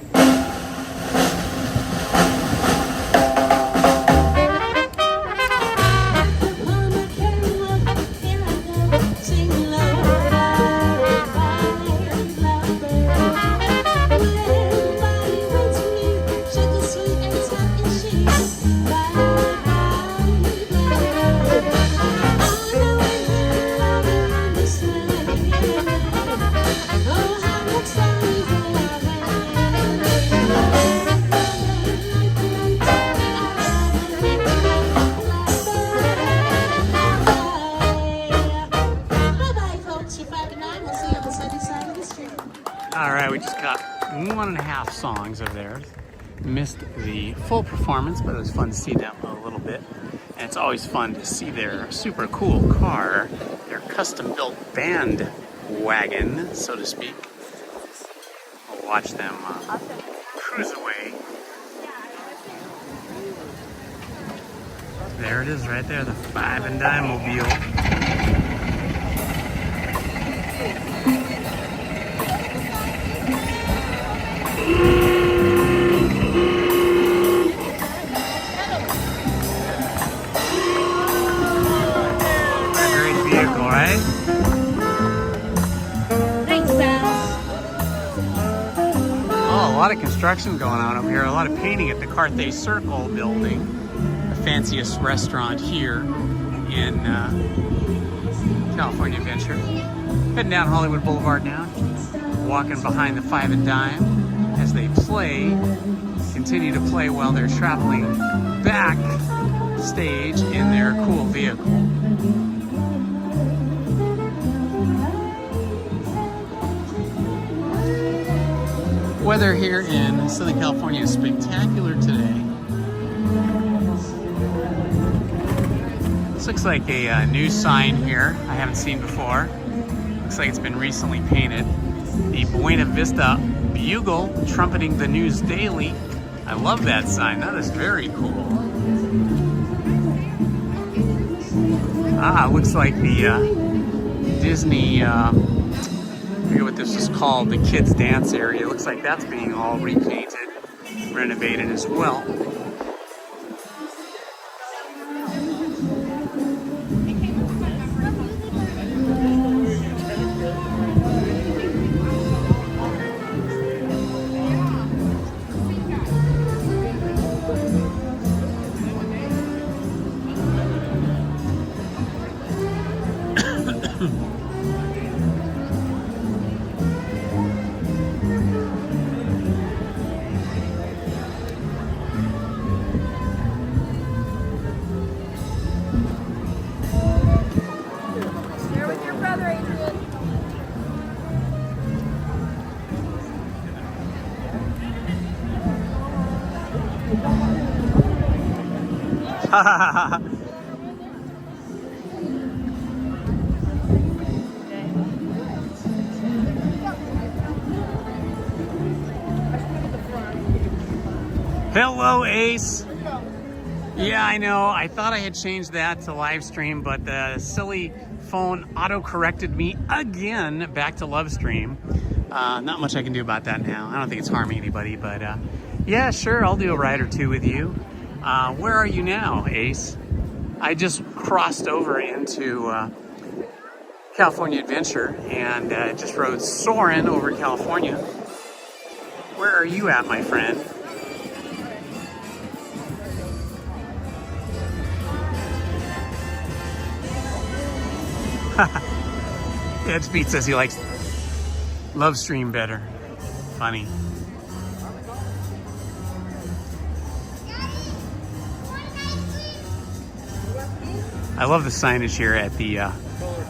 All right, we just got 1.5 songs of theirs. Missed the full performance, but it was fun to see them a little bit. And it's always fun to see their super cool car, their custom-built band wagon, so to speak. We'll watch them cruise away. There it is right there, the 5 and Dime Mobile. A lot of construction going on over here, a lot of painting at the Carthay Circle building, the fanciest restaurant here in California Adventure. Heading down Hollywood Boulevard now, walking behind the 5 and Dime as they continue to play while they're traveling back stage in their cool vehicle. Weather here in Southern California is spectacular today. This looks like a new sign here I haven't seen before. Looks like it's been recently painted. The Buena Vista Bugle trumpeting the news daily. I love that sign. That is very cool. Looks like the Disney I forget what this is called, the kids' dance area. It looks like that's being all repainted, renovated as well. Hello, Ace. Yeah, I know. I thought I had changed that to live stream, but the silly phone auto-corrected me again back to Lovestream. Not much I can do about that now. I don't think it's harming anybody, but yeah, sure, I'll do a ride or two with you. Where are you now, Ace? I just crossed over into California Adventure and just rode Soarin over California. Where are you at, my friend? Ed Speed says he likes Lovestream better. Funny. I love the signage here at the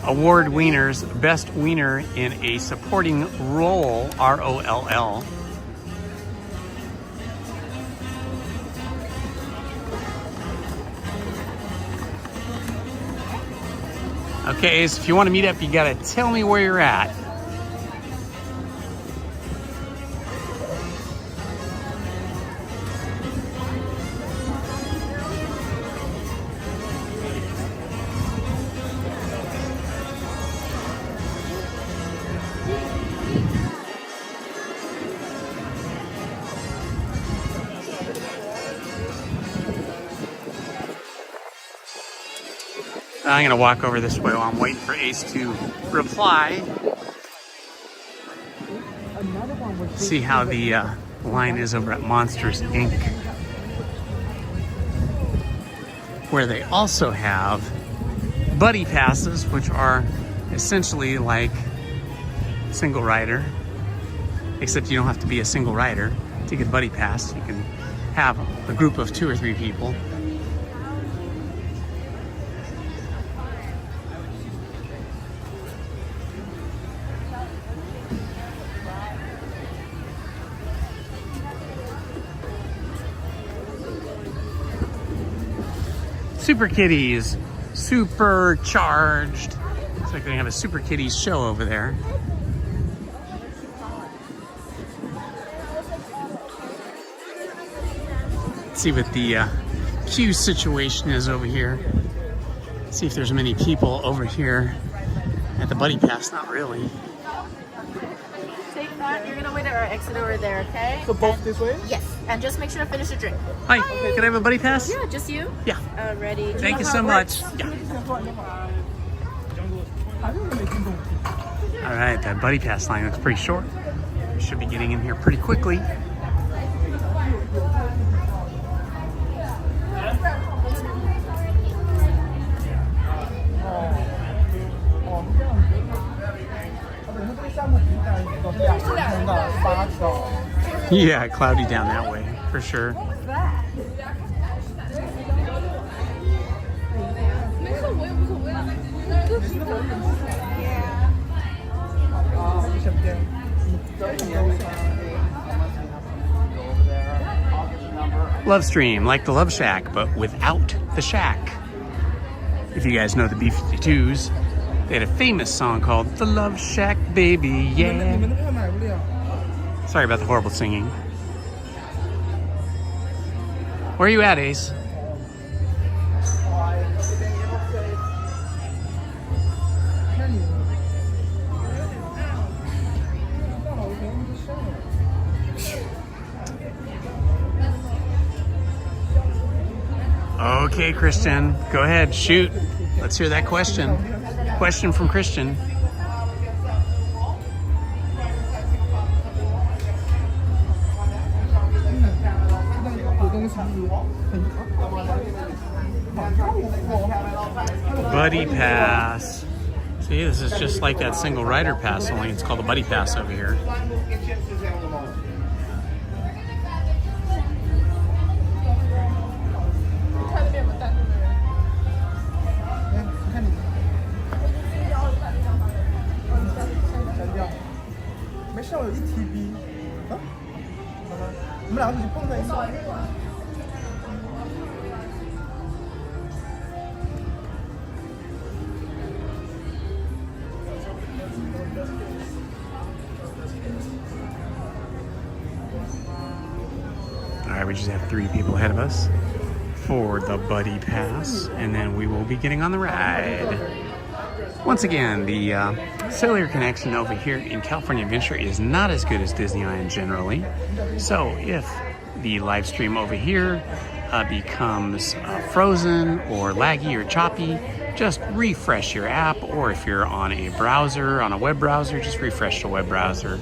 award winners, best wiener in a supporting role, ROLL. Okay, Ace, if you want to meet up, you gotta tell me where you're at. I'm gonna walk over this way while I'm waiting for Ace to reply. See how the line is over at Monsters Inc., where they also have buddy passes, which are essentially like single rider, except you don't have to be a single rider to get a buddy pass. You can have a group of 2 or 3 people. Super Kitties, supercharged. Looks like they have a Super Kitties show over there. Let's see what the queue situation is over here. See if there's many people over here at the Buddy Pass. Not really. Take that. You're gonna wait at our exit over there, okay? So both this way? Yes, and just make sure to finish your drink. Hi, can I have a Buddy Pass? Yeah, just you? Yeah. Alrighty. Thank you so much. Yeah. All right, that Buddy Pass line looks pretty short. We should be getting in here pretty quickly. Yeah, cloudy down that way, for sure. Lovestream, like the Love Shack, but without the shack. If you guys know the B-52s, they had a famous song called The Love Shack, Baby, yeah. Sorry about the horrible singing. Where are you at, Ace? Okay, Christian, go ahead, shoot. Let's hear that question. Question from Christian. Buddy Pass. See, this is just like that single rider pass, only it's called a Buddy Pass over here. Alright, we just have 3 people ahead of us for the Buddy Pass, and then we will be getting on the ride. Once again, the cellular connection over here in California Adventure is not as good as Disneyland generally. So if the live stream over here becomes frozen or laggy or choppy, just refresh your app, or if you're on a browser, on a web browser, just refresh the web browser.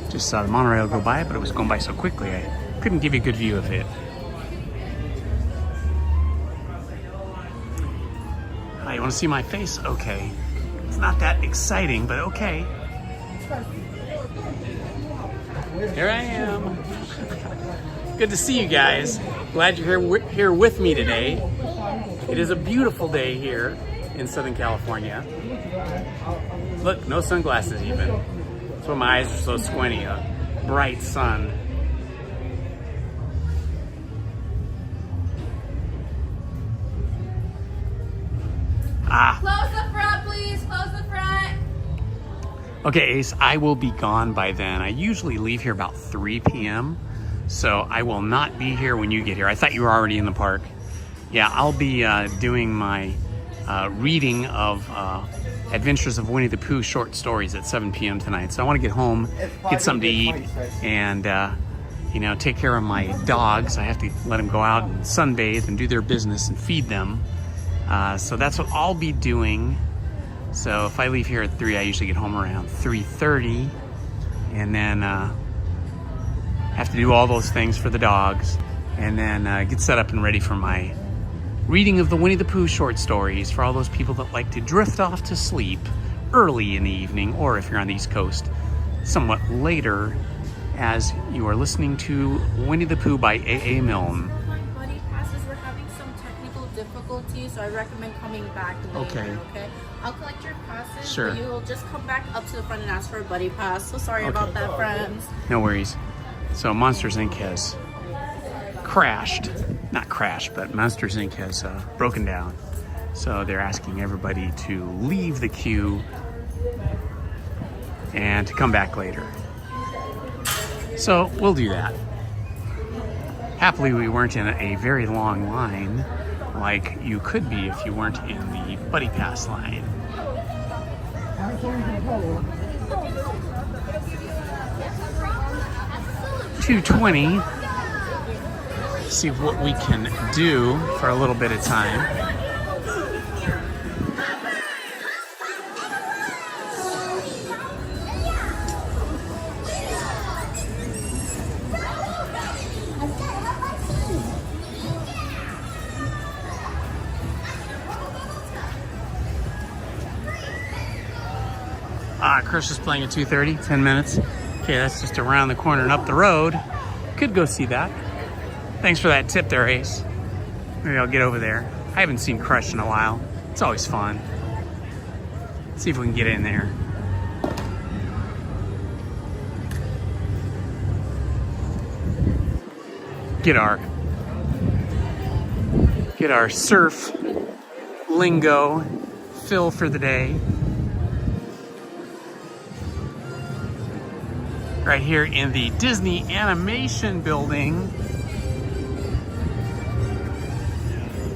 Just saw the monorail go by, but it was going by so quickly I couldn't give you a good view of it. Hi, you want to see my face? Okay. It's not that exciting, but okay. Here I am. Good to see you guys. Glad you're here with me today. It is a beautiful day here in Southern California. Look, no sunglasses even. That's why my eyes are so squinty. A bright sun. Close the front, please. Close the front. Okay, Ace, I will be gone by then. I usually leave here about 3 p.m. So I will not be here when you get here. I thought you were already in the park. yeah, I'll be doing my reading of Adventures of Winnie the Pooh short stories at 7 p.m. tonight. So I want to get home, get something to eat, and you know, take care of my dogs. I have to let them go out and sunbathe and do their business and feed them. So that's what I'll be doing. So if I leave here at 3, I usually get home around 3:30, and then have to do all those things for the dogs, and then get set up and ready for my reading of the Winnie the Pooh short stories for all those people that like to drift off to sleep early in the evening, or if you're on the East Coast, somewhat later, as you are listening to Winnie the Pooh by A.A. Milne. Buddy passes, we're having some technical difficulties, so I recommend coming back later, okay? I'll collect your passes, Sure. but you'll just come back up to the front and ask for a buddy pass. So sorry about that, friends. No worries. So Monsters Inc. has crashed. Not crashed, but Monsters Inc. has broken down. So they're asking everybody to leave the queue and to come back later. So we'll do that. Happily, we weren't in a very long line like you could be if you weren't in the Buddy Pass line. $2.20. See what we can do for a little bit of time. Chris is playing at 2:30, 10 minutes. Okay, that's just around the corner and up the road. Could go see that. Thanks for that tip there, Ace. Maybe I'll get over there. I haven't seen Crush in a while. It's always fun. Let's see if we can get in there. Get our surf lingo fill for the day. Right here in the Disney Animation Building.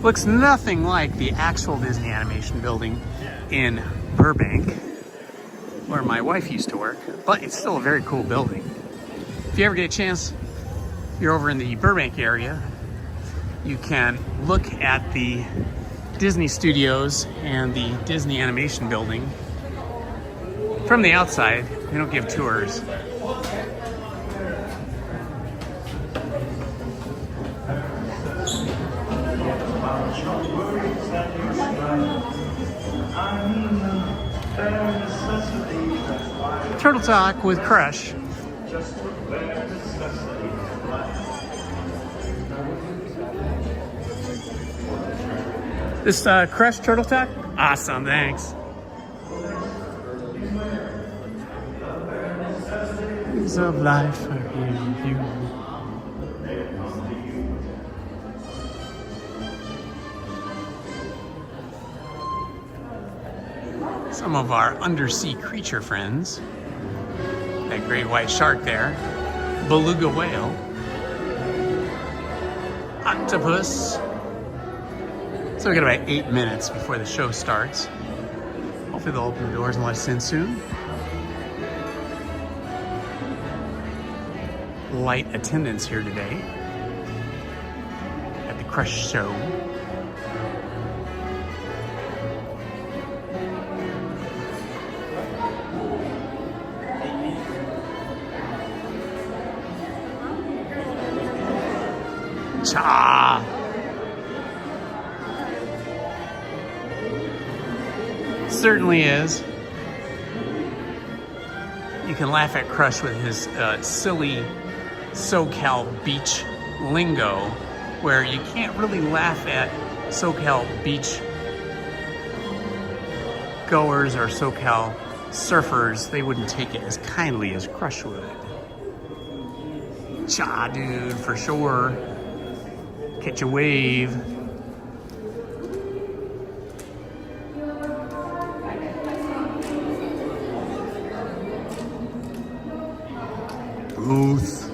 Looks nothing like the actual Disney Animation Building in Burbank, where my wife used to work, but it's still a very cool building. If you ever get a chance, you're over in the Burbank area, you can look at the Disney Studios and the Disney Animation Building from the outside. They don't give tours. Turtle Talk with Crush. This Crush Turtle Talk? Awesome, thanks. Things of life are here with you. Some of our undersea creature friends. That great white shark there. Beluga whale. Octopus. So we got about 8 minutes before the show starts. Hopefully they'll open the doors and let us in soon. Light attendance here today at the Crush show. Cha! Certainly is. You can laugh at Crush with his silly SoCal beach lingo, where you can't really laugh at SoCal beach goers or SoCal surfers. They wouldn't take it as kindly as Crush would. Cha, dude, for sure. Catch a wave. Booth.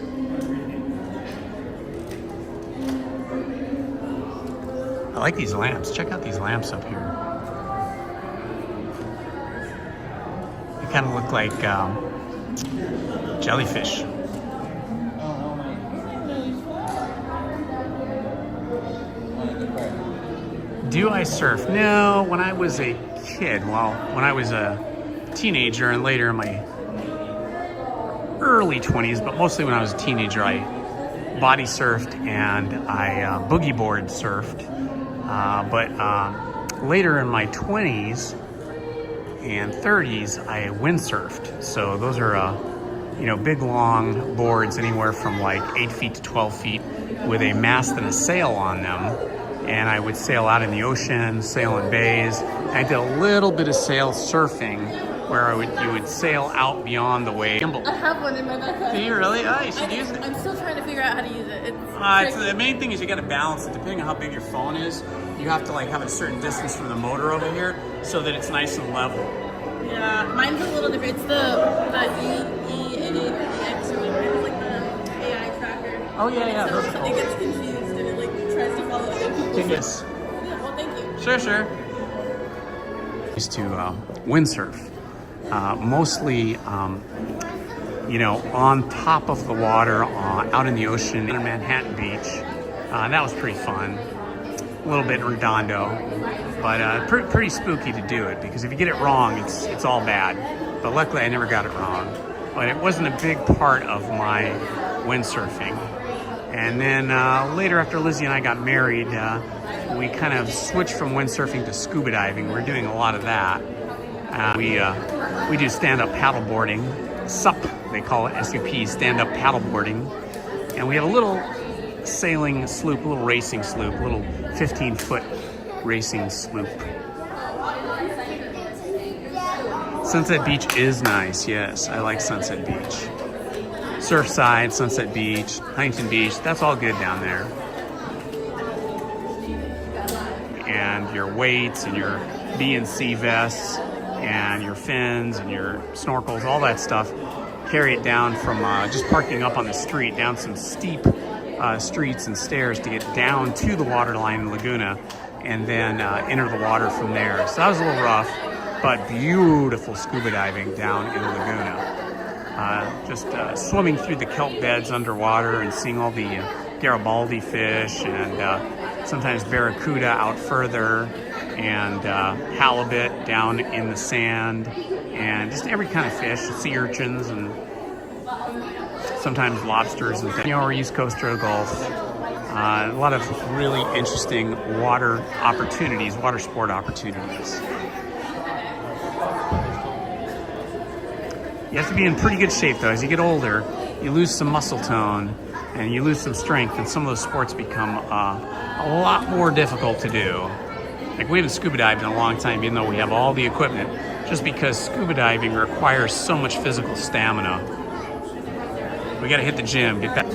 like these lamps. Check out these lamps up here. They kind of look like jellyfish. Do I surf? No, when I was a kid, well, when I was a teenager and later in my early 20s, but mostly when I was a teenager, I body surfed and I boogie board surfed. But later in my 20s and 30s, I windsurfed. So those are, you know, big long boards anywhere from like 8 feet to 12 feet with a mast and a sail on them. And I would sail out in the ocean, sail in bays. I did a little bit of sail surfing where you would sail out beyond the wave. I have one in my backpack. Do you really? Oh, you should use it. I'm still trying to figure out how to use it. The main thing is you got to balance it. Depending on how big your phone is, you have to like have a certain distance from the motor over here so that it's nice and level. Yeah, mine's a little different. It's the EX or whatever. It's like the AI tracker. Oh yeah, those are cool. It gets confused and it like tries to follow other people. Yes. Yeah, well, thank you. Sure. Used to windsurf. Mostly, you know, on top of the water, out in the ocean, in Manhattan Beach. That was pretty fun. A little bit redondo, but pretty spooky to do it because if you get it wrong, it's all bad. But luckily, I never got it wrong. But it wasn't a big part of my windsurfing. And then later, after Lizzie and I got married, we kind of switched from windsurfing to scuba diving. We're doing a lot of that. We do stand-up paddleboarding, SUP, they call it, SUP, stand-up paddleboarding. And we have a little sailing sloop, a little racing sloop, a little 15-foot racing sloop. Sunset Beach is nice, yes, I like Sunset Beach. Surfside, Sunset Beach, Huntington Beach, that's all good down there. And your weights and your B&C vests and your fins and your snorkels, all that stuff, carry it down from just parking up on the street, down some steep streets and stairs to get down to the waterline in Laguna and then enter the water from there. So that was a little rough, but beautiful scuba diving down in the Laguna. Just swimming through the kelp beds underwater and seeing all the Garibaldi fish and sometimes barracuda out further and halibut down in the sand and just every kind of fish, sea urchins and sometimes lobsters and things. You know, or East Coast or Gulf. A lot of really interesting water opportunities, water sport opportunities. You have to be in pretty good shape though. As you get older, you lose some muscle tone and you lose some strength, and some of those sports become a lot more difficult to do. Like we haven't scuba dived in a long time, even though we have all the equipment, just because scuba diving requires so much physical stamina. We gotta hit the gym, get that.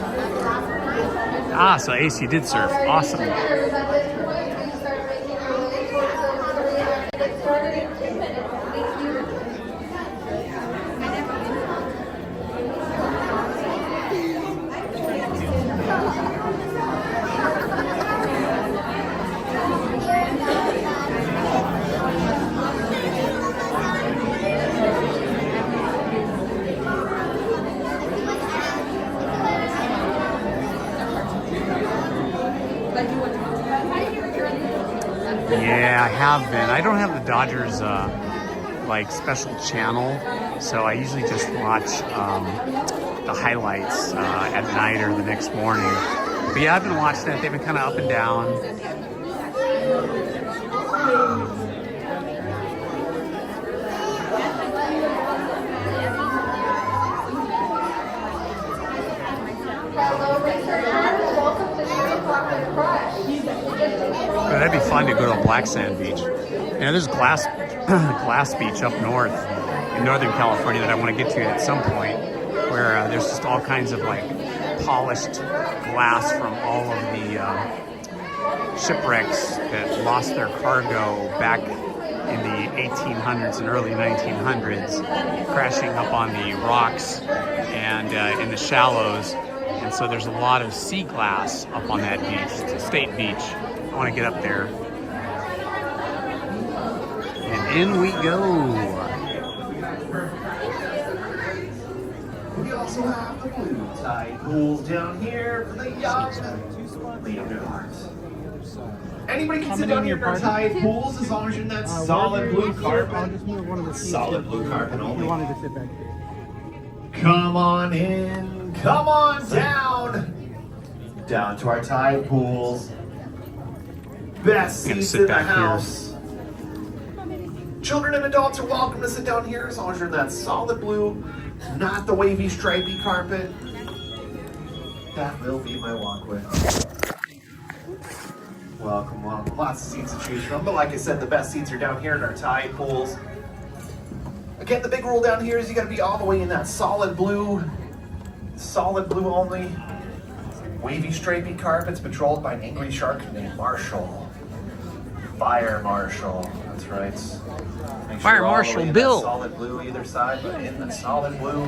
Ah, so Ace, you did surf, awesome. Yeah, I have been. I don't have the Dodgers like special channel, so I usually just watch the highlights at night or the next morning. But yeah, I've been watching it. They've been kind of up and down. That'd be fun to go to a black sand beach. You know, there's glass beach up north in Northern California that I want to get to at some point, where there's just all kinds of like polished glass from all of the shipwrecks that lost their cargo back in the 1800s and early 1900s, crashing up on the rocks and in the shallows. And so there's a lot of sea glass up on that beach. It's a state beach. I want to get up there. In we go. We also have the blue tide pools down here for the young, the young at heart. Anybody can sit down here in our tide pools as long as you're in that solid blue carpet. Solid blue carpet only. wanted to sit back here. Come on in, come on down. Down to our tide pools. Best seats in the house. Children and adults are welcome to sit down here as long as you're in that solid blue, not the wavy stripy carpet. That will be my walkway. Welcome, welcome. Lots of seats to choose from, but like I said, the best seats are down here in our tide pools. Again, the big rule down here is you gotta be all the way in that solid blue only. Wavy stripy carpets patrolled by an angry shark named Marshall. Fire Marshal, that's right. Make sure Fire Marshal in Bill. that solid blue either side, but in the solid blue.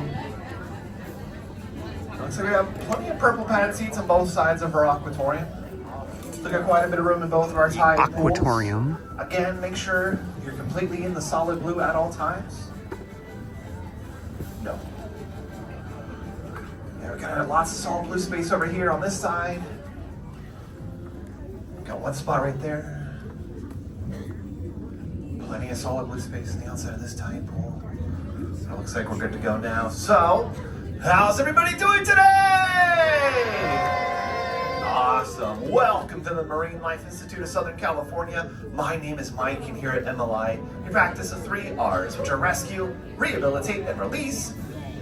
Looks like we have plenty of purple padded seats on both sides of our aquatorium. We've got quite a bit of room in both of our tide pools. Aquatorium. Again, make sure you're completely in the solid blue at all times. No. Yeah, we got lots of solid blue space over here on this side. Got one spot right there. Plenty of solid blue space on the outside of this tide pool. So it looks like we're good to go now. So, how's everybody doing today? Awesome. Welcome to the Marine Life Institute of Southern California. My name is Mike, and here at MLI, we practice the 3 R's, which are rescue, rehabilitate, and release.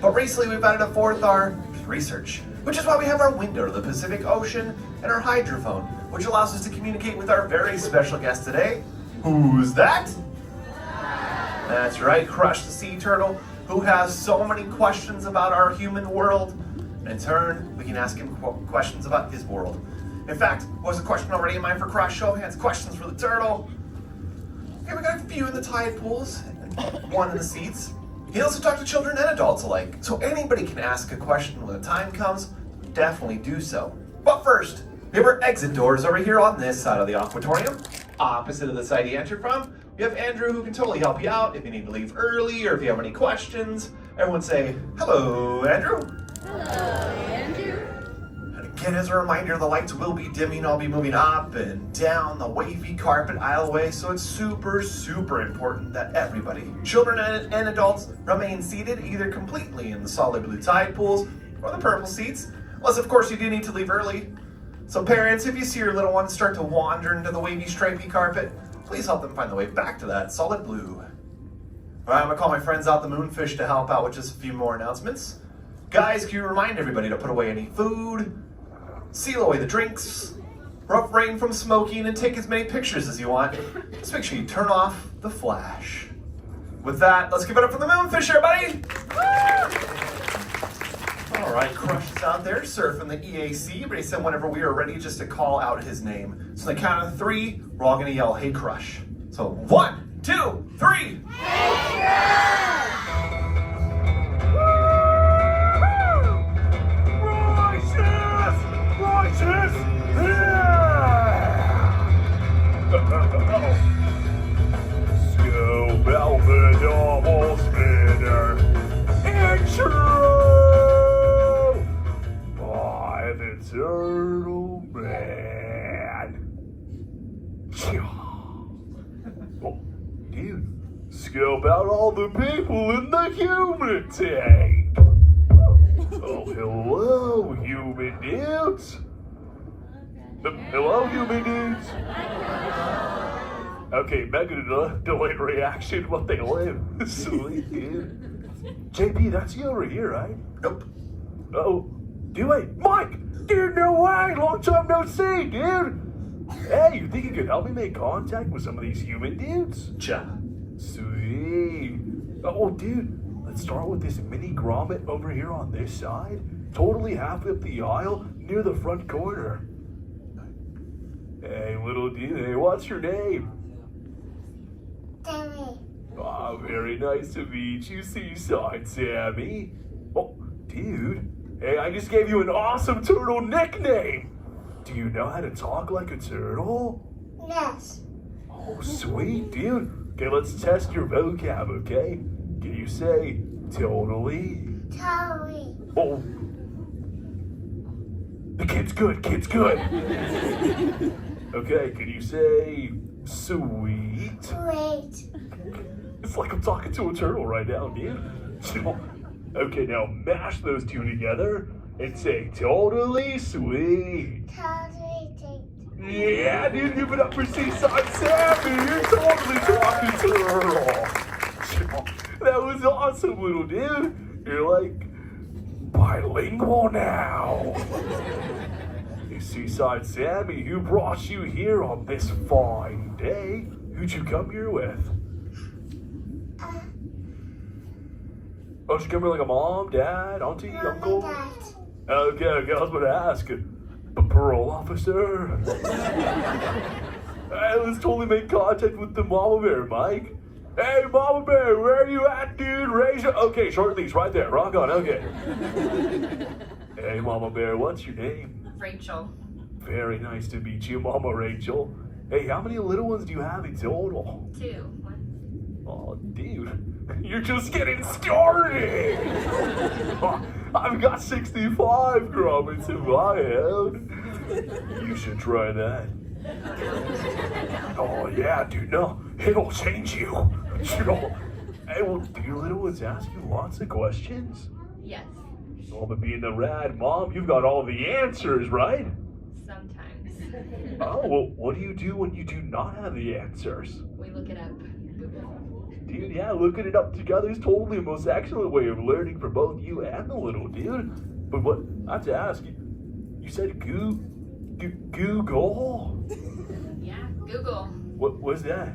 But recently we've added a 4th R, research, which is why we have our window to the Pacific Ocean and our hydrophone, which allows us to communicate with our very special guest today. Who's that? That's right, Crush the sea turtle, who has so many questions about our human world. And in turn, we can ask him questions about his world. In fact, was a question already in mind for Crush? Show of hands, questions for the turtle. Okay, we got a few in the tide pools, and 1 in the seats. He also talked to children and adults alike, so anybody can ask a question when the time comes. Definitely do so. But first, there were exit doors over here on this side of the aquatorium, opposite of the side you entered from. We have Andrew who can totally help you out if you need to leave early or if you have any questions. Everyone say, hello, Andrew. Hello, Andrew. And again, as a reminder, the lights will be dimming. I'll be moving up and down the wavy carpet aisleway, so it's super, super important that everybody, children and adults, remain seated either completely in the solid blue tide pools or the purple seats, unless of course you do need to leave early. So parents, if you see your little ones start to wander into the wavy stripy carpet, please help them find the way back to that solid blue. All right, I'm gonna call my friends out the Moonfish to help out with just a few more announcements. Guys, can you remind everybody to put away any food, seal away the drinks, refrain from smoking, and take as many pictures as you want. Just make sure you turn off the flash. With that, let's give it up for the Moonfish, everybody! All right, Crush is out there surfing the EAC, but he said whenever we are ready just to call out his name. So on the count of 3, we're all gonna yell, hey, Crush. So 1, 2, 3. Hey, Crush! Righteous! Scoop out the double spinner. Intro! By the Turtle Man. Oh, dude, scope out all the people in the human tank. Oh, hello, human dudes. Hello, human dudes. Okay, mega delayed reaction, but they live. Sweet, dude. JP, that's you over here, right? Nope. Oh, do I? Mike! Dude, no way! Long time no see, dude! Hey, you think you could help me make contact with some of these human dudes? Ja. Sweet. Oh, dude, let's start with this mini grommet over here on this side. Totally halfway up the aisle near the front corner. Hey, little dude, hey, what's your name? Sammy. Ah, very nice to meet you, Seaside Sammy. Oh, dude. Hey, I just gave you an awesome turtle nickname. Do you know how to talk like a turtle? Yes. Oh, sweet, dude. Okay, let's test your vocab, okay? Can you say totally? Totally. Oh. The kid's good, kid's good. Okay, can you say sweet? Great. It's like I'm talking to a turtle right now, dude. Okay, now mash those two together and say totally sweet. Totally sweet. Yeah, dude, give it up for Seaside Sammy. You're totally talking turtle. That was awesome, little dude. You're like bilingual now. Hey, Seaside Sammy, who brought you here on this fine day? Who'd you come here with? Oh, she come here like a mom, dad, auntie, uncle? Okay, I was about to ask. Parole officer? Hey, let's totally make contact with the mama bear, Mike. Hey, mama bear, where are you at, dude? Raise your... Okay, short leash, right there. Rock on, okay. Hey, mama bear, what's your name? Rachel. Very nice to meet you, Mama Rachel. Hey, how many little ones do you have in total? 2. Oh, dude, you're just getting started. I've got 65 grubbins in my head. You should try that. Oh, yeah, dude, no, it'll change you. Hey, well, do your little ones ask you lots of questions? Yes. Oh, but being the rad mom, you've got all the answers, right? Sometimes. Oh, well, what do you do when you do not have the answers? We look it up. Dude, yeah, looking it up together is totally the most excellent way of learning for both you and the little dude. But what, I have to ask, you said Google? Yeah, Google. What was that?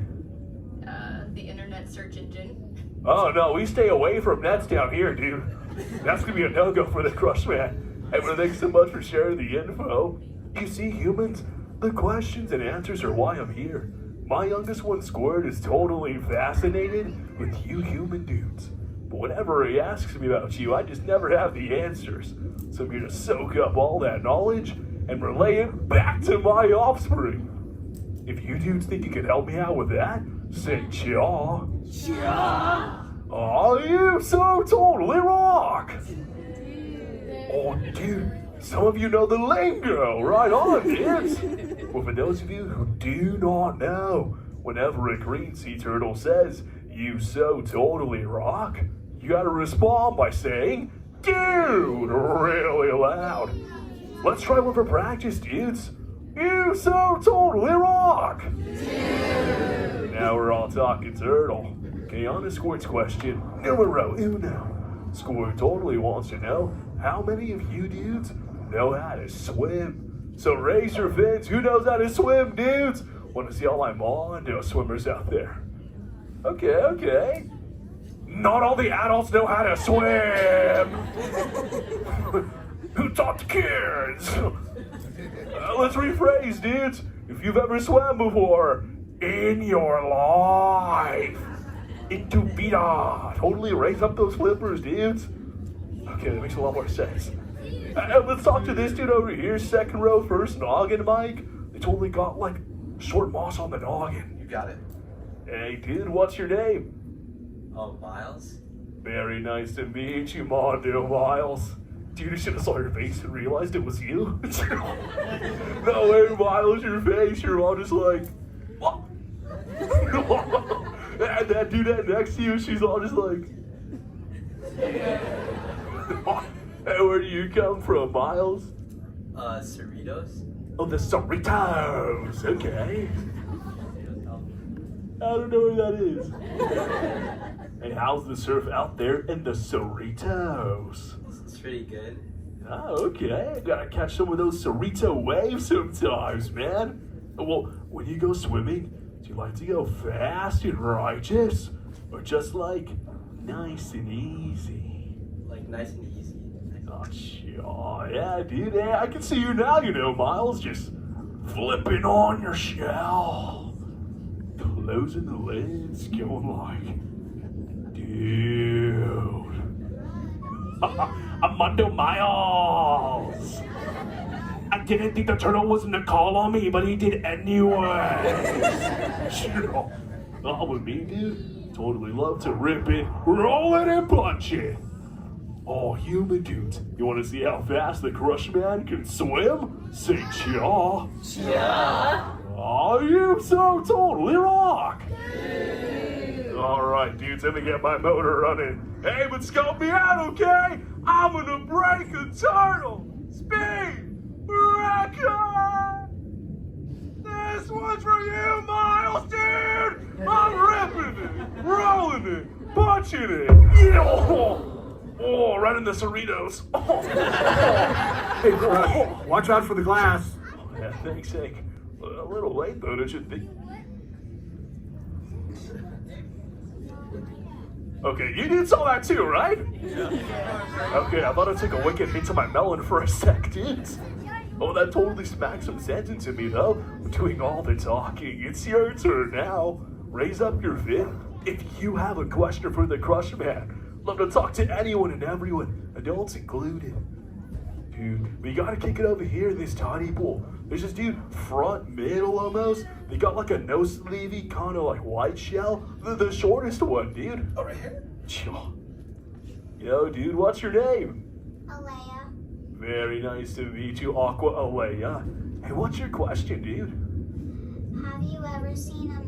The internet search engine. Oh, no, we stay away from nets down here, dude. That's gonna be a no-go for the crush man. Hey, but thanks so much for sharing the info. You see, humans, the questions and answers are why I'm here. My youngest one, Squirt, is totally fascinated with you human dudes. But whenever he asks me about you, I just never have the answers. So I'm here to soak up all that knowledge and relay it back to my offspring. If you dudes think you can help me out with that, say chaw. Chaw. Oh, you so totally rock. Oh, dude, some of you know the lingo. Right on, dudes. Well, for those of you who do not know, whenever a green sea turtle says, you so totally rock, you gotta respond by saying, dude, really loud. Let's try one for practice, dudes. You so totally rock. Dude. Now we're all talking turtle. Okay, on to Squirt's question, numero uno. Squirt totally wants to know, how many of you dudes know how to swim? So raise your fins. Who knows how to swim, dudes? Want to see all my Mondo swimmers out there? Okay. Not all the adults know how to swim. Who taught the kids? Let's rephrase, dudes. If you've ever swam before in your life, into vida. Totally raise up those flippers, dudes. Okay, that makes a lot more sense. Let's talk to this dude over here, second row, first noggin, Mike. They totally got, like, short moss on the noggin. You got it. Hey, dude, what's your name? Oh, Miles? Very nice to meet you, Mondo Miles. Dude, I should have saw your face and realized it was you. No way, Miles, your face. You're all just like, what? And that dude next to you, she's all just like, hey, where do you come from, Miles? Cerritos? Oh, the Cerritos. Okay. I don't know where that is. Hey, how's the surf out there in the Cerritos? It's pretty good. Oh, okay. I gotta catch some of those Cerrito waves sometimes, man. Well, when you go swimming, do you like to go fast and righteous? Or just like nice and easy? Like nice and easy. Oh, sure. Yeah, dude. Hey, I can see you now, you know, Miles. Just flipping on your shell. Closing the lids, going like, dude. Armando Miles. I didn't think the turtle was gonna call on me, but he did anyway. Sure. Oh, with me, dude? Totally love to rip it, roll it, and punch it. Oh, human dudes, you want to see how fast the Crush Man can swim? Say cha. Cha. Oh, you so totally rock. All right, dudes, let me get my motor running. Hey, but scope me out, okay? I'm gonna break a turtle speed record. This one's for you, Miles, dude. I'm ripping it, rolling it, punching it. Oh, right in the Cerritos. Hey, watch out for the glass. Yeah, thanks, Hank. A little late, though, don't you think? Okay, you dudes saw that too, right? Yeah. Okay, I thought I took a wicked hit to my melon for a sec, dudes. Oh, that totally smacked some sense into me, though. Doing all the talking. It's your turn now. Raise up your vid. If you have a question for the Crush Man, love to talk to anyone and everyone, adults included. Dude, we gotta kick it over here in this tiny pool. There's this dude, front, middle almost. They got like a no-sleevey kind of like white shell. The shortest one, dude. Oh, right here? Yo, dude, what's your name? Alea. Very nice to meet you, Aqua Alea. Hey, what's your question, dude? Have you ever seen a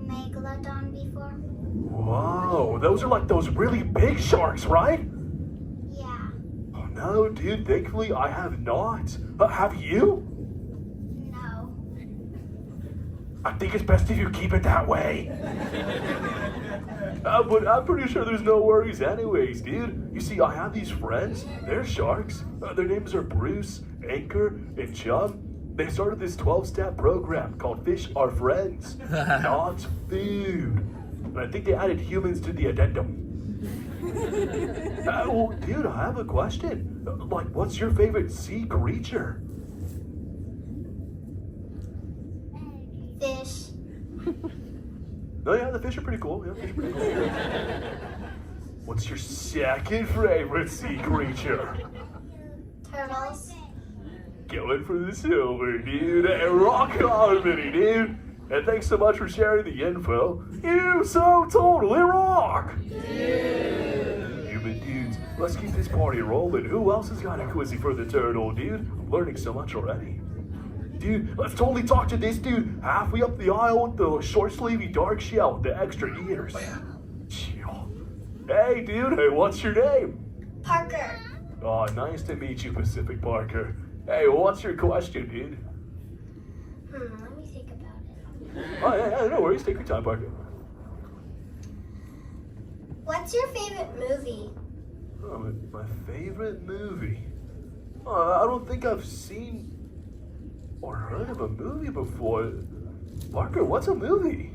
megalodon before? Whoa, those are like those really big sharks, right? Yeah. Oh, no, dude, thankfully I have not. Have you? No. I think it's best if you keep it that way. But I'm pretty sure there's no worries anyways, dude. You see, I have these friends. They're sharks. Their names are Bruce, Anchor, and Chum. They started this 12-step program called Fish Are Friends, not food. And I think they added humans to the addendum. Well, dude, I have a question. Like, what's your favorite sea creature? Fish. Oh yeah, the fish are pretty cool. Yeah, fish are pretty cool. What's your second favorite sea creature? Turtles. Going for the silver, dude. Hey, rock on, Minnie, dude. And thanks so much for sharing the info. You so totally rock. Human dudes, let's keep this party rolling. Who else has got a quizzy for the turtle, dude? I'm learning so much already. Dude, let's totally talk to this dude halfway up the aisle with the short-sleevey dark shell with the extra ears. Hey, dude, hey, what's your name? Parker. Oh, nice to meet you, Pacific Parker. Hey, what's your question, dude? Let me think about it. Oh, yeah, no worries. Take your time, Parker. What's your favorite movie? Oh, my favorite movie? Oh, I don't think I've seen or heard of a movie before. Parker, what's a movie?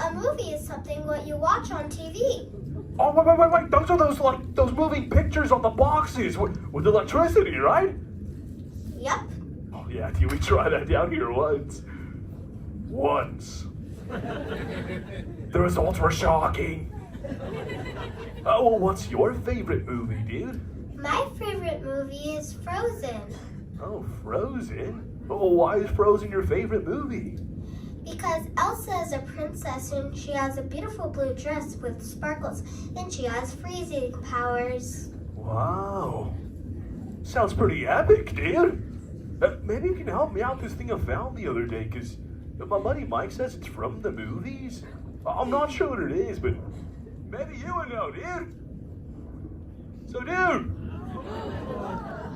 A movie is something what you watch on TV. Oh, wait. Those are those moving pictures on the boxes with electricity, right? Yep. Oh, yeah, dude, we tried that down here once. The results were shocking. Oh, well, what's your favorite movie, dude? My favorite movie is Frozen. Oh, Frozen? Oh, why is Frozen your favorite movie? Because Elsa is a princess and she has a beautiful blue dress with sparkles and she has freezing powers. Wow. Sounds pretty epic, dude. Maybe you can help me out with this thing I found the other day, because my buddy Mike says it's from the movies. I'm not sure what it is, but maybe you would know, dude. So, dude,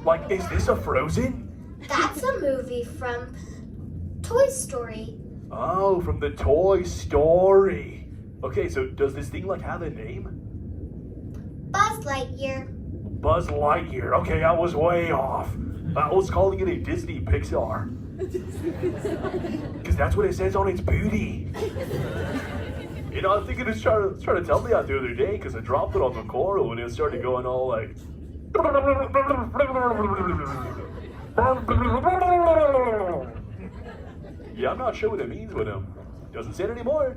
like, is this a Frozen? That's a movie from Toy Story. Oh, from the Toy Story. Okay, so does this thing, like, have a name? Buzz Lightyear. Buzz Lightyear. Okay, I was way off. I was calling it a Disney Pixar. Because that's what it says on its booty. You know, I think it was trying to tell me that the other day because I dropped it on the coral and it started going all like... Yeah, I'm not sure what it means, but doesn't say it anymore.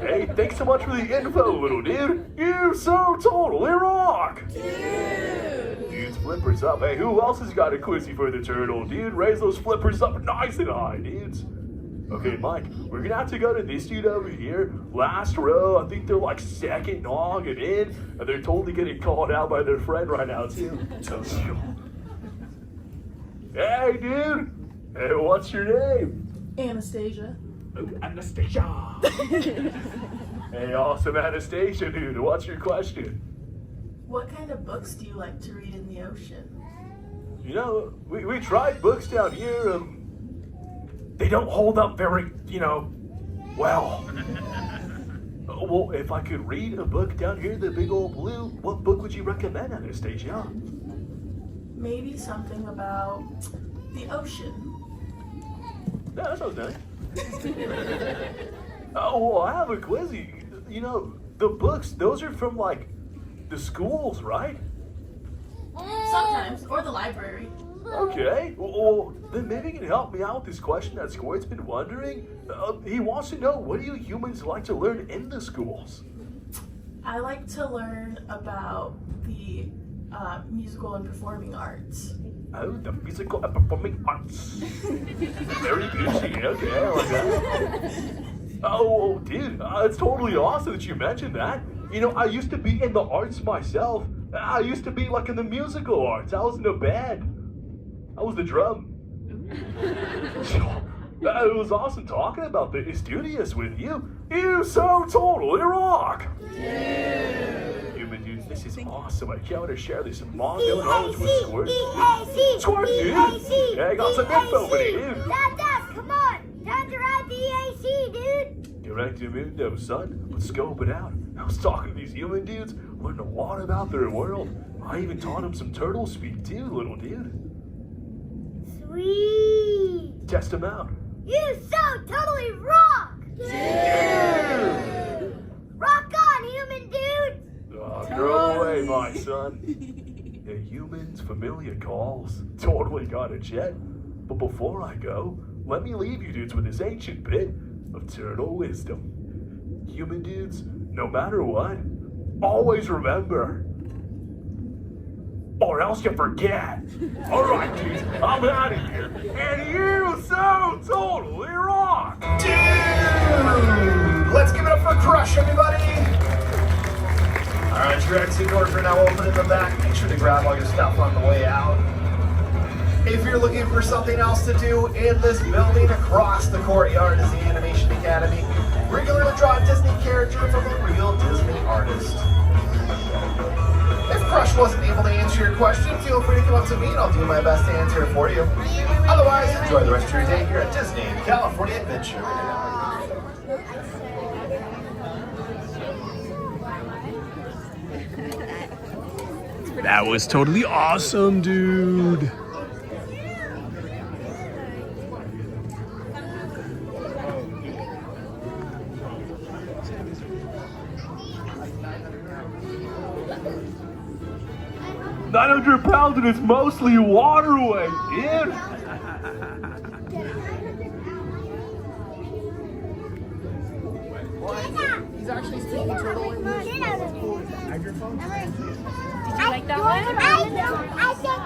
Hey, thanks so much for the info, little dude. You so totally rock. Dude's flippers up. Hey, who else has got a quizzy for the turtle, dude? Raise those flippers up nice and high, dudes. Okay, Mike, we're gonna have to go to this dude over here, last row. I think they're like second noggin in, and they're totally getting called out by their friend right now too. Hey, dude. Hey, what's your name? Anastasia. Anastasia. Hey, awesome Anastasia, dude. What's your question? What kind of books do you like to read in the ocean? You know, we tried books down here. They don't hold up very, well. Well, if I could read a book down here, the big old blue, what book would you recommend, Anastasia? Maybe something about the ocean. Yeah, that sounds nice. Oh, well, I have a quiz. The books, those are from, like, the schools, right? Sometimes, or the library. Okay, well, then maybe you can help me out with this question that Squirt's been wondering. He wants to know, what do you humans like to learn in the schools? I like to learn about the musical and performing arts. Oh, the musical and performing arts. Very Gucci, okay, I like that. Oh, dude, it's totally awesome that you mentioned that. I used to be in the arts myself. I used to be like in the musical arts. I was in a band. I was the drum. It was awesome talking about the studios with you. You so totally rock. Human dudes, this is awesome. I can't wait to share this manga knowledge with Squirt. Squirt, dude. Yeah, I got some info for you, dude. Dad, come on. Time to ride the EAC, dude. Direct to window, son. Let's scope it out. I was talking to these human dudes, learned a lot about their world. I even taught them some turtle speak too, little dude. Sweet. Test them out. You so totally rock. Yeah. Rock on, human dude. Go away, my son. The humans' familiar calls. Totally got a jet. But before I go, let me leave you dudes with this ancient bit of turtle wisdom. Human dudes, no matter what, always remember. Or else you forget. All right, dudes, I'm out of here. And you so totally rock. Dude, let's give it up for Crush, everybody. All right, your exit doors are now open in the back. Make sure to grab all your stuff on the way out. If you're looking for something else to do in this building, across the courtyard is the Animation Academy. Regularly draw a Disney character from a real Disney artist. If Crush wasn't able to answer your question, feel free to come up to me and I'll do my best to answer it for you. Otherwise, enjoy the rest of your day here at Disney California Adventureland. That was totally awesome, dude. £900 and it's mostly waterway, dude. He's actually speaking turtle in this microphone. Did you like that one? I said,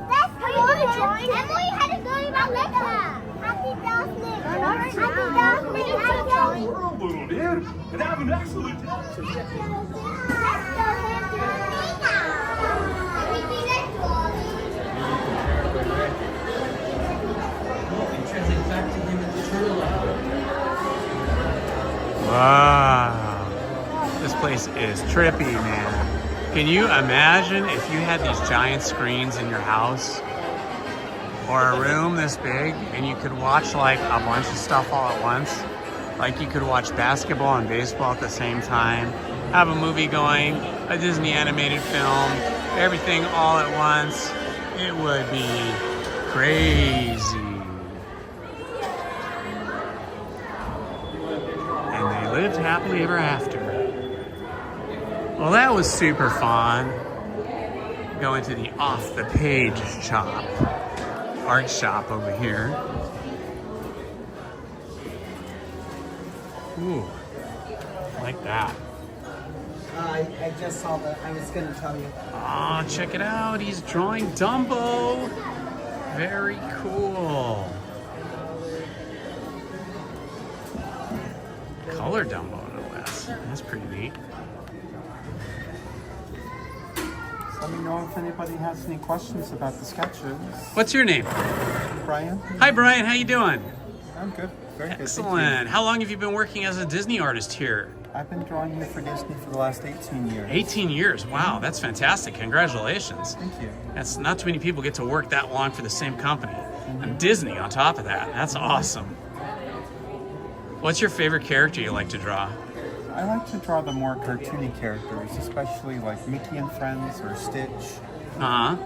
let's go to drawing. Emily had to go to my lecture. Happy birthday. Happy birthday. Little dude, and have an excellent time. Wow. This place is trippy, man. Can you imagine if you had these giant screens in your house or a room this big and you could watch like a bunch of stuff all at once? Like you could watch basketball and baseball at the same time, have a movie going, a Disney animated film, everything all at once. It would be crazy. And they lived happily ever after. Well, that was super fun. Going to the Off the Page shop, art shop over here. Ooh, like that. I just saw that. I was going to tell you. Ah, check it out. He's drawing Dumbo. Very cool. Color Dumbo, no less. That's pretty neat. Let me know if anybody has any questions about the sketches. What's your name? Brian. Hi, Brian. How you doing? I'm good. Very good. Excellent. How long have you been working as a Disney artist here? I've been drawing here for Disney for the last 18 years. 18 years. Wow, that's fantastic. Congratulations. Thank you. That's not too many people get to work that long for the same company. And Disney on top of that. That's awesome. What's your favorite character you like to draw? I like to draw the more cartoony characters, especially like Mickey and Friends or Stitch. Uh-huh.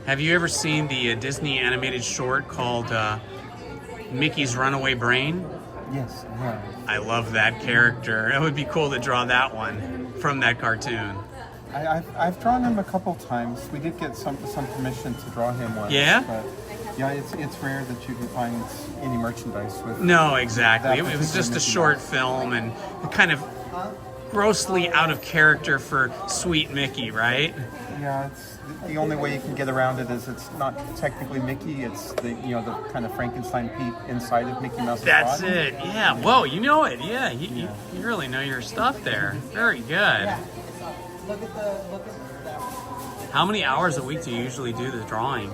Have you ever seen the Disney animated short called Mickey's Runaway Brain? Yes, I have. I love that character. It would be cool to draw that one from that cartoon. I've drawn him a couple times. We did get some permission to draw him once. Yeah? But yeah, it's rare that you can find any merchandise with. No, exactly. It was just a Mickey short Mouse. film and kind of grossly out of character for sweet Mickey, right? Yeah, it's the only way you can get around it is it's not technically Mickey. It's the the kind of Frankenstein Pete inside of Mickey Mouse's That's body. it. Yeah. Whoa, you know it. Yeah, you really know your stuff there. Very good. How many hours a week do you usually do the drawing?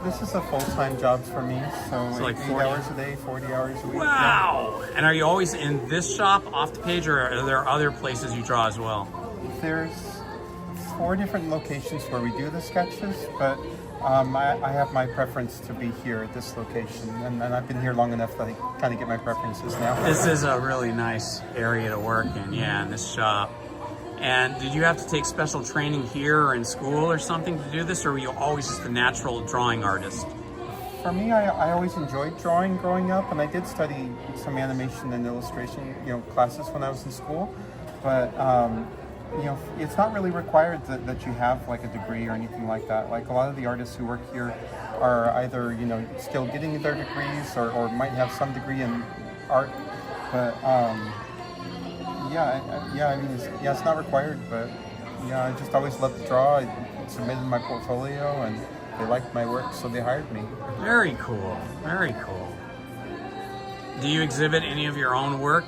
This is a full-time job for me, so It's like 8 40 hours a day, 40 hours a week. Wow! And are you always in this shop off the page, or are there other places you draw as well? There's 4 different locations where we do the sketches, but I have my preference to be here at this location, and I've been here long enough that I kind of get my preferences now. This is a really nice area to work in, yeah, in this shop. And did you have to take special training here or in school or something to do this, or were you always just a natural drawing artist? For me, I always enjoyed drawing growing up, and I did study some animation and illustration, classes when I was in school. But it's not really required that you have like a degree or anything like that. Like a lot of the artists who work here are either still getting their degrees or might have some degree in art. But it's not required. But yeah, I just always loved to draw. I submitted my portfolio and they liked my work, so they hired me. Very cool. Very cool. Do you exhibit any of your own work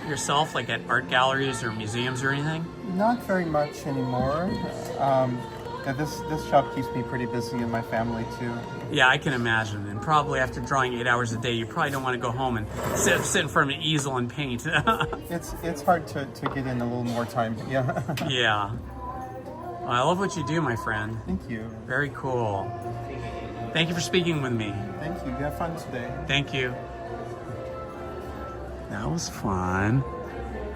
yourself, like at art galleries or museums or anything? Not very much anymore. This shop keeps me pretty busy and my family too. Yeah, I can imagine. And probably after drawing 8 hours a day, you probably don't want to go home and sit in front of an easel and paint. It's hard to get in a little more time. Yeah. Yeah. Well, I love what you do, my friend. Thank you. Very cool. Thank you for speaking with me. Thank you. You have fun today. Thank you. That was fun.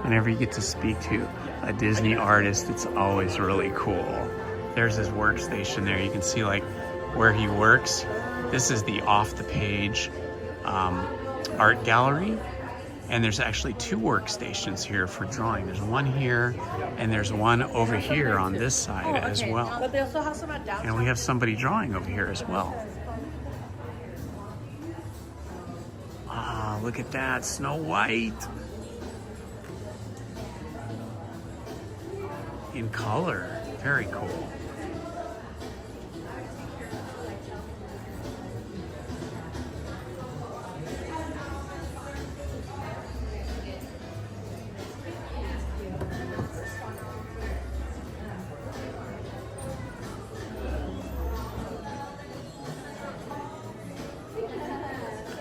Whenever you get to speak to a Disney artist, it's always really cool. There's his workstation there. You can see like where he works. This is the off the page art gallery. And there's actually 2 workstations here for drawing. There's one here and there's one over here on this side as well. But they also have some at downtown. And we have somebody drawing over here as well. Ah, look at that, Snow White. In color, very cool.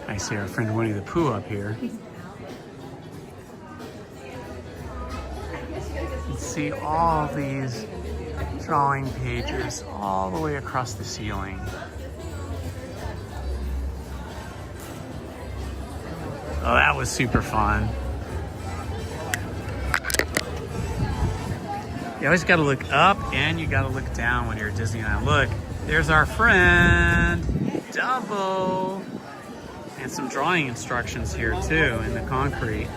I see our friend Winnie the Pooh up here. You see all these drawing pages all the way across the ceiling. Oh, that was super fun. You always gotta look up and you gotta look down when you're at Disneyland. Look, there's our friend, Dumbo. And some drawing instructions here too in the concrete.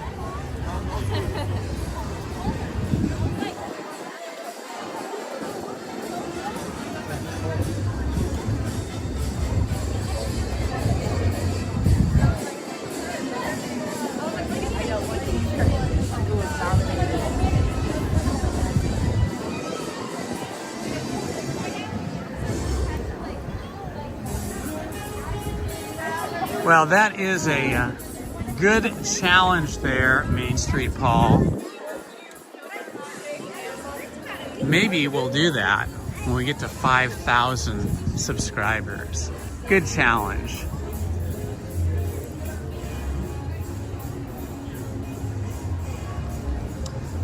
Well, that is a Good challenge there, Main Street Paul. Maybe we'll do that when we get to 5,000 subscribers. Good challenge.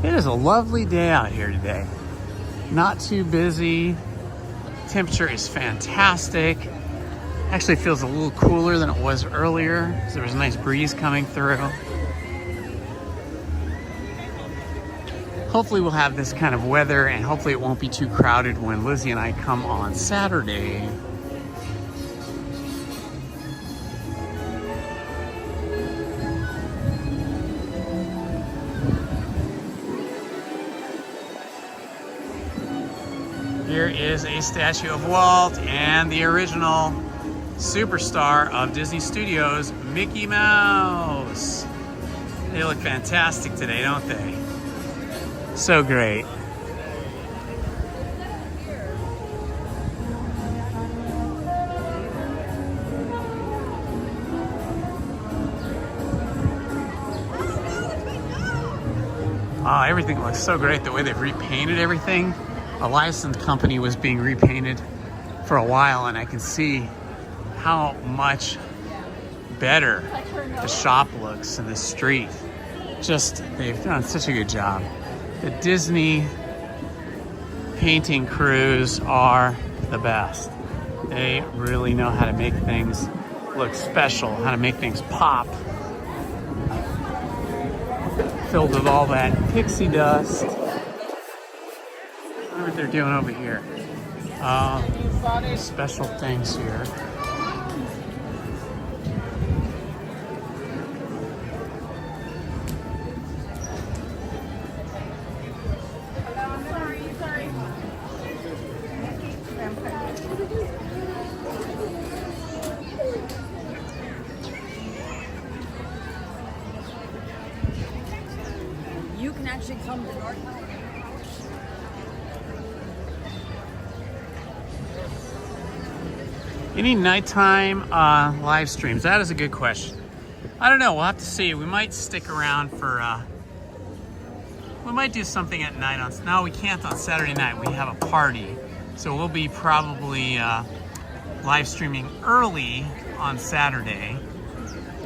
It is a lovely day out here today. Not too busy. Temperature is fantastic. Actually feels a little cooler than it was earlier, so there was a nice breeze coming through. Hopefully we'll have this kind of weather, and hopefully it won't be too crowded when Lizzie and I come on Saturday. Here is a statue of Walt and the original superstar of Disney Studios, Mickey Mouse. They look fantastic today, don't they? So great. Oh, everything looks so great, the way they've repainted everything. Eliason's company was being repainted for a while, and I can see how much better the shop looks in the street. Just, they've done such a good job. The Disney painting crews are the best. They really know how to make things look special, how to make things pop. Filled with all that pixie dust. I wonder what they're doing over here. Special things here. You can actually come to North. Any nighttime live streams? That is a good question. I don't know, we'll have to see. We might stick around for, we might do something at night. No, we can't on Saturday night. We have a party. So we'll be probably live streaming early on Saturday.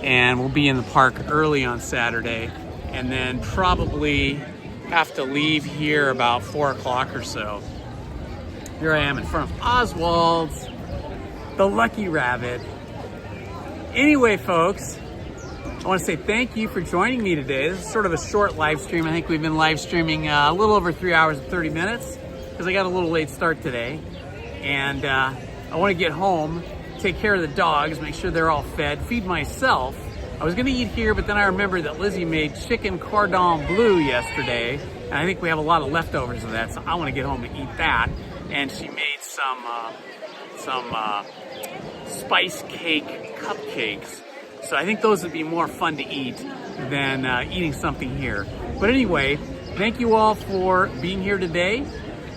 And we'll be in the park early on Saturday. And then probably have to leave here about 4 o'clock or so. Here I am in front of Oswald's, the Lucky Rabbit. Anyway, folks, I want to say thank you for joining me today. This is sort of a short live stream. I think we've been live streaming a little over 3 hours and 30 minutes because I got a little late start today. And I want to get home, take care of the dogs, make sure they're all fed, feed myself. I was gonna eat here, but then I remembered that Lizzie made chicken cordon bleu yesterday, and I think we have a lot of leftovers of that, so I wanna get home and eat that. And she made some spice cake cupcakes. So I think those would be more fun to eat than eating something here. But anyway, thank you all for being here today.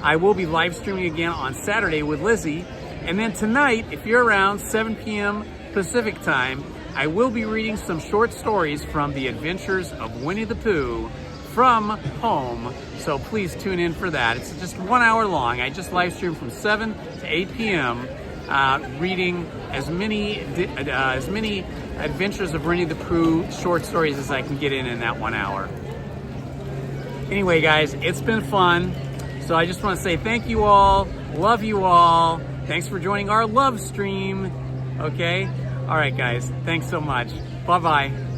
I will be live streaming again on Saturday with Lizzie. And then tonight, if you're around 7 p.m. Pacific time, I will be reading some short stories from The Adventures of Winnie the Pooh from home. So please tune in for that. It's just 1 hour long. I just live stream from 7 to 8 p.m. Reading as many Adventures of Winnie the Pooh short stories as I can get in that 1 hour. Anyway, guys, it's been fun. So I just want to say thank you all. Love you all. Thanks for joining our love stream. Okay? All right, guys. Thanks so much. Bye-bye.